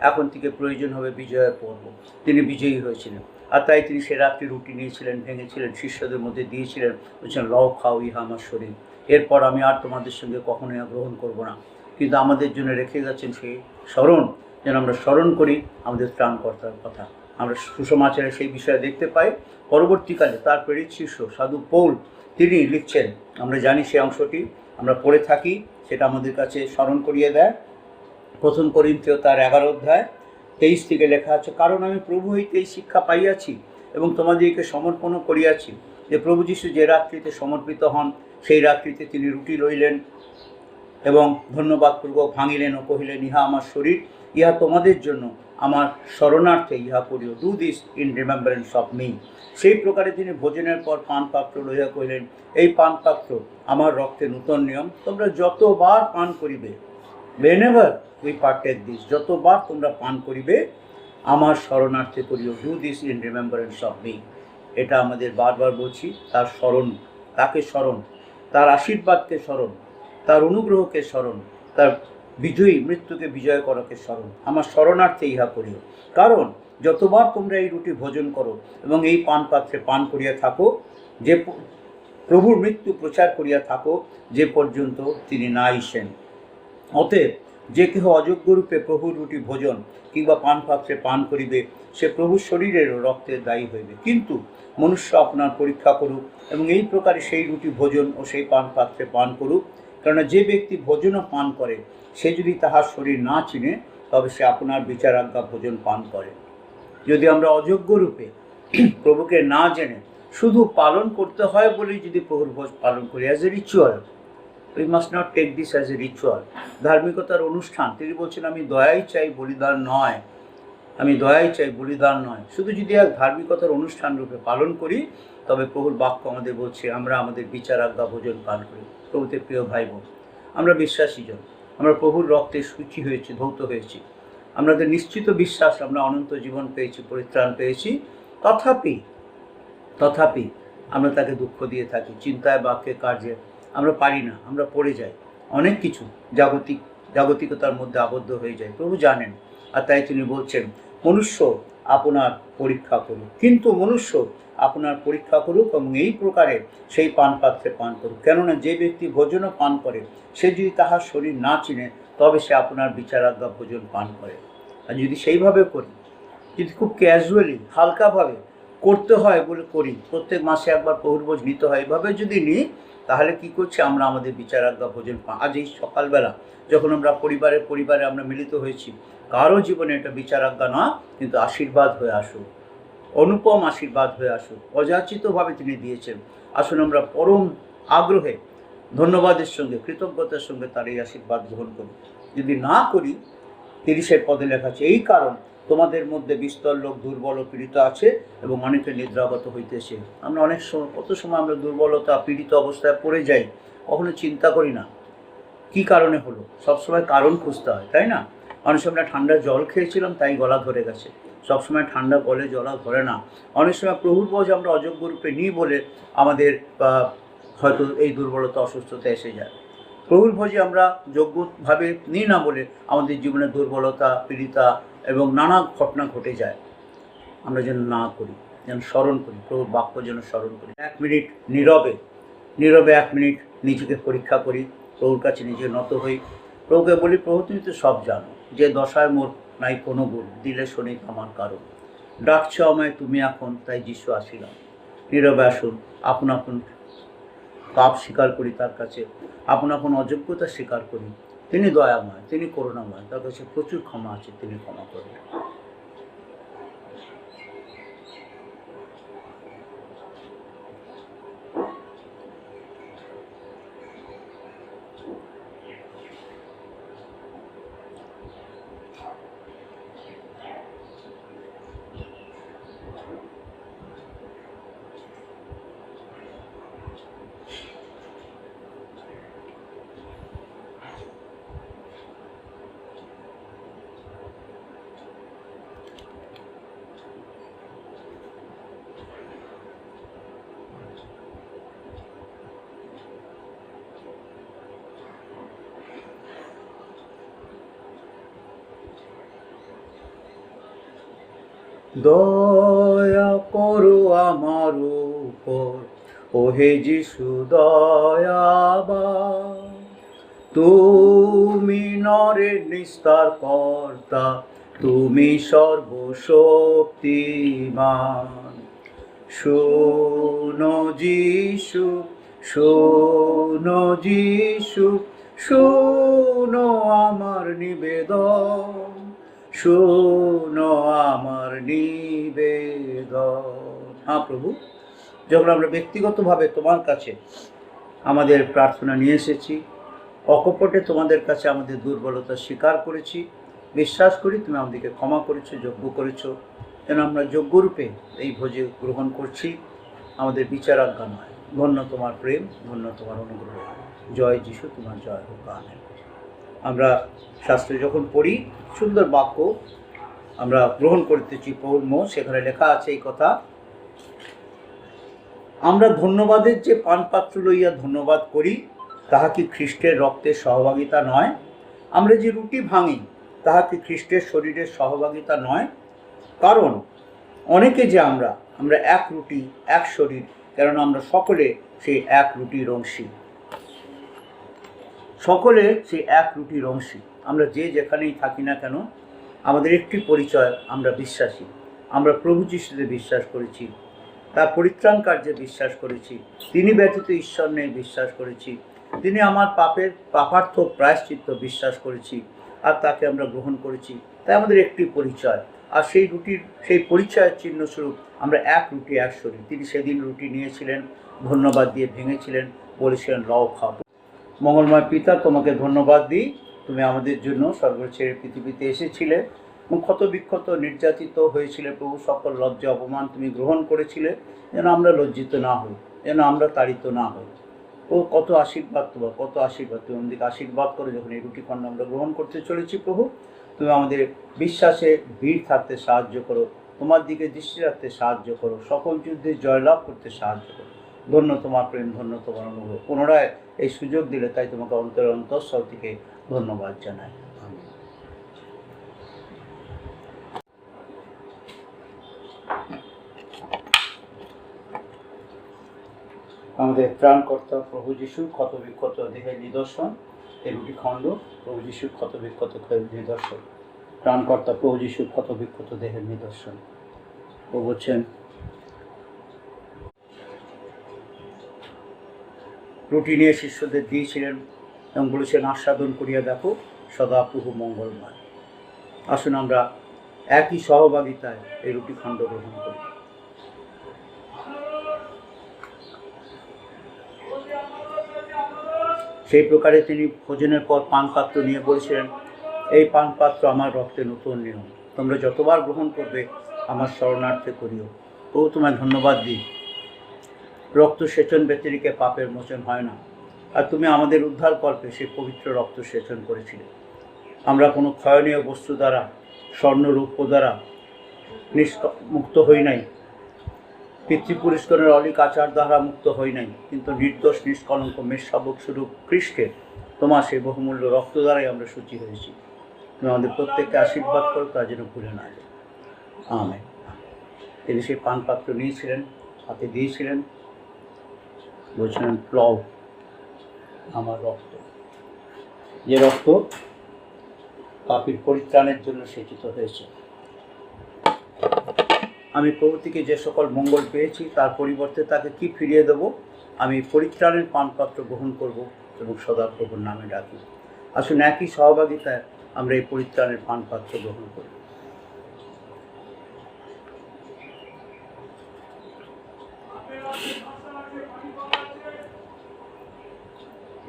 এখন থেকে প্রয়োজন হবে বিজয়ের পর্ব। তিনি বিজয়ী হয়েছিলেন, আর তাই তিনি সে রাত্রি রুটি নিয়েছিলেন, ভেঙেছিলেন, শিষ্যদের মধ্যে দিয়েছিলেন, বলছেন লও খাও, ইহা আমার শরীর, এরপর আমি আর তোমাদের সঙ্গে কখনোই গ্রহণ করব না। কিন্তু আমাদের জন্য রেখে গেছেন সেই স্মরণ, যেন আমরা স্মরণ করি আমাদের ত্রাণকর্তার কথা। আমরা সুসমাচারে সেই বিষয়ে দেখতে পাই। পরবর্তীকালে তার প্রেরিত শিষ্য সাধু পৌল তিনি লিখছেন, আমরা জানি সেই অংশটি, আমরা পড়ে থাকি, সেটা আমাদের কাছে স্মরণ করিয়ে দেয়। প্রথম করিন্থীয় তার 11 অধ্যায় 23 থেকে লেখা আছে, কারণ আমি প্রভু হইতে এই শিক্ষা পাইয়াছি এবং তোমাদেরকে সমর্পণও করিয়াছি যে প্রভু যীশু যে রাত্রিতে সমর্পিত হন, সেই রাত্রিতে তিনি রুটি লইলেন এবং ধন্যবাদপূর্বক ভাঙিলেন ও কহিলেন, ইহা আমার শরীর, ইহা তোমাদের জন্য আমার স্মরণার্থে ইহা করিও, do this in remembrance of me. সেই প্রকারে তিনি ভোজনের পর পান পাত্র লইয়া কহিলেন, এই পান পাত্র আমার রক্তে নূতন নিয়ম, তোমরা যতবার পান করিবে, whenever we partake this, যতবার তোমরা পান করিবে আমার স্মরণার্থে করিও, do this in remembrance of me. এটা আমাদের বারবার বলছি, তার স্মরণ, তাকে স্মরণ, তার আশীর্বাদকে স্মরণ, তার অনুগ্রহকে স্মরণ, তার বিজয়ী মৃত্যুকে বিজয় করাকে স্মরণ, আমার স্মরণার্থে ইহা করিও। কারণ যতবার তোমরা এই রুটি ভোজন করো এবং এই পান পাত্রে পান করিয়া থাকো, যে প্রভুর মৃত্যু প্রচার করিয়া থাকো যে পর্যন্ত তিনি না আসেন। অতএব যে কেহ অযোগ্যরূপে প্রভুর রুটি ভোজন কিংবা পান পাত্রে পান করিবে, সে প্রভুর শরীরের ও রক্তের দায়ী হইবে। কিন্তু মনুষ্য আপনার পরীক্ষা করুক এবং এই প্রকারে সেই রুটি ভোজন ও সেই পান পাত্রে পান করুক, কেননা যে ব্যক্তি ভোজন ও পান করে সে যদি তাহার শরীর না চিনে, তবে সে আপনার বিচারাজ্ঞা ভোজন পান করে। যদি আমরা অযোগ্যরূপে প্রভুকে না জেনে শুধু পালন করতে হয় বলেই যদি প্রভুর ভোজ পালন করি, as a ritual, we must not take this as a ritual, ধার্মিকতার অনুষ্ঠান। তিনি বলছেন আমি দয়াই চাই, বলিদান নয়, আমি দয়াই চাই, বলিদান নয়। শুধু যদি এক ধার্মিকতার অনুষ্ঠান রূপে পালন করি, তবে প্রভুর বাক্য আমাদের বলছে আমরা আমাদের বিচারাজ্ঞা ভোজন পান করি। প্রভুতে প্রিয় ভাই বোন, আমরা বিশ্বাসী জন, আমরা প্রভুর রক্তে সূচি হয়েছি, ধৌত হয়েছি, আমাদের নিশ্চিত বিশ্বাস আমরা অনন্ত জীবন পেয়েছি, পরিত্রাণ পেয়েছি। তথাপি আমরা তাকে দুঃখ দিয়ে থাকি, চিন্তায়, বাক্যে, কার্যে আমরা পারি না, আমরা পড়ে যাই, অনেক কিছু জাগতিকতার মধ্যে আবদ্ধ হয়ে যায়, প্রভু জানেন। আর তাই তিনি বলছেন মনুষ্য আপনার পরীক্ষা করুক, কিন্তু মনুষ্য আপনার পরীক্ষা করুক এবং এই প্রকারে সেই পান পাত্রে পান করুক। কেননা যে ব্যক্তি ভোজনও পান করে সে যদি তাহার শরীর না চিনে, তবে সে আপনার বিচারাজ্ঞা ভোজন পান করে। আর যদি সেইভাবে করি, যদি খুব ক্যাজুয়ালি হালকাভাবে করতে হয় বলে করি, প্রত্যেক মাসে একবার প্রভুর ভোজ নিতে হয়, এভাবে যদি নিই, তাহলে কি করছে আমরা আমাদের বিচারাজ্ঞা ভোজন পান। আজ এই সকালবেলা যখন আমরা পরিবারে আমরা মিলিত হয়েছি, কারো জীবনে এটা বিচারাজ্ঞা না, কিন্তু আশীর্বাদ হয়ে আসুক, অনুপম আশীর্বাদ হয়ে আসুক, অযাচিতভাবে তিনি দিয়েছেন। আসুন আমরা পরম আগ্রহে, ধন্যবাদের সঙ্গে, কৃতজ্ঞতার সঙ্গে তার এই আশীর্বাদ গ্রহণ করি। যদি না করি, 30 পদে লেখা আছে, এই কারণ তোমাদের মধ্যে বিস্তর লোক দুর্বল ও পীড়িত আছে এবং অনেকে নিদ্রাগত হইতেছে। আমরা অনেক সময়, কত সময় আমরা দুর্বলতা, পীড়িত অবস্থায় পড়ে যাই, কখনো চিন্তা করি না কি কারণে হলো। সবসময় কারণ খুঁজতে হয়, তাই না? অনেক সময় ঠান্ডা জল খেয়েছিলাম তাই গলা ধরে গেছে, সবসময় ঠান্ডা গলে জলা ধরে না। অনেক সময় প্রভুর ভোজ আমরা অযোগ্য রূপে নিই বলে আমাদের হয়তো এই দুর্বলতা, অসুস্থতা এসে যায়। প্রভুর ভোজে আমরা যোগ্যভাবে নিই না বলে আমাদের জীবনে দুর্বলতা, পীড়িতা এবং নানা ঘটনা ঘটে যায়। আমরা যেন না করি, যেন স্মরণ করি, প্রভুর বাক্য যেন স্মরণ করি। 1 মিনিট নীরবে 1 মিনিট নিজেকে পরীক্ষা করি, প্রভুর কাছে নিজে নত হই, প্রভুকে বলি, প্রভু তুমি তো সব জানো, যে দশায় মোর নাই কোনো গুণ, দিলে শোনে আমার কারণ, ডাকছ আমায় তুমি এখন, তাই যিশু আসিলাম। নীরবে আসুন, আপন আপন পাপ স্বীকার করি তার কাছে, আপন আপন অযোগ্যতা স্বীকার করি। তিনি দয়াময়, তিনি করুণাময়, তার কাছে প্রচুর ক্ষমা আছে, তিনি ক্ষমা করবেন। দয়া করো আমার উপর, ওহে যিশু দয়াবান। তুমি নরের নিস্তার কর্তা, তুমি সর্বশক্তিমান। শোনো যিশু, শোনো যিশু, শোনো আমার নিবেদন, শোনো আমার নিবেদন। হ্যাঁ প্রভু, যখন আমরা ব্যক্তিগতভাবে তোমার কাছে আমাদের প্রার্থনা নিয়ে এসেছি, অকপটে তোমাদের কাছে আমাদের দুর্বলতা স্বীকার করেছি, বিশ্বাস করি তুমি আমাদেরকে ক্ষমা করেছো, যোগ্য করেছো, যেন আমরা যোগ্যরূপে এই ভোজে গ্রহণ করছি, আমাদের বিচারাজ্ঞা নয়। ধন্য তোমার প্রেম, ধন্য তোমার অনুগ্রহ। জয় যিশু, তোমার জয় হোক। আমেন। আমরা শাস্ত্রে যখন পড়ি, সুন্দর বাক্য আমরা গ্রহণ করতেছি পৌর্ণ, সেখানে লেখা আছে এই কথা, আমরা ধন্যবাদের যে পানপাত্র লইয়া ধন্যবাদ করি, তাহা কি খ্রিস্টের রক্তের সহভাগিতা নয়? আমরা যে রুটি ভাঙি, তাহা কি খ্রিস্টের শরীরের সহভাগিতা নয়? কারণ অনেকে যে আমরা এক রুটি, এক শরীর, কেননা আমরা সকলে সেই এক রুটির অংশী, সকলে সেই এক রুটির অংশী। আমরা যে যেখানেই থাকি না কেন, আমাদের একটি পরিচয়, আমরা বিশ্বাসী, আমরা প্রভু যিশুতে বিশ্বাস করেছি, তার পরিত্রাণ কার্যে বিশ্বাস করেছি, তিনি ব্যতীত ঈশ্বর নেই বিশ্বাস করেছি, তিনি আমার পাপার্থ প্রায়শ্চিত্ত বিশ্বাস করেছি, আর তাকে আমরা গ্রহণ করেছি। তাই আমাদের একটি পরিচয়, আর সেই রুটির সেই পরিচয়ের চিহ্ন স্বরূপ আমরা এক রুটি, এক শরীর। তিনি সেদিন রুটি নিয়েছিলেন, ধন্যবাদ দিয়ে ভেঙেছিলেন, বলেছিলেন লও খাবো। মঙ্গলময় পিতা, তোমাকে ধন্যবাদ দিই, তুমি আমাদের জন্য স্বর্গ ছেড়ে পৃথিবীতে এসেছিলে এবং ক্ষত বিক্ষত নির্যাতিত হয়েছিলে প্রভু, সকল লজ্জা অপমান তুমি গ্রহণ করেছিলে, যেন আমরা লজ্জিত না হই, যেন আমরা তাড়িত না হই। ও কত আশীর্বাদ তোমার, কত আশীর্বাদ, তুমি আমাদেরকে আশীর্বাদ করে যখন এই রুটি খণ্ড আমরা গ্রহণ করতে চলেছি প্রভু, তুমি আমাদের বিশ্বাসে ভিড় থাকতে সাহায্য করো, তোমার দিকে দৃষ্টি রাখতে সাহায্য করো, সকল যুদ্ধে জয়লাভ করতে সাহায্য করো। ধন্য তোমার প্রেম, ধন্য তোমার অনুগ্রহ। পুনরায় এই সুযোগ দিলে, তাই তোমাকে অন্তরের অন্তঃস্থল থেকে ধন্যবাদ জানাই। আমাদের ত্রাণকর্তা প্রভু যিশু ক্ষত বিক্ষত দেহের নিদর্শন, এই রুটি খণ্ড প্রভু যিশুর ক্ষত বিক্ষত নিদর্শন, ত্রাণকর্তা প্রভু যিশুর ক্ষত বিক্ষত দেহের নিদর্শন। ও বলছেন, রুটি নিয়ে শিষ্যদের দিয়েছিলেন এবং বলেছেন, আস্বাদন করিয়া দেখো, সদা প্রভু মঙ্গলময়। আসুন আমরা একই সহভাগিতায় এই রুটি খণ্ড গ্রহণ করি। সেই প্রকারে তিনি ভোজনের পর পানপাত্র নিয়ে বলেছিলেন, এই পানপাত্র আমার রক্তে নতুন নিয়ম, তোমরা যতবার গ্রহণ করবে আমার শরণার্থে করিও। ও তোমায় ধন্যবাদ দিই, রক্ত সেচন ব্যতিরেকে পাপের মোচন হয় না, আর তুমি আমাদের উদ্ধার কল্পে সেই পবিত্র রক্ত সেচন করেছিলে। আমরা কোনো ক্ষয়নীয় বস্তু দ্বারা, স্বর্ণরূপ্য দ্বারা মুক্ত হই নাই, পিতৃপুরস্কারের অলিক আচার দ্বারা মুক্ত হই নাই, কিন্তু নির্দোষ নিষ্কলঙ্ক মেষশাবক স্বরূপ খ্রিস্টের তোমার সেই বহুমূল্য রক্ত দ্বারাই আমরা শুচি হয়েছি। তুমি আমাদের প্রত্যেককে আশীর্বাদ করো, তা যেন ভুলে না যায়। আমেন। তিনি সেই পানপাত্র নিয়েছিলেন, হাতে দিয়েছিলেন, বলছিলেন, লও আমার রক্ত, যে রক্ত পাপীর পরিত্রাণের জন্য সেচিত হয়েছে। আমি প্রভু থেকে যে সকল মঙ্গল পেয়েছি, তার পরিবর্তে তাকে কি ফিরিয়ে দেব? আমি পরিত্রাণের পানপাত্র গ্রহণ করব এবং সদা প্রভুর নামে ডাকি। আসুন একই সহভাগিতায় আমরা এই পরিত্রাণের পানপাত্র গ্রহণ করি।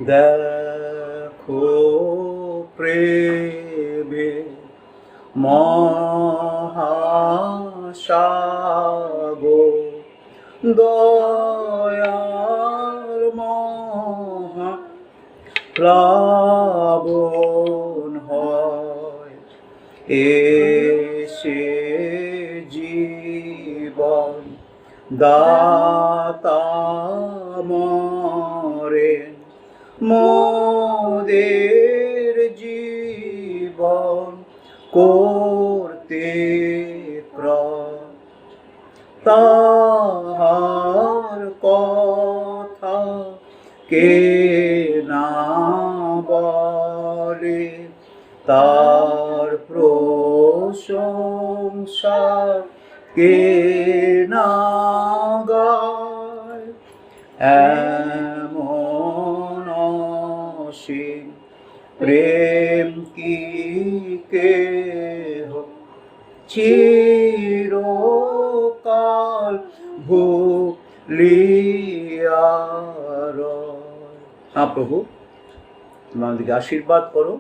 দেখো প্রেমে মহাসাগর, দয়ার মহা প্লাবন হয়, এসে জীবন দাতা মরেন, মোদের জীবন করতে ক্রয়। তাহার কথা কে না বলে, তার প্রশংসা কে না গায়, এমন অসীম প্রেম কি কেহ চিরকাল ভুলিয়া রয়। হ্যাঁ প্রভু, তুমি আমাদেরকে আশীর্বাদ করো।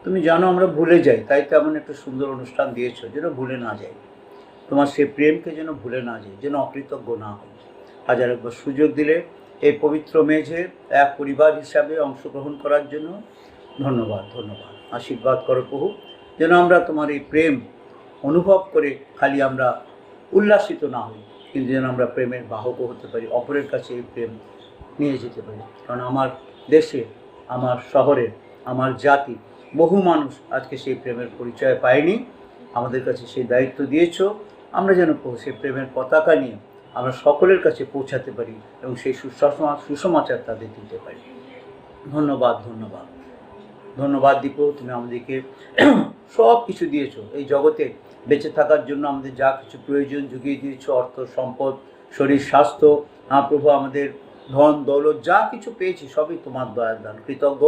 তুমি জানো আমরা ভুলে যাই, তাই তো এমন একটা সুন্দর অনুষ্ঠান দিয়েছো যেন ভুলে না যাই, তোমার সেই প্রেমকে যেন ভুলে না যাই, যেন অকৃতজ্ঞ না হই। হাজার একবার সুযোগ দিলে এই পবিত্র মেঝে এক পরিবার হিসাবে অংশগ্রহণ করার জন্য ধন্যবাদ। ধন্যবাদ। আশীর্বাদ করো প্রভু, যেন আমরা তোমার এই প্রেম অনুভব করে খালি আমরা উল্লাসিত না হই, কিন্তু যেন আমরা প্রেমের বাহকও হতে পারি, অপরের কাছে এই প্রেম নিয়ে যেতে পারি। কারণ আমার দেশে, আমার শহরে, আমার জাতি, বহু মানুষ আজকে সেই প্রেমের পরিচয় পায়নি। আমাদের কাছে সেই দায়িত্ব দিয়েছো, আমরা যেন সেই প্রেমের পতাকা নিয়ে আমরা সকলের কাছে পৌঁছাতে পারি এবং সেই সুসমাচার তাদের দিতে পারি। ধন্যবাদ। ধন্যবাদ। ধন্যবাদ দীপু, তুমি আমাদেরকে সব কিছু দিয়েছো। এই জগতে বেঁচে থাকার জন্য আমাদের যা কিছু প্রয়োজন জুগিয়ে দিয়েছো, অর্থ, সম্পদ, শরীর, স্বাস্থ্য। প্রভু, আমাদের ধন দৌলত যা কিছু পেয়েছি সবই তোমার দয়ার দান। কৃতজ্ঞ।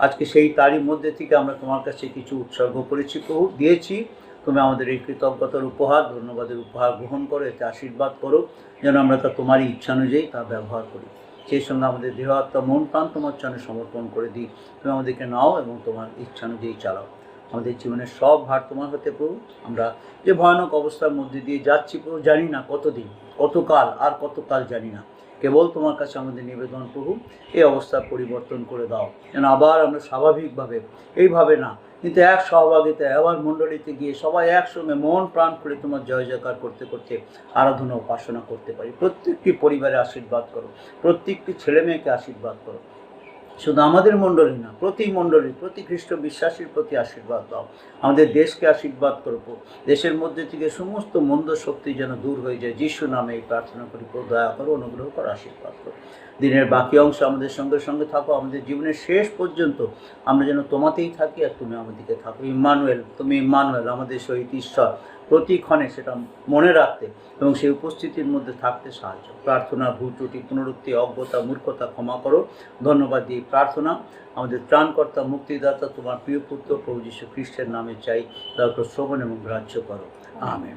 আজকে সেই তারই মধ্যে থেকে আমরা তোমার কাছে কিছু উৎসর্গ করেছি প্রভু, দিয়েছি। তুমি আমাদের এই কৃতজ্ঞতার উপহার, ধন্যবাদের উপহার গ্রহণ করো, এতে আশীর্বাদ করো, যেন আমরা তা তোমারই ইচ্ছা অনুযায়ী তা ব্যবহার করি। সেই সঙ্গে আমাদের দেহ, আত্মা, মন, প্রাণ তোমার চরণে সমর্পণ করে দিই। তুমি আমাদেরকে নাও এবং তোমার ইচ্ছা অনুযায়ী চালাও। আমাদের জীবনের সব ভার তোমার হতে প্রভু। আমরা যে ভয়ানক অবস্থার মধ্যে দিয়ে যাচ্ছি প্রভু, জানি না কতদিন, কতকাল, আর কতকাল জানি না। কেবল তোমার কাছে আমাদের নিবেদন প্রভু, এই অবস্থা পরিবর্তন করে দাও, যেন আবার আমরা স্বাভাবিকভাবে, এইভাবে না কিন্তু এক সহভাগিতায় আবার মণ্ডলীতে গিয়ে সবাই একসঙ্গে মন প্রাণ করে তোমার জয় জয়কার করতে করতে আরাধনা উপাসনা করতে পারি। প্রত্যেকটি পরিবারে আশীর্বাদ করো, প্রত্যেকটি ছেলে মেয়েকে আশীর্বাদ করো। শুধু আমাদের মণ্ডলী না, প্রতি মণ্ডলী, প্রতি খ্রিস্ট বিশ্বাসীর প্রতি আশীর্বাদ দাও। আমাদের দেশকে আশীর্বাদ করবো, দেশের মধ্যে থেকে সমস্ত মন্দ শক্তি যেন দূর হয়ে যায়। যিশু নামে এই প্রার্থনা করি, দয়া করো, অনুগ্রহ করো, আশীর্বাদ করো। দিনের বাকি অংশ আমাদের সঙ্গে সঙ্গে থাকো, আমাদের জীবনের শেষ পর্যন্ত আমরা যেন তোমাতেই থাকি আর তুমি আমাদেরকে থাকো। ইম্মানুয়েল, তুমি ইম্মানুয়েল, আমাদের সহিত ঈশ্বর, প্রতিক্ষণে সেটা মনে রাখতে এবং সেই উপস্থিতির মধ্যে থাকতে সাহায্য। প্রার্থনা, ভুল ত্রুটি, পুনরুক্তি, অজ্ঞতা, মূর্খতা ক্ষমা করো। ধন্যবাদ দিয়ে প্রার্থনা আমাদের ত্রাণকর্তা, মুক্তিদাতা, তোমার প্রিয় পুত্র প্রভু যীশু খ্রিস্টের নামে চাই, তারপর শ্রবণ এবং গ্রাহ্য করো। আমেন।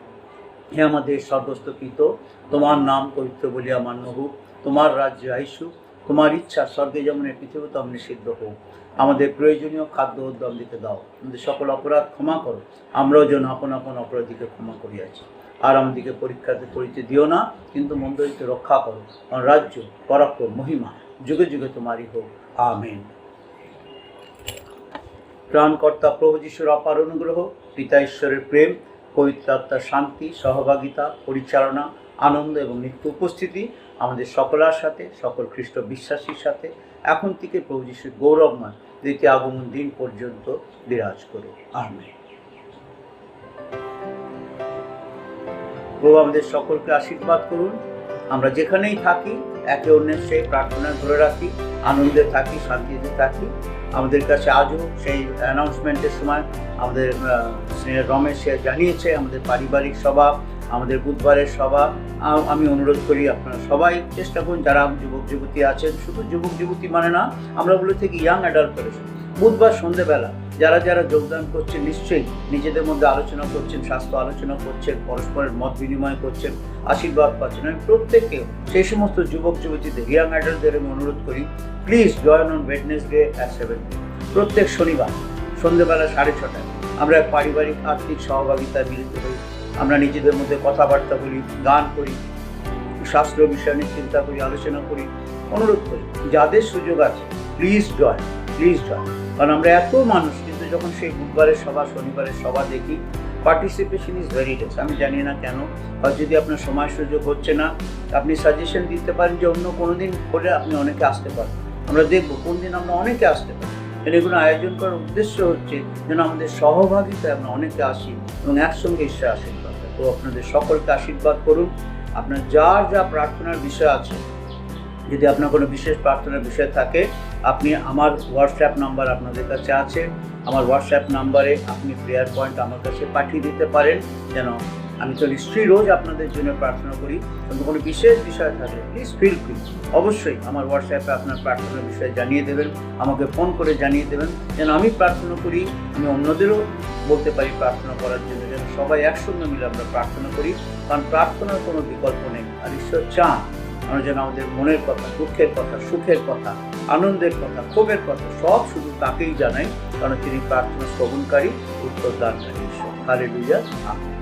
হে আমাদের স্বর্গস্থ পিতা, তোমার নাম পবিত্র বলিয়া মান্য হোক, তোমার রাজ্য আইসুক, তোমার ইচ্ছা স্বর্গে যেমন পৃথিবীতে তেমনি সিদ্ধ হোক। আমাদের প্রয়োজনীয় খাদ্য দিকে দাও, আমাদের সকল অপরাধ ক্ষমা করো, আমরাও যেন আপন আপন অপরাধীকে ক্ষমা করিয়াছি। আর আমাদেরকে পরীক্ষাতে পরিচয় দিও না, কিন্তু মন্দ হইতে রক্ষা করো। আমার রাজ্য, পরাক্রম, মহিমা যুগে যুগে তোমারই হোক। আমেন। ত্রাণকর্তা প্রভু যীশুর অপার অনুগ্রহ, পিতা ঈশ্বরের প্রেম, পবিত্র আত্মার শান্তি, সহভাগিতা, পরিচালনা, আনন্দ এবং নিত্য উপস্থিতি আমাদের সকলের সাথে, সকল খ্রিস্ট বিশ্বাসীর সাথে এখন থেকে প্রভু যীশুর গৌরবময় দ্বিতীয় আগমন দিন পর্যন্ত বিরাজ করুক। আমেন। প্রভু আমাদের সকলকে আশীর্বাদ করুন। আমরা যেখানেই থাকি একে অন্যের সেই প্রার্থনা ধরে রাখি, আনন্দে থাকি, শান্তিতে থাকি। আমাদের কাছে আজও সেই অ্যানাউন্সমেন্টের সময় আমাদের রমেশ জানিয়েছে আমাদের পারিবারিক সভা, আমাদের বুধবারের সভা। আমি অনুরোধ করি আপনারা সবাই চেষ্টা করুন, যারা যুবক যুবতী আছেন, শুধু যুবক যুবতী মানে না, আমরা বলে থাকি ইয়াং অ্যাডাল্টারেশন, বুধবার সন্ধ্যেবেলা যারা যারা যোগদান করছেন নিশ্চয়ই নিজেদের মধ্যে আলোচনা করছেন, স্বাস্থ্য আলোচনা করছেন, পরস্পরের মত বিনিময় করছেন, আশীর্বাদ পাচ্ছেন। আমি প্রত্যেককে সেই সমস্ত যুবক যুবতীদের, ইয়াং অ্যাডাল্টদের আমি অনুরোধ করি, please join on Wednesday at 7 প্রত্যেক শনিবার সন্ধ্যেবেলা 6:30 আমরা এক পারিবারিক আর্থিক সহভাগিতায় মিলিত হই। আমরা নিজেদের মধ্যে কথাবার্তা বলি, গান করি, শাস্ত্র বিষয় নিয়ে চিন্তা করি, আলোচনা করি। অনুরোধ করি যাদের সুযোগ আছে প্লিজ জয়েন, প্লিজ জয়েন। কারণ আমরা এত মানুষ, কিন্তু যখন সেই বুধবারের সভা, শনিবারের সভা দেখি, পার্টিসিপেশন ইজ ভেরি লেস। আমি জানি না কেন, আর যদি আপনার সময় সুযোগ হচ্ছে না, আপনি সাজেশন দিতে পারেন যে অন্য কোনো দিন করে আপনি অনেকে আসতে পারেন। আমরা দেখবো কোন দিন আমরা অনেকে আসতে পারি। এগুলো আয়োজন করার উদ্দেশ্য হচ্ছে যেন আমাদের সহভাগিতায় আমরা অনেকে আসি এবং একসঙ্গে ঈশ্বর আশীর্বাদ। তো আপনাদের সকলকে আশীর্বাদ করুন। আপনার যার যা প্রার্থনার বিষয় আছে, যদি আপনার কোনো বিশেষ প্রার্থনার বিষয় থাকে, আপনি আমার হোয়াটসঅ্যাপ নাম্বার আপনাদের কাছে আছে, আমার হোয়াটসঅ্যাপ নাম্বারে আপনি প্রেয়ার পয়েন্ট আমার কাছে পাঠিয়ে দিতে পারেন। যেন আমি তো নিশ্চয়ই রোজ আপনাদের জন্য প্রার্থনা করি, কিন্তু কোনো বিশেষ বিষয় থাকলে প্লিজ ফিল ফ্রি, অবশ্যই আমার হোয়াটসঅ্যাপে আপনার প্রার্থনার বিষয়ে জানিয়ে দেবেন, আমাকে ফোন করে জানিয়ে দেবেন, যেন আমি প্রার্থনা করি, আমি অন্যদেরও বলতে পারি প্রার্থনা করার জন্য, যেন সবাই একসঙ্গে মিলে আমরা প্রার্থনা করি। কারণ প্রার্থনার কোনো বিকল্প নেই, আর ঈশ্বর চান আমরা যেন আমাদের মনের কথা, দুঃখের কথা, সুখের কথা, আনন্দের কথা, ক্ষোভের কথা সব শুধু তাকেই জানাই, কারণ তিনি প্রার্থনা শ্রবণকারী, উত্তরদানকারী ঈশ্বর। Hallelujah, amen.